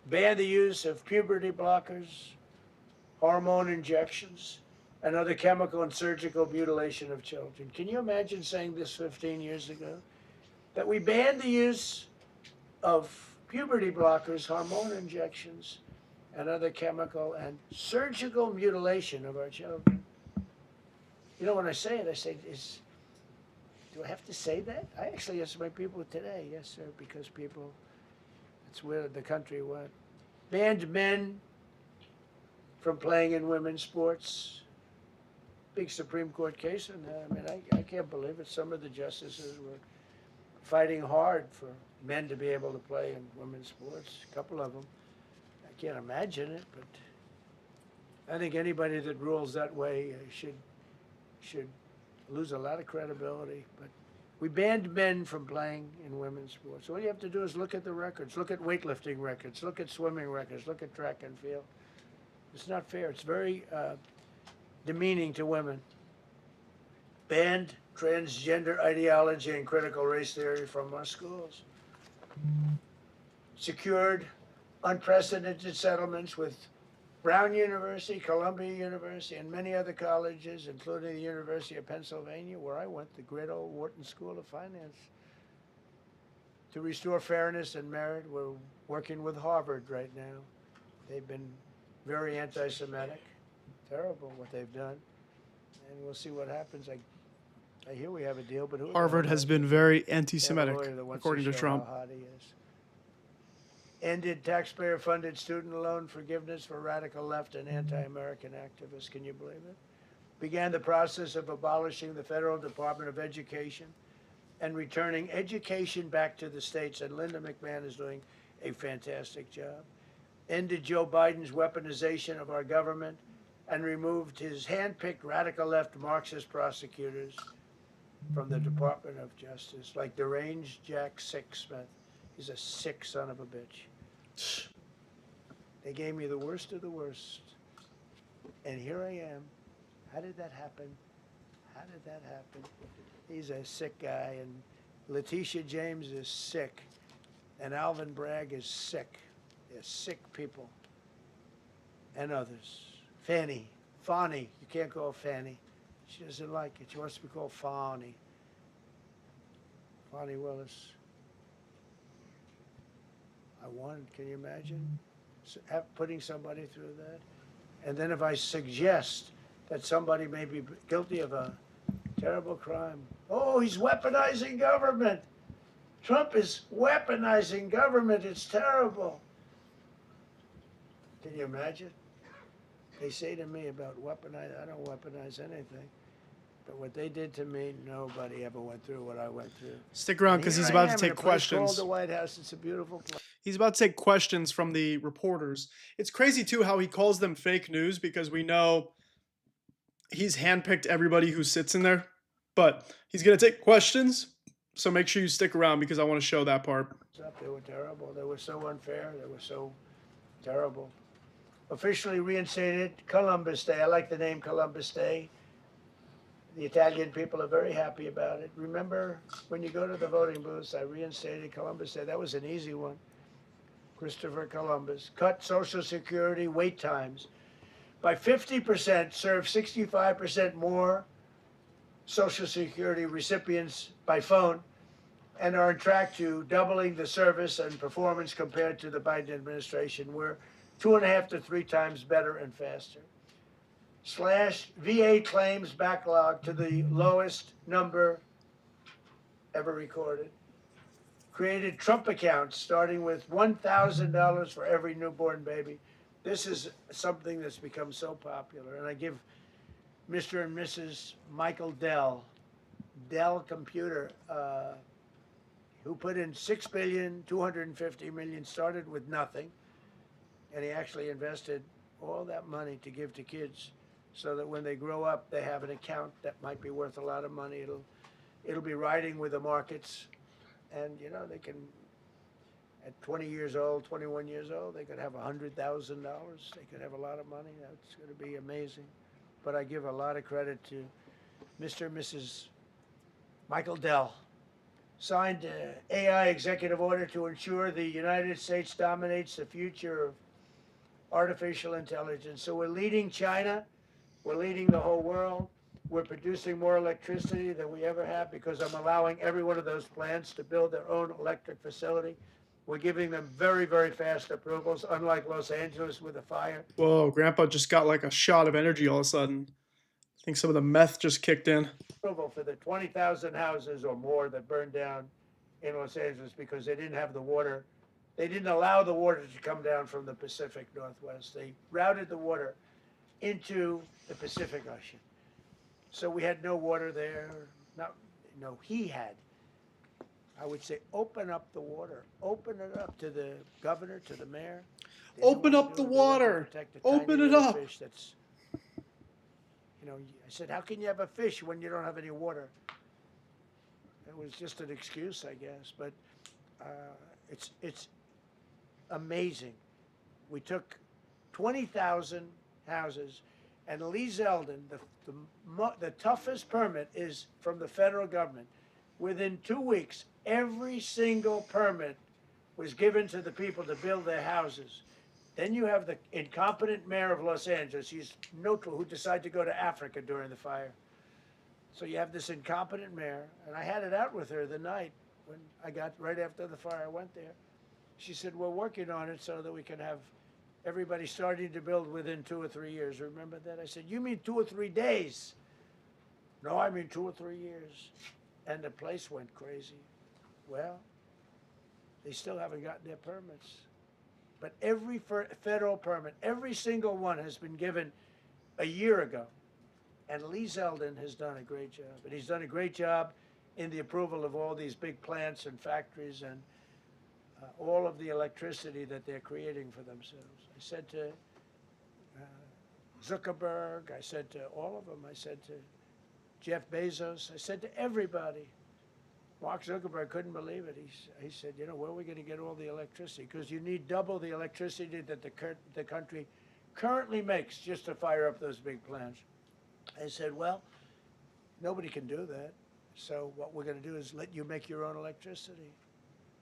Ban the use of puberty blockers, hormone injections, and other chemical and surgical mutilation of children. Can you imagine saying this 15 years ago? That we banned the use of puberty blockers, hormone injections, and other chemical and surgical mutilation of our children. You know, when I say it, I say, do I have to say that? I actually ask my people today, yes, sir, because people, that's where the country went. Banned men from playing in women's sports. Big Supreme Court case in that. I mean, I can't believe it. Some of the justices were fighting hard for men to be able to play in women's sports. A couple of them. I can't imagine it, but I think anybody that rules that way should lose a lot of credibility. But we banned men from playing in women's sports. So all you have to do is look at the records. Look at weightlifting records. Look at swimming records. Look at track and field. It's not fair. It's very demeaning to women. Banned transgender ideology and critical race theory from our schools. Secured unprecedented settlements with Brown University, Columbia University, and many other colleges, including the University of Pennsylvania, where I went, the great old Wharton School of Finance. To restore fairness and merit, we're working with Harvard right now. They've been very anti-Semitic. Terrible what they've done. And we'll see what happens. I hear we have a deal, but who Harvard has been very anti-Semitic, They have a lawyer that wants according to show Trump. how hot he is. Ended taxpayer-funded student loan forgiveness for radical left and anti-American activists. Can you believe it? Began the process of abolishing the Federal Department of Education and returning education back to the states. And Linda McMahon is doing a fantastic job. Ended Joe Biden's weaponization of our government and removed his hand-picked radical left Marxist prosecutors from the Department of Justice, like deranged Jack Smith. He's a sick son of a bitch. They gave me the worst of the worst. And here I am. How did that happen? How did that happen? He's a sick guy, and Letitia James is sick, and Alvin Bragg is sick. They're sick people. And others. Fannie. You can't call Fannie. She doesn't like it. She wants to be called Fani. Fani Willis. I won. Can you imagine putting somebody through that? And then if I suggest that somebody may be guilty of a terrible crime, oh, he's weaponizing government. Trump is weaponizing government. It's terrible. Can you imagine? They say to me about weaponize. I don't weaponize anything. But what they did to me, nobody ever went through what I went through. Stick around And because here he's I about to am in take a place called questions. the White House. It's a beautiful place. He's about to take questions from the reporters. It's crazy too how he calls them fake news because we know he's handpicked everybody who sits in there. But he's gonna take questions, so make sure you stick around because I want to show that part. They were terrible. They were so unfair. They were so terrible. Officially reinstated Columbus Day. I like the name Columbus Day. The Italian people are very happy about it. Remember when you go to the voting booths, I reinstated Columbus Day. That was an easy one. Christopher Columbus. Cut Social Security wait times by 50%, serve 65% more Social Security recipients by phone, and are on track to doubling the service and performance compared to the Biden administration. We're 2.5 to 3 times better and faster. Slash VA claims backlog to the lowest number ever recorded. Created Trump accounts starting with $1,000 for every newborn baby. This is something that's become so popular. And I give Mr. and Mrs. Michael Dell Computer, who put in $6,250,000,000, started with nothing, and he actually invested all that money to give to kids, so that when they grow up, they have an account that might be worth a lot of money. It'll be riding with the markets, and they can, at 20 years old, 21 years old, they could have $100,000. They could have a lot of money. That's going to be amazing. But I give a lot of credit to Mr. and Mrs. Michael Dell. Signed an AI executive order to ensure the United States dominates the future of artificial intelligence. So we're leading China. We're leading the whole world. We're producing more electricity than we ever have because I'm allowing every one of those plants to build their own electric facility. We're giving them very, very fast approvals, unlike Los Angeles with a fire. Whoa, Grandpa just got like a shot of energy all of a sudden. I think some of the meth just kicked in. Approval for the 20,000 houses or more that burned down in Los Angeles because they didn't have the water. They didn't allow the water to come down from the Pacific Northwest. They routed the water into the Pacific Ocean. So we had no water there. He had. I would say open up the water. Open it up to the governor, to the mayor. They didn't Open wanna up do the it. They wanted to water. protect the Open tiny it little up. fish that's, I said, how can you have a fish when you don't have any water? It was just an excuse, I guess, but it's amazing. We took 20,000 houses, and Lee Zeldin, the toughest permit is from the federal government. Within 2 weeks, every single permit was given to the people to build their houses. Then you have the incompetent mayor of Los Angeles. He's neutral, who decided to go to Africa during the fire. So you have this incompetent mayor, and I had it out with her the night when I got, right after the fire, I went there. She said, we're working on it so that we can have everybody starting to build within 2 or 3 years. Remember that? I said, you mean 2 or 3 days? No, I mean 2 or 3 years. And the place went crazy. Well, they still haven't gotten their permits. But every federal permit, every single one has been given a year ago. And Lee Zeldin has done a great job. And he's done a great job in the approval of all these big plants and factories and all of the electricity that they're creating for themselves. I said to Zuckerberg, I said to all of them, I said to Jeff Bezos, I said to everybody. Mark Zuckerberg couldn't believe it. He said, where are we going to get all the electricity? Because you need double the electricity that the country currently makes just to fire up those big plants. I said, well, nobody can do that. So what we're going to do is let you make your own electricity.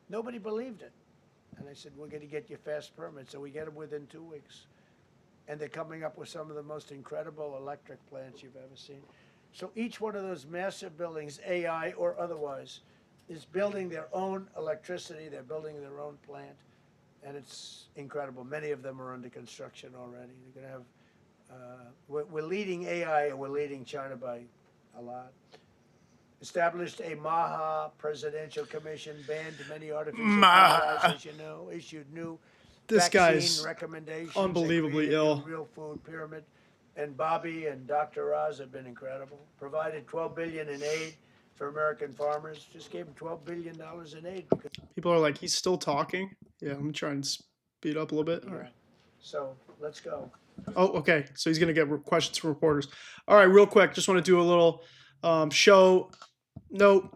Nobody believed it. And I said, we're going to get you fast permits. So we get them within 2 weeks. And they're coming up with some of the most incredible electric plants you've ever seen. So each one of those massive buildings, AI or otherwise, is building their own electricity. They're building their own plant. And it's incredible. Many of them are under construction already. They're going to have, we're leading AI and we're leading China by a lot. Established a MAHA presidential commission, banned many artificial fertilizers, issued new This vaccine guy's recommendations, unbelievably and created a ill. new real food pyramid. and Bobby and Dr. Oz have been incredible. Provided $12 billion in aid for American farmers. Just gave them $12 billion in aid. People are like, he's still talking. Yeah, I'm trying to speed up a little bit. All right. So let's go. Oh, okay. So he's going to get questions from reporters. All right, real quick. Just want to do a little show note.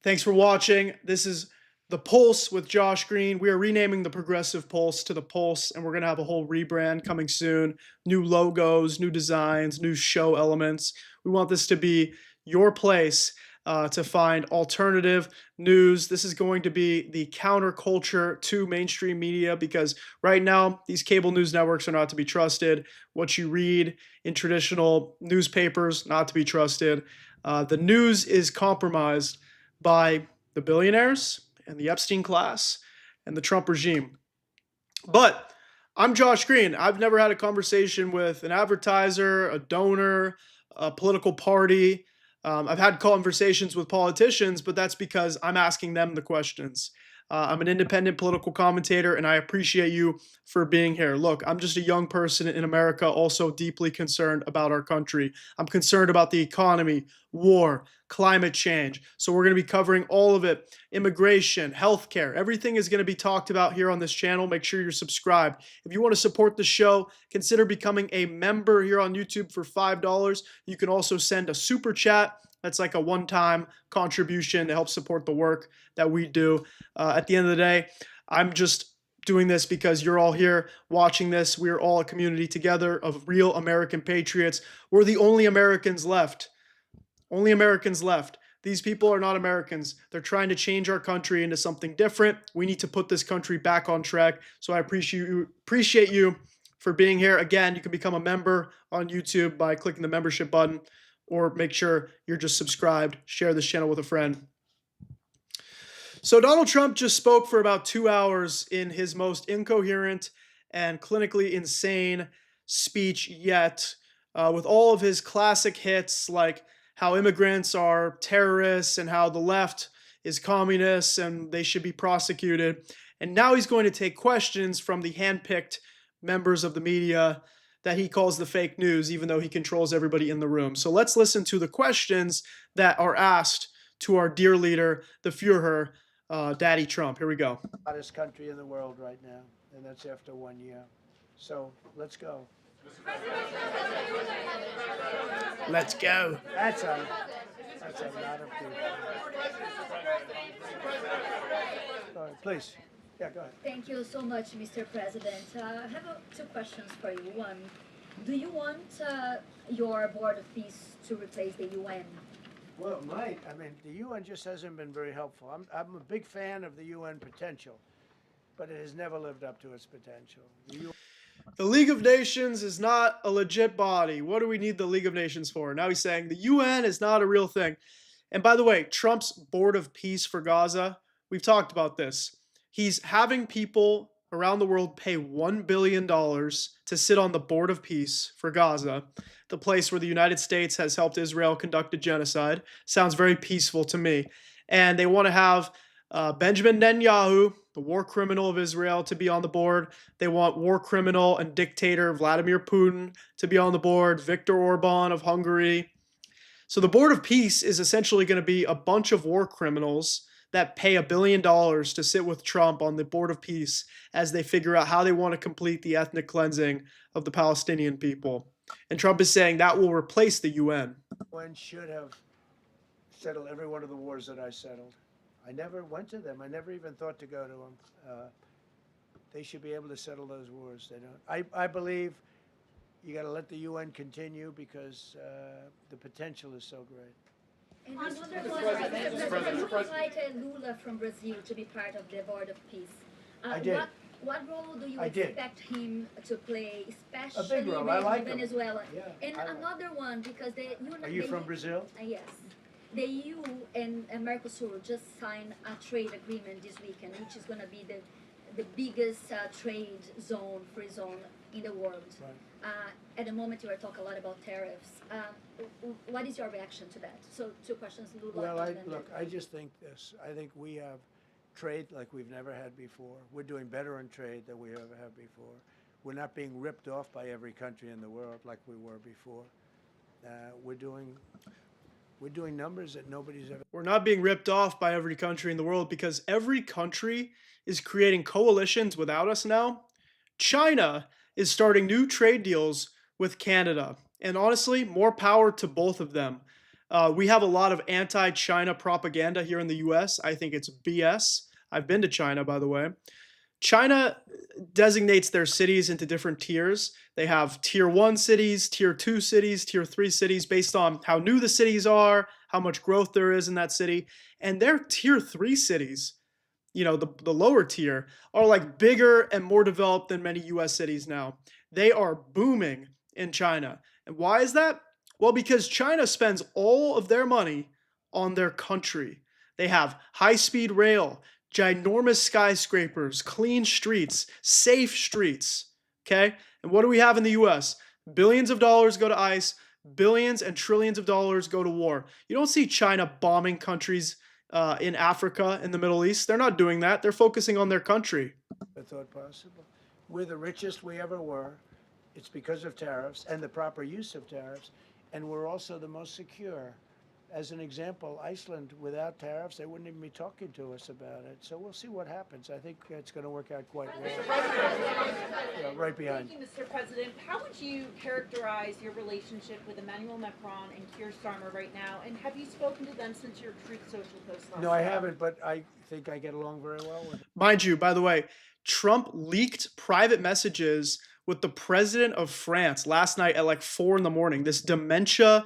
Thanks for watching. This is The Pulse with Josh Greene. We are renaming the Progressive Pulse to The Pulse, and we're going to have a whole rebrand coming soon. New logos, new designs, new show elements. We want this to be your place to find alternative news. This is going to be the counterculture to mainstream media, because right now these cable news networks are not to be trusted. What you read in traditional newspapers, not to be trusted. The news is compromised by the billionaires and the Epstein class and the Trump regime. But I'm Josh Greene. I've never had a conversation with an advertiser, a donor, a political party. I've had conversations with politicians, but that's because I'm asking them the questions. I'm an independent political commentator, and I appreciate you for being here. Look, I'm just a young person in America, also deeply concerned about our country. I'm concerned about the economy, war, climate change. So we're going to be covering all of it. Immigration, healthcare, everything is going to be talked about here on this channel. Make sure you're subscribed. If you want to support the show, consider becoming a member here on YouTube for $5. You can also send a super chat. That's like a one-time contribution to help support the work that we do. At the end of the day, I'm just doing this because you're all here watching this. We're all a community together of real American patriots. We're the only Americans left. Only Americans left. These people are not Americans. They're trying to change our country into something different. We need to put this country back on track. So I appreciate you for being here. Again, you can become a member on YouTube by clicking the membership button, or make sure you're just subscribed. Share this channel with a friend. So Donald Trump just spoke for about 2 hours in his most incoherent and clinically insane speech yet, with all of his classic hits like how immigrants are terrorists and how the left is communists and they should be prosecuted. And now he's going to take questions from the handpicked members of the media that he calls the fake news, even though he controls everybody in the room. So let's listen to the questions that are asked to our dear leader, the Führer, Daddy Trump. Here we go. Hottest country in the world right now, and that's after 1 year. So let's go. Let's go. That's a lot of people. Go ahead, please. Yeah, go ahead. Thank you so much, Mr. President. I have two questions for you. One, do you want your Board of Peace to replace the UN? Well, it might. I mean, the UN just hasn't been very helpful. I'm a big fan of the UN potential, but it has never lived up to its potential. The League of Nations is not a legit body. What do we need the League of Nations for? Now he's saying the UN is not a real thing. And by the way, Trump's Board of Peace for Gaza, we've talked about this. He's having people around the world pay $1 billion to sit on the Board of Peace for Gaza, the place where the United States has helped Israel conduct a genocide. Sounds very peaceful to me. And they want to have Benjamin Netanyahu, the war criminal of Israel, to be on the board. They want war criminal and dictator Vladimir Putin to be on the board, Viktor Orban of Hungary. So the Board of Peace is essentially going to be a bunch of war criminals that pay $1 billion to sit with Trump on the Board of Peace as they figure out how they want to complete the ethnic cleansing of the Palestinian people. And Trump is saying that will replace the UN. UN should have settled every one of the wars that I settled. I never went to them. I never even thought to go to them. They should be able to settle those wars. They don't. I believe you got to let the UN continue because the potential is so great. And I wonder, you invited Lula from Brazil to be part of the Board of Peace. I did. What role do you I did. expect him to play, especially A big role. I like him. Venezuela? Yeah, And I like another one, because Are you from Brazil? Yes. The EU and Mercosur just signed a trade agreement this weekend, which is going to be the biggest trade zone, free zone in the world. Right. At the moment, you are talking a lot about tariffs. What is your reaction to that? So, two questions, Lula. Well, and then I just think this. I think we have trade like we've never had before. We're doing better in trade than we ever have before. We're not being ripped off by every country in the world like we were before. We're doing numbers that nobody's ever. We're not being ripped off by every country in the world because every country is creating coalitions without us now. China is starting new trade deals with Canada. And honestly, more power to both of them. We have a lot of anti China propaganda here in the US. I think it's BS. I've been to China, by the way. China designates their cities into different tiers. They have tier 1 cities, tier 2 cities, tier 3 cities based on how new the cities are, how much growth there is in that city. And their tier 3 cities, the lower tier, are like bigger and more developed than many US cities now. They are booming in China. And why is that? Well, because China spends all of their money on their country. They have high-speed rail, ginormous skyscrapers, clean streets, safe streets. Okay? And what do we have in the US? Billions of dollars go to ICE, billions and trillions of dollars go to war. You don't see China bombing countries in Africa, in the Middle East. They're not doing that. They're focusing on their country. I thought possible. We're the richest we ever were. It's because of tariffs and the proper use of tariffs. And we're also the most secure. As an example, Iceland, without tariffs, they wouldn't even be talking to us about it. So we'll see what happens. I think it's going to work out quite well. Yeah, right behind. Thank you, Mr. President. How would you characterize your relationship with Emmanuel Macron and Keir Starmer right now? And have you spoken to them since your Truth Social post last No, I night? haven't, but I think I get along very well with them. Mind you, by the way, Trump leaked private messages with the president of France last night at like 4 in the morning. This dementia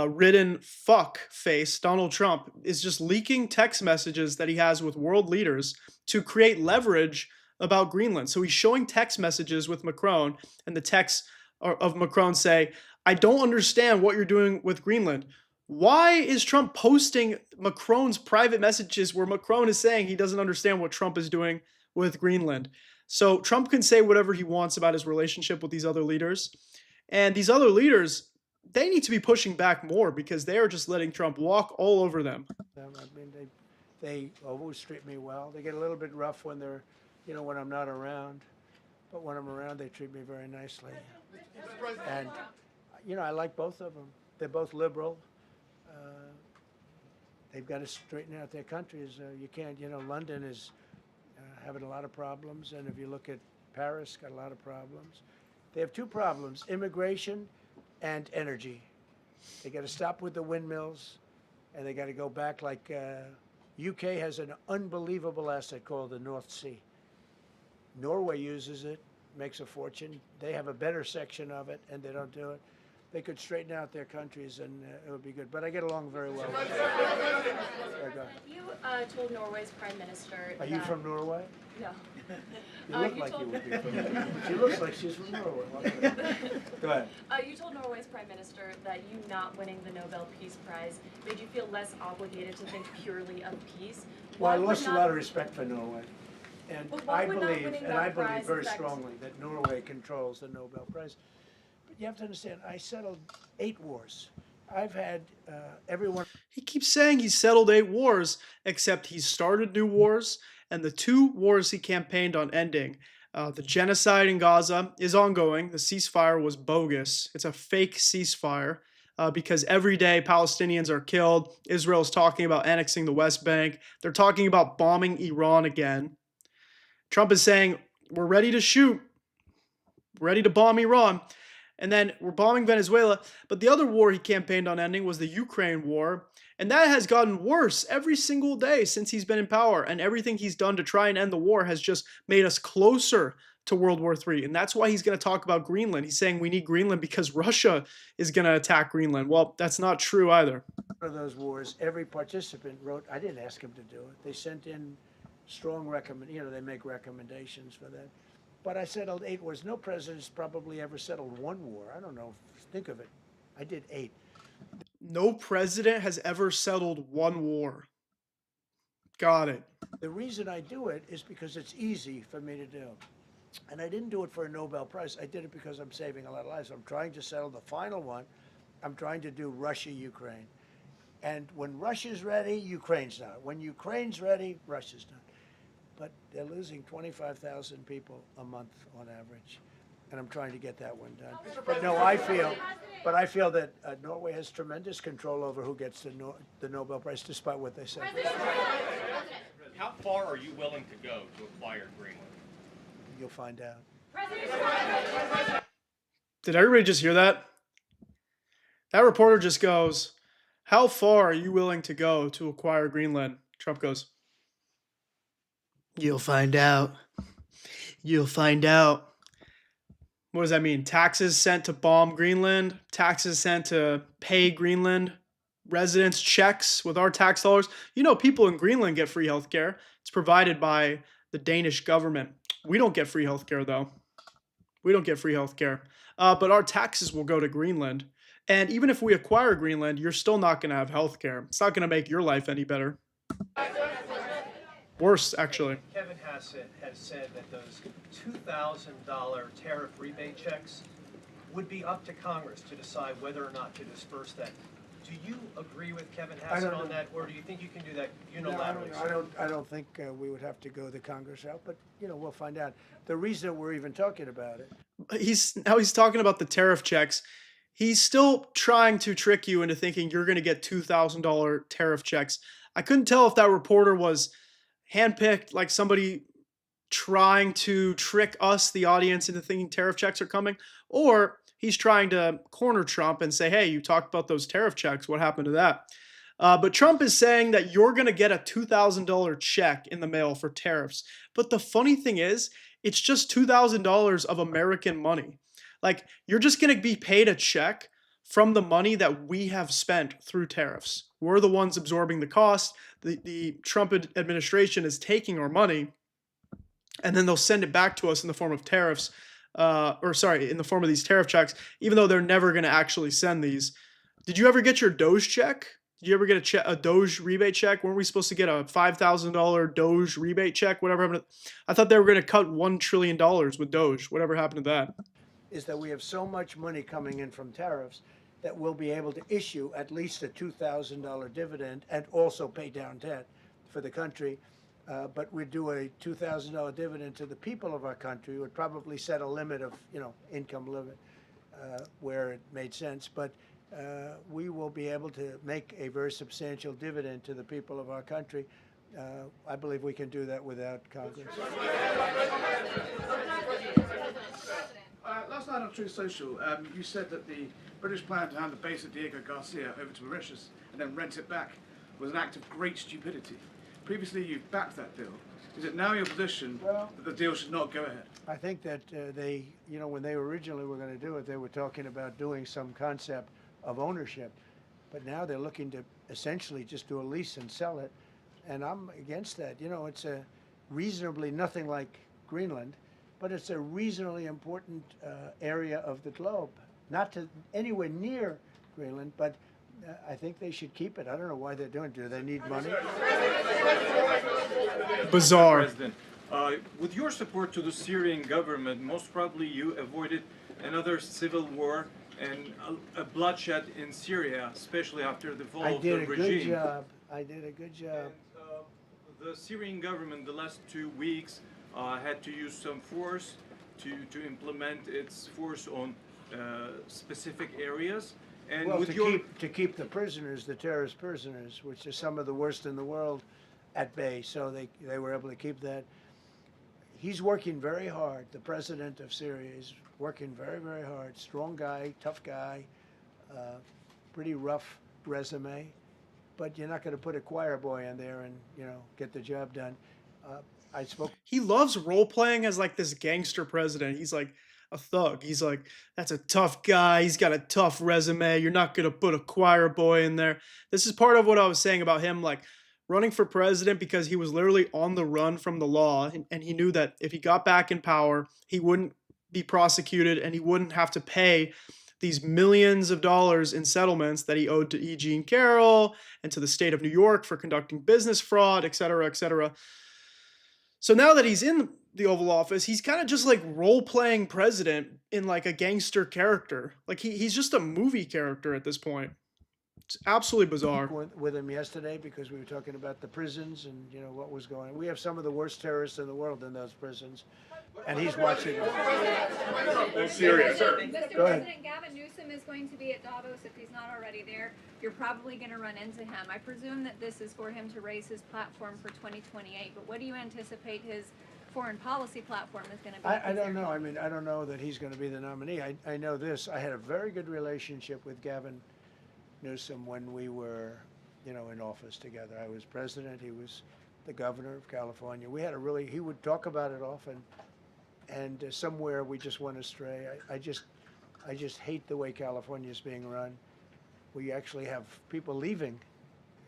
ridden fuck face, Donald Trump, is just leaking text messages that he has with world leaders to create leverage about Greenland. So he's showing text messages with Macron, and the texts of Macron say, I don't understand what you're doing with Greenland. Why is Trump posting Macron's private messages where Macron is saying he doesn't understand what Trump is doing with Greenland? So Trump can say whatever he wants about his relationship with these other leaders. And these other leaders, they need to be pushing back more because they are just letting Trump walk all over them. I mean, they always treat me well. They get a little bit rough when they're, when I'm not around. But when I'm around, they treat me very nicely. And, I like both of them. They're both liberal. They've got to straighten out their countries. You can't, London is having a lot of problems. And if you look at Paris, got a lot of problems. They have two problems, immigration and energy. They got to stop with the windmills, and they got to go back like UK has an unbelievable asset called the North Sea. Norway uses it, makes a fortune. They have a better section of it, and they don't do it. They could straighten out their countries, and it would be good. But I get along very well with them. You told Norway's prime minister. Are you from Norway? No. You look you like told- you would be from Norway. She looks like she's from Norway. Go ahead. You told Norway's prime minister that you not winning the Nobel Peace Prize made you feel less obligated to think purely of peace. Well, I Why would lost a not- lot of respect for Norway. And But why I would not believe, winning and that I believe prize very affect- strongly that Norway controls the Nobel Prize. But you have to understand, I settled 8 wars. I've had everyone. He keeps saying he's settled 8 wars, except he's started new wars, and the 2 wars he campaigned on ending. The genocide in Gaza is ongoing. The ceasefire was bogus. It's a fake ceasefire because every day Palestinians are killed. Israel's talking about annexing the West Bank. They're talking about bombing Iran again. Trump is saying, we're ready to shoot, ready to bomb Iran. And then we're bombing Venezuela. But the other war he campaigned on ending was the Ukraine war. And that has gotten worse every single day since he's been in power. And everything he's done to try and end the war has just made us closer to World War III. And that's why he's going to talk about Greenland. He's saying we need Greenland because Russia is going to attack Greenland. Well, that's not true either. One of those wars, every participant wrote, I didn't ask him to do it. They sent in strong they make recommendations for that. But I settled 8 wars. No president's probably ever settled 1 war. I don't know. Think of it. I did 8. No president has ever settled 1 war. Got it. The reason I do it is because it's easy for me to do. And I didn't do it for a Nobel Prize. I did it because I'm saving a lot of lives. I'm trying to settle the final one. I'm trying to do Russia-Ukraine. And when Russia's ready, Ukraine's not. When Ukraine's ready, Russia's not. But they're losing 25,000 people a month on average. and I'm trying to get that one done. But no, I feel that Norway has tremendous control over who gets the Nobel Prize, despite what they say. How far are you willing to go to acquire Greenland? You'll find out. Did everybody just hear that? That reporter just goes, "How far are you willing to go to acquire Greenland?" Trump goes, "You'll find out. You'll find out." What does that mean? Taxes sent to bomb Greenland? Taxes sent to pay Greenland? Residents checks with our tax dollars? You know, people in Greenland get free healthcare. It's provided by the Danish government. We don't get free healthcare, though. We don't get free healthcare. But our taxes will go to Greenland. And even if we acquire Greenland, you're still not going to have healthcare. It's not going to make your life any better. Worse, actually. Kevin Hassett has said that those $2,000 tariff rebate checks would be up to Congress to decide whether or not to disperse that. Do you agree with Kevin Hassett on that, or do you think you can do that unilaterally? No, I don't think we would have to go the Congress route, but we'll find out. The reason we're even talking about it. He's talking about the tariff checks. He's still trying to trick you into thinking you're going to get $2,000 tariff checks. I couldn't tell if that reporter was handpicked, like somebody trying to trick us, the audience, into thinking tariff checks are coming, or he's trying to corner Trump and say, hey, you talked about those tariff checks. What happened to that? But Trump is saying that you're going to get a $2,000 check in the mail for tariffs. But the funny thing is, it's just $2,000 of American money. Like, you're just going to be paid a check from the money that we have spent through tariffs. We're the ones absorbing the cost. The Trump administration is taking our money, and then they'll send it back to us in the form of tariffs. In the form of these tariff checks, even though they're never going to actually send these. Did you ever get your Doge check? Did you ever get a Doge rebate check? Weren't we supposed to get a $5,000 Doge rebate check? Whatever happened I thought they were going to cut $1 trillion with Doge. Whatever happened to that? Is that we have so much money coming in from tariffs that we'll be able to issue at least a $2,000 dividend and also pay down debt for the country. But we'd do a $2,000 dividend to the people of our country. Would probably set a limit of, income limit where it made sense. But we will be able to make a very substantial dividend to the people of our country. I believe we can do that without Congress. Last night on Truth Social, you said that the British plan to hand the base of Diego Garcia over to Mauritius and then rent it back was an act of great stupidity. Previously, you've backed that deal. Is it now your position that the deal should not go ahead? I think that they, when they originally were going to do it, they were talking about doing some concept of ownership. But now they're looking to essentially just do a lease and sell it. And I'm against that. It's a reasonably nothing like Greenland, but it's a reasonably important area of the globe. Not to anywhere near Greenland, but I think they should keep it. I don't know why they're doing it. Do they need money? Bizarre. President, with your support to the Syrian government, most probably you avoided another civil war and a bloodshed in Syria, especially after the fall of the regime. I did a good job. And, the Syrian government, the last 2 weeks, had to use some force to implement its force on specific areas. And Well, with to keep the prisoners, the terrorist prisoners, which are some of the worst in the world, at bay. So they were able to keep that. He's working very hard. The president of Syria is working very, very hard. Strong guy, tough guy, pretty rough resume. But you're not going to put a choir boy in there and, get the job done. He loves role playing as like this gangster president. He's like a thug. He's like, that's a tough guy. He's got a tough resume. You're not going to put a choir boy in there. This is part of what I was saying about him, like running for president, because he was literally on the run from the law. And he knew that if he got back in power, he wouldn't be prosecuted and he wouldn't have to pay these millions of dollars in settlements that he owed to E. Jean Carroll and to the state of New York for conducting business fraud, et cetera, et cetera. So now that he's in the Oval Office, he's kind of just like role-playing president in like a gangster character. Like he's just a movie character at this point. It's absolutely bizarre. with him yesterday because we were talking about the prisons and what was going on. We have some of the worst terrorists in the world in those prisons, and he's watching them. Serious. Mr. Go ahead. President, Gavin Newsom is going to be at Davos if he's not already there. You're probably going to run into him. I presume that this is for him to raise his platform for 2028, but what do you anticipate his foreign policy platform is going to be? I don't know. I mean, I don't know that he's going to be the nominee. I know this. I had a very good relationship with Gavin Newsom when we were, in office together. I was president. He was the governor of California. We had he would talk about it often, and somewhere we just went astray. I just hate the way California is being run. We actually have people leaving.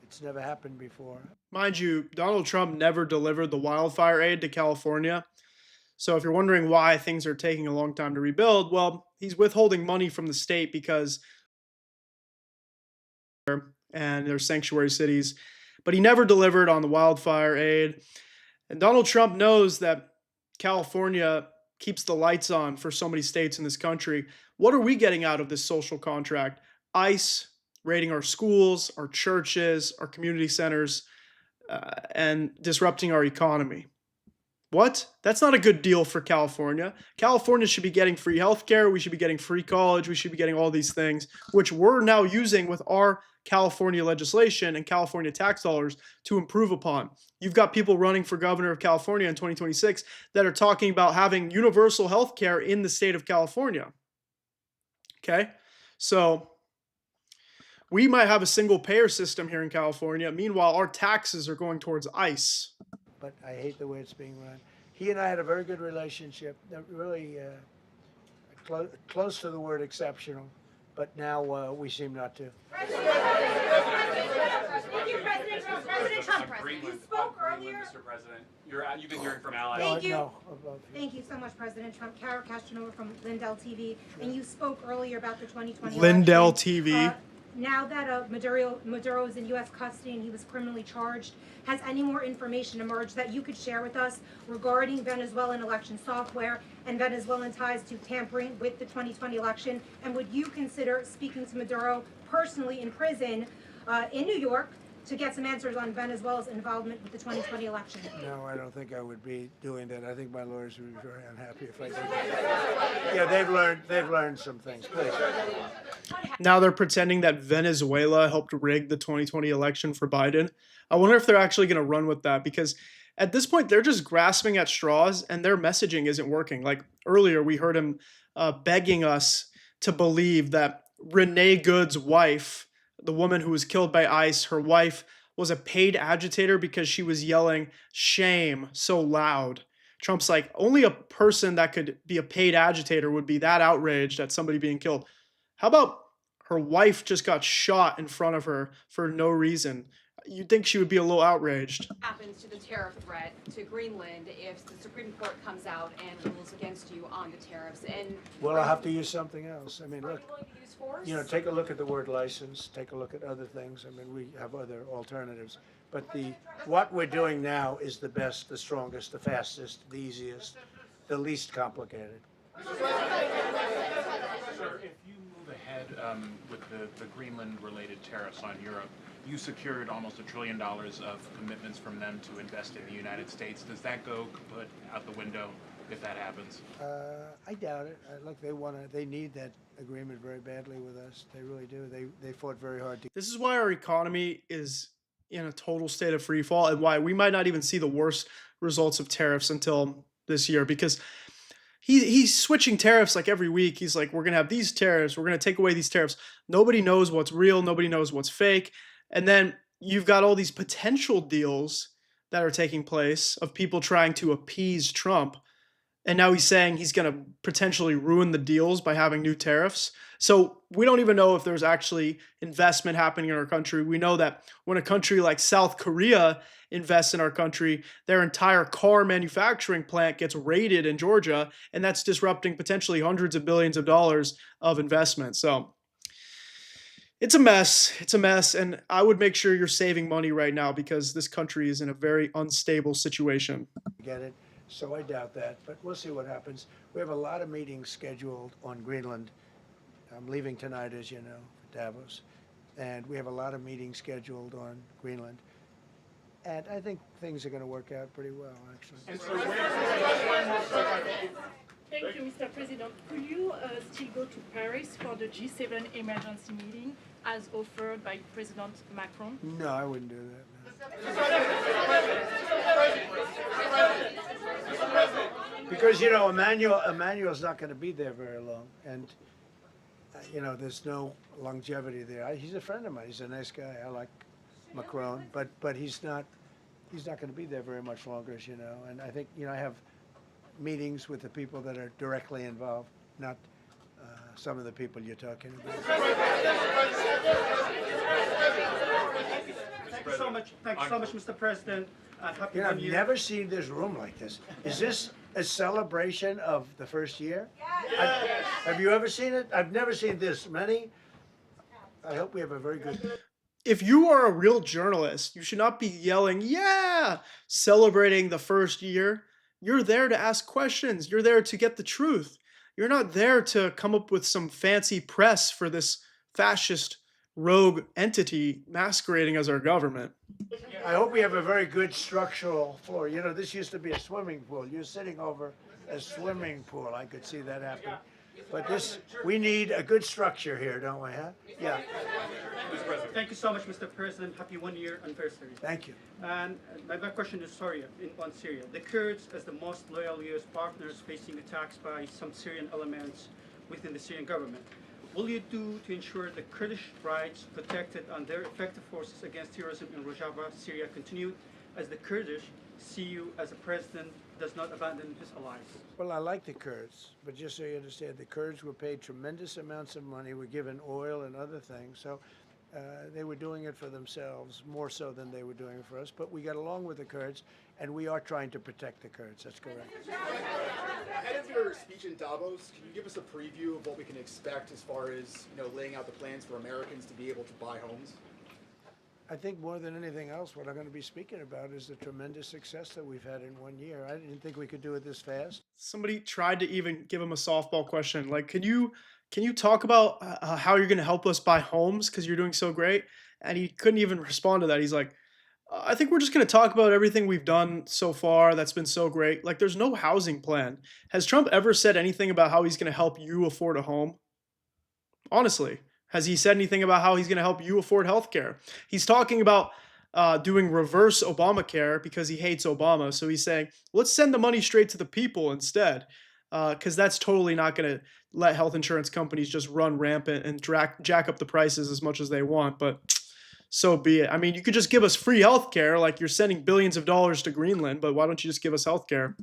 It's never happened before. Mind you, Donald Trump never delivered the wildfire aid to California. So if you're wondering why things are taking a long time to rebuild, well, he's withholding money from the state because and their sanctuary cities, but he never delivered on the wildfire aid. And Donald Trump knows that California keeps the lights on for so many states in this country. What are we getting out of this social contract? ICE raiding our schools, our churches, our community centers, and disrupting our economy. What? That's not a good deal for California. California should be getting free healthcare. We should be getting free college. We should be getting all these things, which we're now using with our California legislation and California tax dollars to improve upon. You've got people running for governor of California in 2026 that are talking about having universal healthcare in the state of California. Okay? So we might have a single payer system here in California. Meanwhile, our taxes are going towards ICE. But I hate the way it's being run. He and I had a very good relationship, really close to the word exceptional, but now we seem not to. President Trump, you spoke earlier. Mr. President, you've been hearing from allies. Thank you. Thank you so much, President Trump. Kara Castanova from Lindell TV, and you spoke earlier about the 2020 Lindell election. TV. Now that Maduro is in U.S. custody and he was criminally charged, has any more information emerged that you could share with us regarding Venezuelan election software and Venezuelan ties to tampering with the 2020 election? And would you consider speaking to Maduro personally in prison in New York to get some answers on Venezuela's involvement with the 2020 election? No, I don't think I would be doing that. I think my lawyers would be very unhappy if I did that. Yeah, they've learned some things. Please. Now they're pretending that Venezuela helped rig the 2020 election for Biden. I wonder if they're actually going to run with that, because at this point they're just grasping at straws and their messaging isn't working. Like earlier, we heard him begging us to believe that Renee Good's wife, the woman who was killed by ICE, her wife was a paid agitator because she was yelling shame so loud. Trump's like, only a person that could be a paid agitator would be that outraged at somebody being killed. How about her wife just got shot in front of her for no reason? You'd think she would be a little outraged. Happens to the tariff threat to Greenland if the Supreme Court comes out and rules against you on the tariffs? And Well, I'll have to use something else. I mean, are look, you willing to use force? take a look at the word license, take a look at other things. I mean, we have other alternatives. But what we're doing now is the best, the strongest, the fastest, the easiest, the least complicated. Sir, if you move ahead with the Greenland-related tariffs on Europe, you secured almost $1 trillion of commitments from them to invest in the United States. Does that go kaput out the window if that happens? I doubt it. Look, they need that agreement very badly with us. They really do. They fought very hard to. This is why our economy is in a total state of free fall, and why we might not even see the worst results of tariffs until this year, because he's switching tariffs like every week. He's like, we're going to have these tariffs. We're going to take away these tariffs. Nobody knows what's real. Nobody knows what's fake. And then you've got all these potential deals that are taking place of people trying to appease Trump. And now he's saying he's going to potentially ruin the deals by having new tariffs. So we don't even know if there's actually investment happening in our country. We know that when a country like South Korea invests in our country, their entire car manufacturing plant gets raided in Georgia, and that's disrupting potentially hundreds of billions of dollars of investment. So it's a mess. It's a mess. And I would make sure you're saving money right now, because this country is in a very unstable situation. Get it. So I doubt that, but we'll see what happens. We have a lot of meetings scheduled on Greenland. I'm leaving tonight, as you know, for Davos. and we have a lot of meetings scheduled on Greenland. And I think things are going to work out pretty well, actually. Thank you, Mr. President. Could you still go to Paris for the G7 emergency meeting as offered by President Macron? No, I wouldn't do that. No. Because, you know, Emmanuel's not going to be there very long. And, you know, there's no longevity there. He's a friend of mine. He's a nice guy. I like Macron. But he's not going to be there very much longer, as you know. And I think, you know, I have meetings with the people that are directly involved, not some of the people you're talking about. Thank you so much. Thank you so much, Mr. President. Happy You know, New I've Year. never seen this room like this. Is this a celebration of the first year? Yes. Have you ever seen it? I've never seen this many. I hope we have a very good... If you are a real journalist, you should not be yelling, yeah, celebrating the first year. You're there to ask questions. You're there to get the truth. You're not there to come up with some fancy press for this fascist rogue entity masquerading as our government. I hope we have a very good structural floor. You know, this used to be a swimming pool. You're sitting over a swimming pool. I could see that happen. But we need a good structure here, don't we, huh? Yeah. Thank you so much, Mr. President. Happy 1 year anniversary. Thank you. And my question is Syria, on Syria. The Kurds, as the most loyal U.S. partners, facing attacks by some Syrian elements within the Syrian government. Will you do to ensure the Kurdish rights protected and their effective forces against terrorism in Rojava, Syria continued, as the Kurdish see you as a president does not abandon his allies? Well, I like the Kurds, but just so you understand, the Kurds were paid tremendous amounts of money, were given oil and other things, so they were doing it for themselves, more so than they were doing it for us, but we got along with the Kurds, and we are trying to protect the Kurds, that's correct. Ahead of your speech in Davos, can you give us a preview of what we can expect as far as, you know, laying out the plans for Americans to be able to buy homes? I think more than anything else, what I'm going to be speaking about is the tremendous success that we've had in 1 year. I didn't think we could do it this fast. Somebody tried to even give him a softball question. Like, can you talk about how you're going to help us buy homes because you're doing so great? And he couldn't even respond to that. He's like, I think we're just going to talk about everything we've done so far that's been so great. Like, there's no housing plan. Has Trump ever said anything about how he's going to help you afford a home? Honestly. Has he said anything about how he's going to help you afford healthcare? He's talking about doing reverse Obamacare because he hates Obama. So he's saying, let's send the money straight to the people instead, because that's totally not going to let health insurance companies just run rampant and jack up the prices as much as they want. But so be it. I mean, you could just give us free healthcare, like you're sending billions of dollars to Greenland, but why don't you just give us healthcare?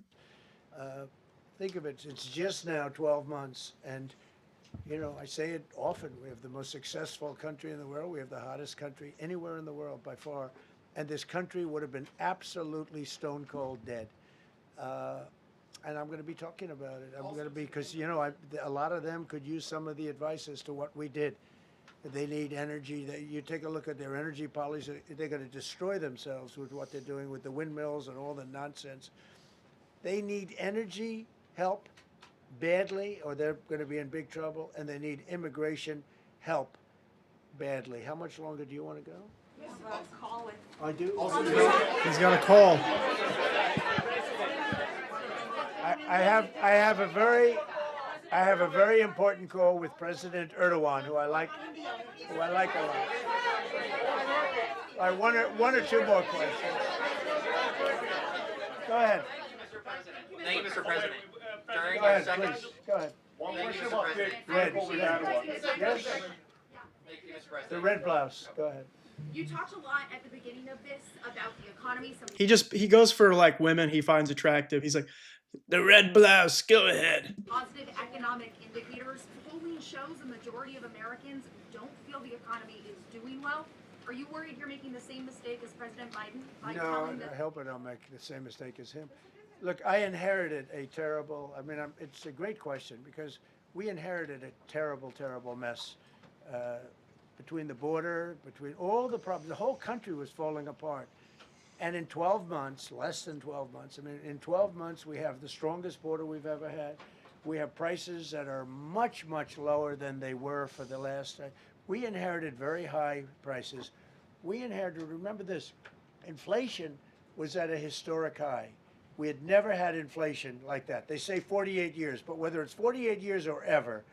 Think of it, it's just now 12 months, and you know, I say it often, we have the most successful country in the world. We have the hottest country anywhere in the world by far. And this country would have been absolutely stone cold dead. And I'm going to be talking about it. I'm going to be, because, you know, a lot of them could use some of the advice as to what we did. They need energy. You take a look at their energy policy, they're going to destroy themselves with what they're doing with the windmills and all the nonsense. They need energy help badly, or they're going to be in big trouble, and they need immigration help badly. How much longer do you want to go? I do. He's got a call. I have a very important call with President Erdogan, who I like a lot. All right, one or two more questions. Go ahead. Thank you, Mr. President. During Go your ahead, second, please. Go ahead. Thank you, Mr. President. Red. Yes. Thank you, Mr. President. The red blouse. Go ahead. You talked a lot at the beginning of this about the economy. He goes for like women he finds attractive. He's like, the red blouse, go ahead. Positive economic indicators. Polling shows a majority of Americans don't feel the economy is doing well. Are you worried you're making the same mistake as President Biden by No, telling them? I hope I don't make the same mistake as him. Look, I inherited a terrible, it's a great question because we inherited a terrible, terrible mess between the border, between all the problems. The whole country was falling apart. And in 12 months, less than 12 months, in 12 months, we have the strongest border we've ever had. We have prices that are much, much lower than they were for the last, We inherited very high prices. We inherited, remember this, inflation was at a historic high. We had never had inflation like that. They say 48 years, but whether it's 48 years or ever,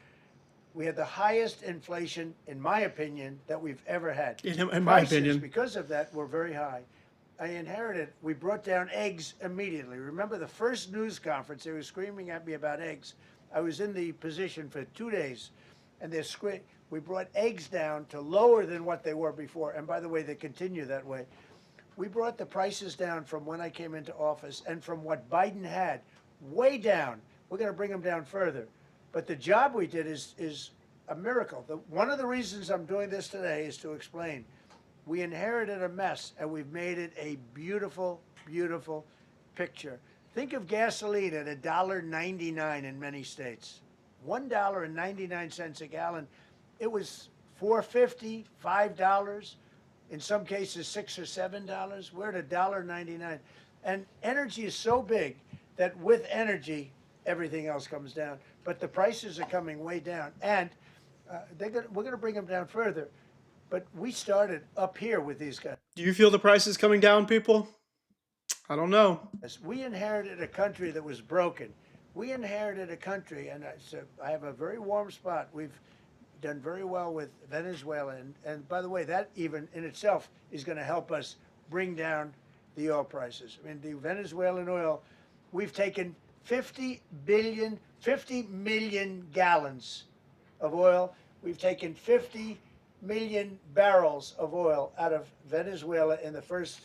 we had the highest inflation, in my opinion, that we've ever had. In my Prices, opinion. because of that, were very high. I inherited, we brought down eggs immediately. Remember the first news conference, they were screaming at me about eggs. I was in the position for 2 days, and we brought eggs down to lower than what they were before. And by the way, they continue that way. We brought the prices down from when I came into office and from what Biden had, way down. We're going to bring them down further. But the job we did is a miracle. One of the reasons I'm doing this today is to explain. We inherited a mess, and we've made it a beautiful, beautiful picture. Think of gasoline at $1.99 in many states. $1.99 a gallon. It was $4.50, $5, in some cases $6 or $7. We're at $1.99. And energy is so big that with energy, everything else comes down. But the prices are coming way down. And we're going to bring them down further. But we started up here with these guys. Do you feel the prices coming down, people? I don't know. We inherited a country that was broken. We inherited a country, and I have a very warm spot. We've done very well with Venezuela. And by the way, that even in itself is going to help us bring down the oil prices. I mean, the Venezuelan oil, we've taken 50 million gallons of oil. We've taken 50 million barrels of oil out of Venezuela in the first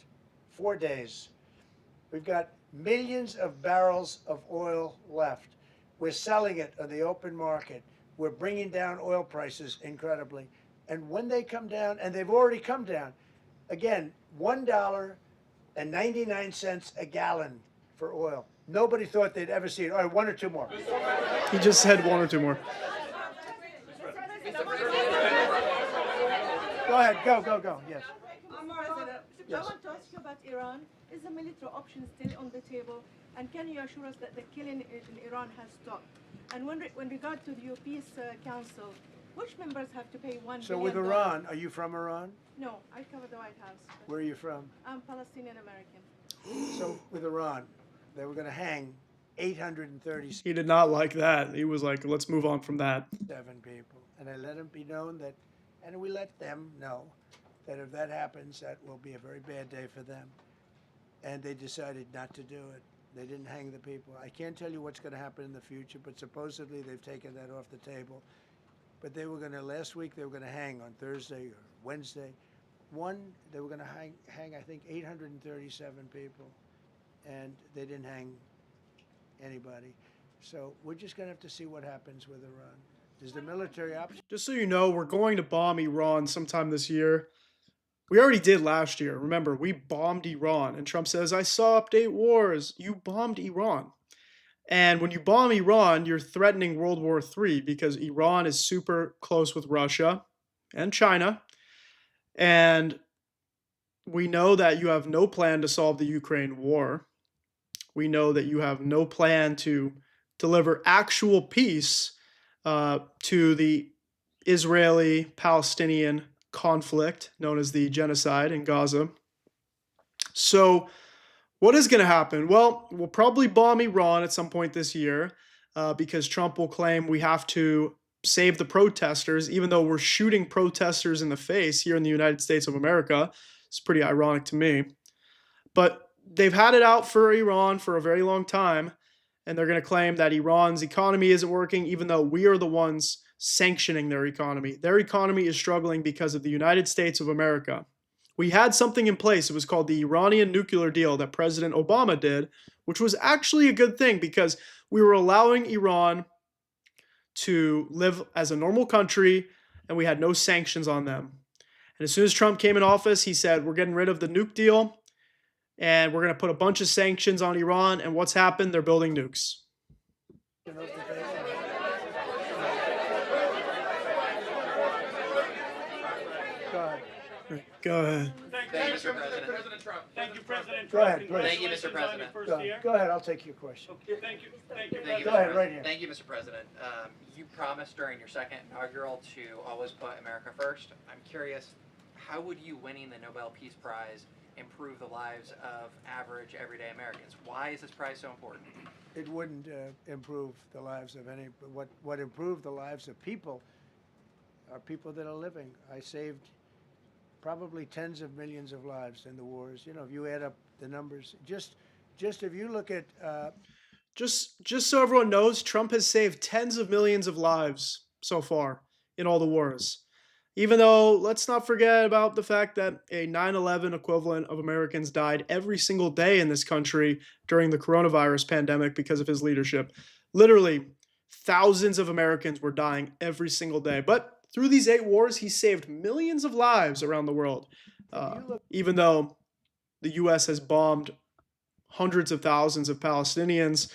4 days. We've got millions of barrels of oil left. We're selling it on the open market. We're bringing down oil prices incredibly. And when they come down, and they've already come down, again, $1.99 a gallon for oil. Nobody thought they'd ever see it. All right, one or two more. He just said one or two more. Go ahead, go, yes. I want to ask you about Iran. Is the military option still on the table? And can you assure us that the killing in Iran has stopped? And when regard to the Peace Council, which members have to pay $1 billion? So with Iran, are you from Iran? No, I cover the White House. Where are you from? I'm Palestinian American. So with Iran, they were going to hang 837 He did not like that. He was like, let's move on from that. people. And I let them be known that, and we let them know that if that happens, that will be a very bad day for them. And they decided not to do it. They didn't hang the people. I can't tell you what's going to happen in the future, but supposedly they've taken that off the table. But they were going to, last week, they were going to hang on Thursday or Wednesday. They were going to hang, I think, 837 people. And they didn't hang anybody. So we're just going to have to see what happens with Iran. Is the military option? Just so you know, we're going to bomb Iran sometime this year. We already did last year. Remember, we bombed Iran. And Trump says, I saw update wars. You bombed Iran. And when you bomb Iran, you're threatening World War III because Iran is super close with Russia and China. And we know that you have no plan to solve the Ukraine war. We know that you have no plan to deliver actual peace to the Israeli-Palestinian conflict known as the genocide in Gaza. So what is going to happen? Well, we'll probably bomb Iran at some point this year because Trump will claim we have to save the protesters, even though we're shooting protesters in the face here in the United States of America. It's pretty ironic to me. But they've had it out for Iran for a very long time, and they're going to claim that Iran's economy isn't working, even though we are the ones sanctioning their economy. Their economy is struggling because of the United States of America. We had something in place. It was called the Iranian nuclear deal that President Obama did, which was actually a good thing because we were allowing Iran to live as a normal country and we had no sanctions on them. And as soon as Trump came in office, he said, we're getting rid of the nuke deal and we're going to put a bunch of sanctions on Iran. And what's happened? They're building nukes. Go ahead. Thank you, Mr. President. President Trump. Thank you, President Go ahead, please. Thank you, Mr. President. Go ahead, I'll take your question. Thank you. Thank you. Thank you, Go Mr. ahead, right President. here. Thank you, Mr. President. You promised during your second inaugural to always put America first. I'm curious, how would you winning the Nobel Peace Prize improve the lives of average, everyday Americans? Why is this prize so important? It wouldn't improve the lives of any. What improved the lives of people are people that are living. I saved probably tens of millions of lives in the wars. You know, if you add up the numbers, just if you look at. Just so everyone knows, Trump has saved tens of millions of lives so far in all the wars. Even though, let's not forget about the fact that a 9/11 equivalent of Americans died every single day in this country during the coronavirus pandemic because of his leadership. Literally, thousands of Americans were dying every single day. But through these 8 wars, he saved millions of lives around the world. Even though the U.S. has bombed hundreds of thousands of Palestinians,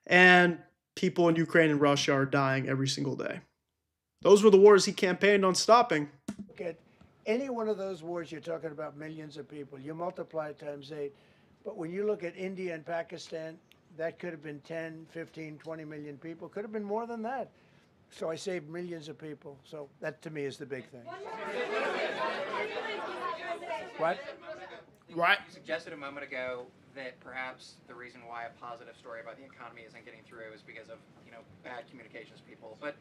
and people in Ukraine and Russia are dying every single day. Those were the wars he campaigned on stopping. Look at any one of those wars, you're talking about millions of people. You multiply it times 8. But when you look at India and Pakistan, that could have been 10, 15, 20 million people. Could have been more than that. So I saved millions of people. So that, to me, is the big thing. What? Right. You suggested a moment ago that perhaps the reason why a positive story about the economy isn't getting through is because of, bad communications people. But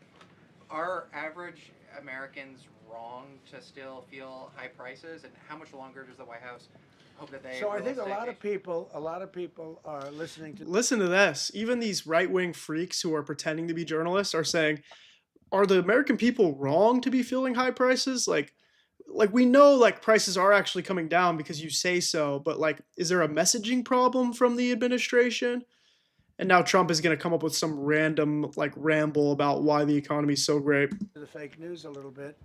are average Americans wrong to still feel high prices? And how much longer does the White House hope that they? So I think a lot of people are listening to. Listen to this. Even these right-wing freaks who are pretending to be journalists are saying, are the American people wrong to be feeling high prices? Like we know prices are actually coming down because you say so, but is there a messaging problem from the administration? And now Trump is going to come up with some random ramble about why the economy is so great. The fake news a little bit,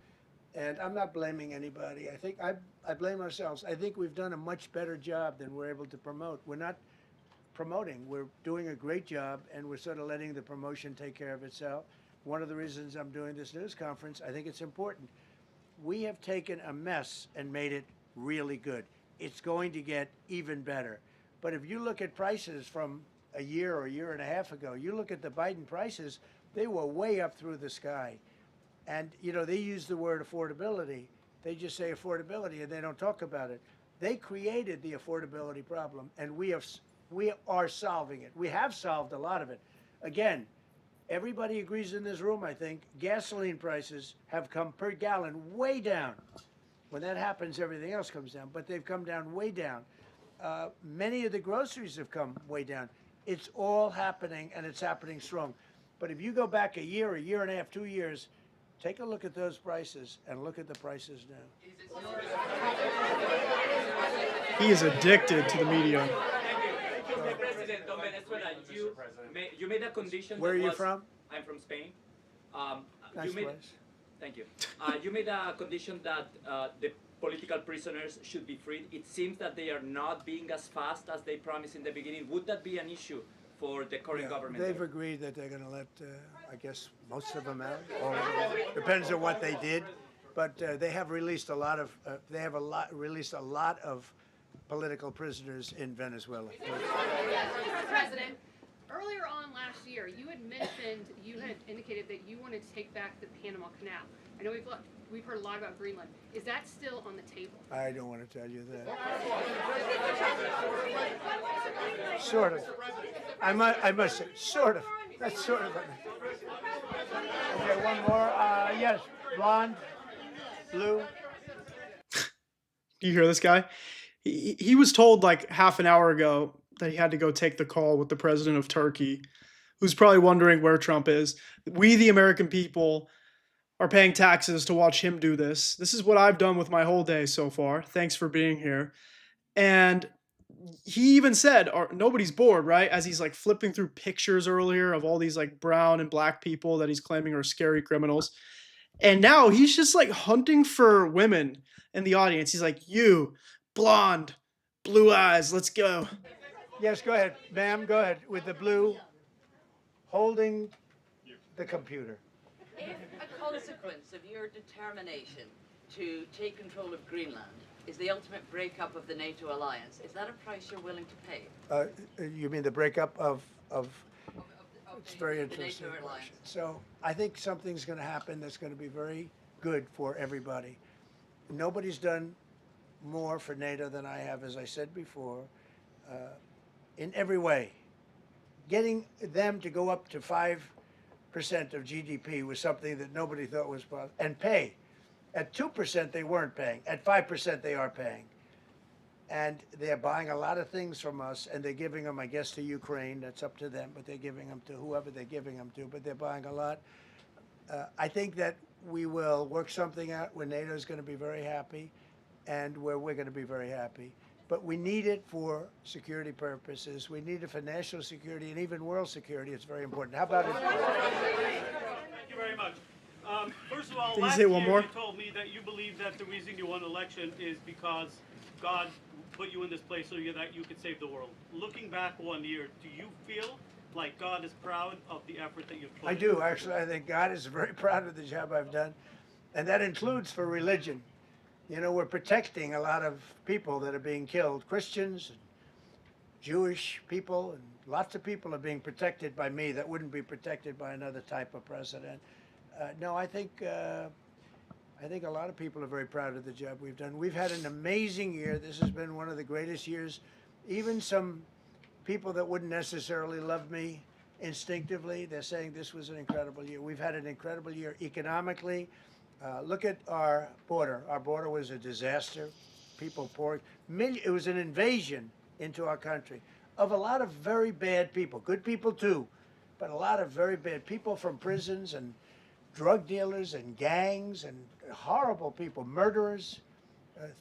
and I'm not blaming anybody. I think I blame ourselves. I think we've done a much better job than we're able to promote. We're not promoting. We're doing a great job, and we're sort of letting the promotion take care of itself. One of the reasons I'm doing this news conference, I think it's important. We have taken a mess and made it really good. It's going to get even better. But if you look at prices from a year or a year and a half ago, you look at the Biden prices, they were way up through the sky. And, they use the word affordability. They just say affordability and they don't talk about it. They created the affordability problem, and we are solving it. We have solved a lot of it. Again, everybody agrees in this room, I think, gasoline prices have come per gallon way down. When that happens, everything else comes down, but they've come down way down. Many of the groceries have come way down. It's all happening, and it's happening strong. But if you go back a year and a half, 2 years, take a look at those prices and look at the prices now. He is addicted to the media. Mr. President of Venezuela, you made a condition. Where are you from? I'm from Spain. Nice place. Thank you. You made a condition that the political prisoners should be freed. It seems that they are not being as fast as they promised in the beginning. Would that be an issue for the current government? They've agreed that they're going to let, I guess, most of them out. Or depends on what they did. But they have released a lot of. Released a lot of political prisoners in Venezuela. Mr. President, earlier on last year, you had indicated that you wanted to take back the Panama Canal. I know we've heard a lot about Greenland. Is that still on the table? I don't want to tell you that. Sort of. I must say, sort of. That's sort of. Okay, one more. Yes, blonde, blue. Do you hear this guy? He was told half an hour ago that he had to go take the call with the president of Turkey, who's probably wondering where Trump is. We, the American people, are paying taxes to watch him do this. This is what I've done with my whole day so far. Thanks for being here. And he even said, nobody's bored, right? As he's flipping through pictures earlier of all these brown and black people that he's claiming are scary criminals. And now he's just hunting for women in the audience. He's like, you, blonde, blue eyes, let's go. Yes, go ahead, ma'am, go ahead, with the blue, holding the computer. If a consequence of your determination to take control of Greenland is the ultimate breakup of the NATO alliance. Is that a price you're willing to pay? You mean the breakup of it's very the interesting NATO question. So I think something's going to happen that's going to be very good for everybody. Nobody's done more for NATO than I have, as I said before, in every way. Getting them to go up to 5% of GDP was something that nobody thought was possible, and pay. At 2% they weren't paying. At 5% they are paying. And they're buying a lot of things from us, and they're giving them, I guess, to Ukraine. That's up to them, but they're giving them to whoever they're giving them to, but they're buying a lot. I think that we will work something out where NATO is going to be very happy and where we're going to be very happy. But we need it for security purposes. We need it for national security and even world security. It's very important. How about it? Thank you very much. First of all, Can you last say one year more? you told me that you believe that the reason you won the election is because God put you in this place so that you could save the world. Looking back 1 year, do you feel like God is proud of the effort that you've put I in? do, actually. I think God is very proud of the job I've done. And that includes for religion. You know, we're protecting a lot of people that are being killed. Christians, and Jewish people, and lots of people are being protected by me that wouldn't be protected by another type of president. No, I think a lot of people are very proud of the job we've done. We've had an amazing year. This has been one of the greatest years. Even some people that wouldn't necessarily love me instinctively, they're saying this was an incredible year. We've had an incredible year economically. Look at our border. Our border was a disaster. People pouring. It was an invasion into our country of a lot of very bad people. Good people too, but a lot of very bad people from prisons and drug dealers and gangs and horrible people, murderers,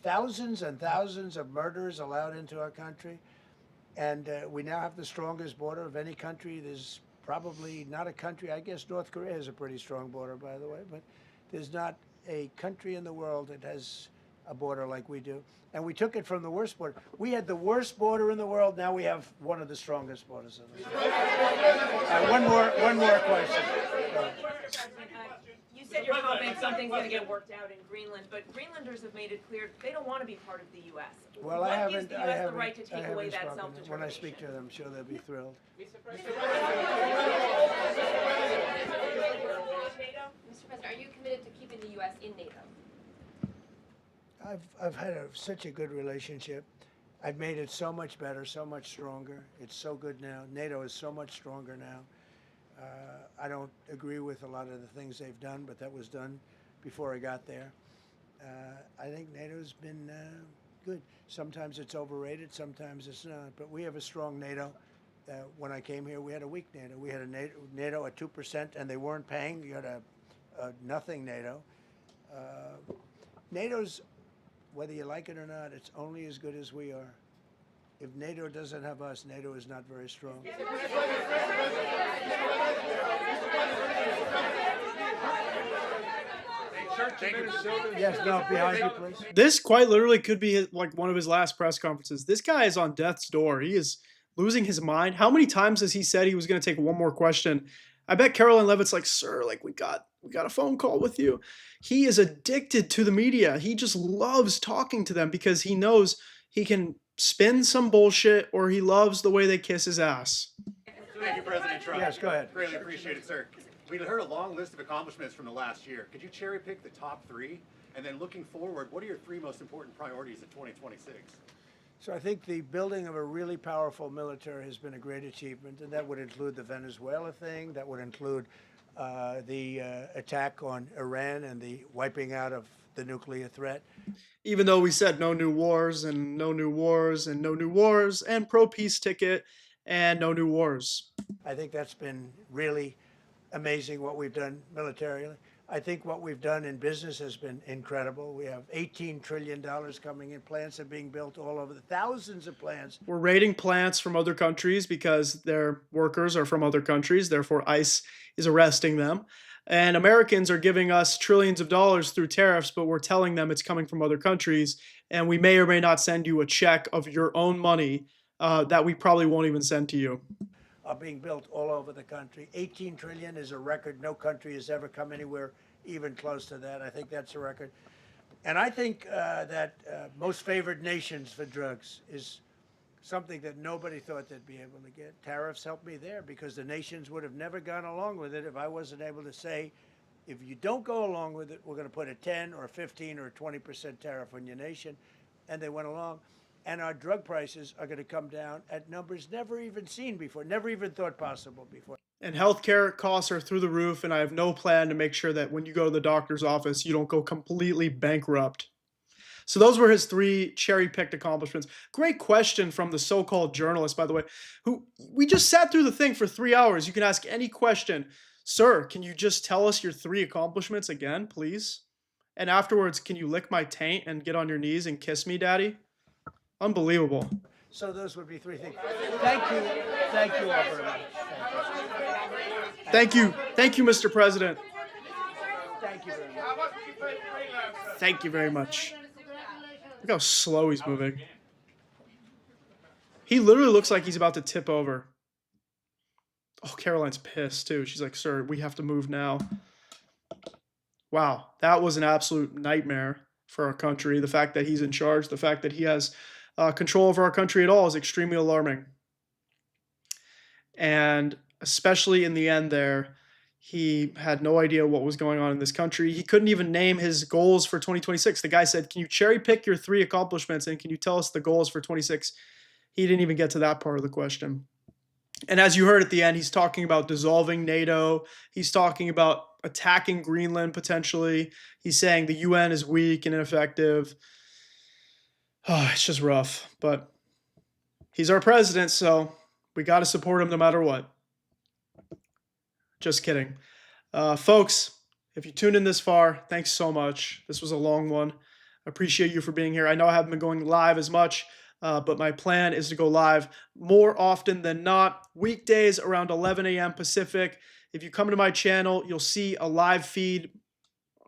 thousands and thousands of murderers allowed into our country. And we now have the strongest border of any country. There's probably not a country, I guess North Korea has a pretty strong border, by the way, but there's not a country in the world that has a border like we do. And we took it from the worst border. We had the worst border in the world. Now we have one of the strongest borders in the world. One more question. You said you're hoping something's going to get worked out in Greenland, but Greenlanders have made it clear they don't want to be part of the U.S. Well, What gives the U.S. the right to take away that spoken. self-determination? When I speak to them, I'm sure they'll be thrilled. Mr. President, are you committed to keeping the U.S. in NATO? I've had such a good relationship. I've made it so much better, so much stronger. It's so good now. NATO is so much stronger now. I don't agree with a lot of the things they've done, but that was done before I got there. I think NATO's been good. Sometimes it's overrated, sometimes it's not. But we have a strong NATO. When I came here, we had a weak NATO. We had a NATO at 2%, and they weren't paying. You had a nothing NATO. NATO's, whether you like it or not, it's only as good as we are. If NATO doesn't have us, NATO is not very strong. Yes, no, behind you, please. This quite literally could be like one of his last press conferences. This guy is on death's door. He is losing his mind. How many times has he said he was going to take one more question? I bet Caroline Levitt's like, sir, like we got a phone call with you. He is addicted to the media. He just loves talking to them because he knows he can spin some bullshit, or he loves the way they kiss his ass. Thank you, President Trump. Yes, go ahead. Greatly appreciate it, sir. We heard a long list of accomplishments from the last year. Could you cherry pick the top three? And then looking forward, what are your three most important priorities in 2026? So I think the building of a really powerful military has been a great achievement, and that would include the Venezuela thing. That would include the attack on Iran and the wiping out of the nuclear threat. Even though we said no new wars and no new wars and no new wars and pro-peace ticket and no new wars. I think that's been really amazing what we've done militarily. I think what we've done in business has been incredible. We have $18 trillion coming in. Plants are being built all over, thousands of plants. We're raiding plants from other countries because their workers are from other countries. Therefore, ICE is arresting them. And Americans are giving us trillions of dollars through tariffs, but we're telling them it's coming from other countries. And we may or may not send you a check of your own money that we probably won't even send to you. Are being built all over the country. 18 trillion is a record. No country has ever come anywhere even close to that. I think that's a record. And I think that most favored nations for drugs is something that nobody thought they'd be able to get. Tariffs helped me there because the nations would have never gone along with it if I wasn't able to say, if you don't go along with it, we're going to put a 10 or 15 or 20% tariff on your nation. And they went along. And our drug prices are going to come down at numbers never even seen before, never even thought possible before. And healthcare costs are through the roof, and I have no plan to make sure that when you go to the doctor's office, you don't go completely bankrupt. So those were his 3 cherry-picked accomplishments. Great question from the so-called journalist, by the way, who we just sat through the thing for 3 hours. You can ask any question. Sir, can you just tell us your 3 accomplishments again, please? And afterwards, can you lick my taint and get on your knees and kiss me, Daddy? Unbelievable. So those would be 3 things. Thank you all very much. Thank you, Mr. President. Thank you very much. Thank you very much. Look how slow he's moving. He literally looks like he's about to tip over. Oh, Caroline's pissed too. She's like, sir, we have to move now. Wow, that was an absolute nightmare for our country. The fact that he's in charge, the fact that he has control over our country at all is extremely alarming. And especially in the end there, he had no idea what was going on in this country. He couldn't even name his goals for 2026. The guy said, can you cherry pick your 3 accomplishments and can you tell us the goals for 26? He didn't even get to that part of the question. And as you heard at the end, he's talking about dissolving NATO. He's talking about attacking Greenland potentially. He's saying the UN is weak and ineffective. Oh, it's just rough. But he's our president, so we got to support him no matter what. Just kidding. Folks, if you tuned in this far, thanks so much. This was a long one. I appreciate you for being here. I know I haven't been going live as much, but my plan is to go live more often than not. Weekdays around 11 a.m. Pacific. If you come to my channel, you'll see a live feed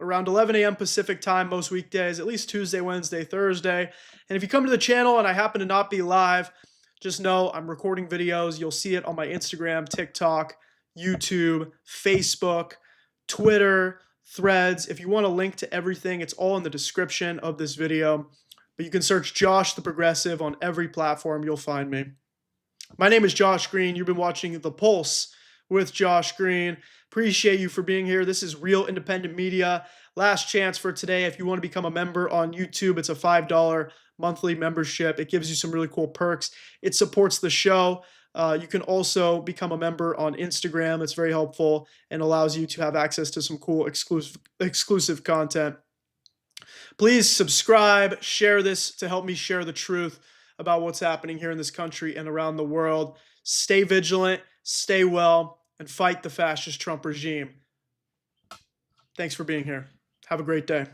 around 11 a.m. Pacific time most weekdays, at least Tuesday, Wednesday, Thursday. And if you come to the channel and I happen to not be live, just know I'm recording videos. You'll see it on my Instagram, TikTok, YouTube, Facebook, Twitter, Threads. If you want a link to everything, it's all in the description of this video. But you can search Josh the Progressive on every platform. You'll find me. My name is Josh Greene. You've been watching The Pulse with Josh Greene. Appreciate you for being here. This is real independent media. Last chance for today. If you want to become a member on YouTube, it's a $5 monthly membership. It gives you some really cool perks. It supports the show. You can also become a member on Instagram. It's very helpful and allows you to have access to some cool exclusive content. Please subscribe, share this to help me share the truth about what's happening here in this country and around the world. Stay vigilant, stay well, and fight the fascist Trump regime. Thanks for being here. Have a great day.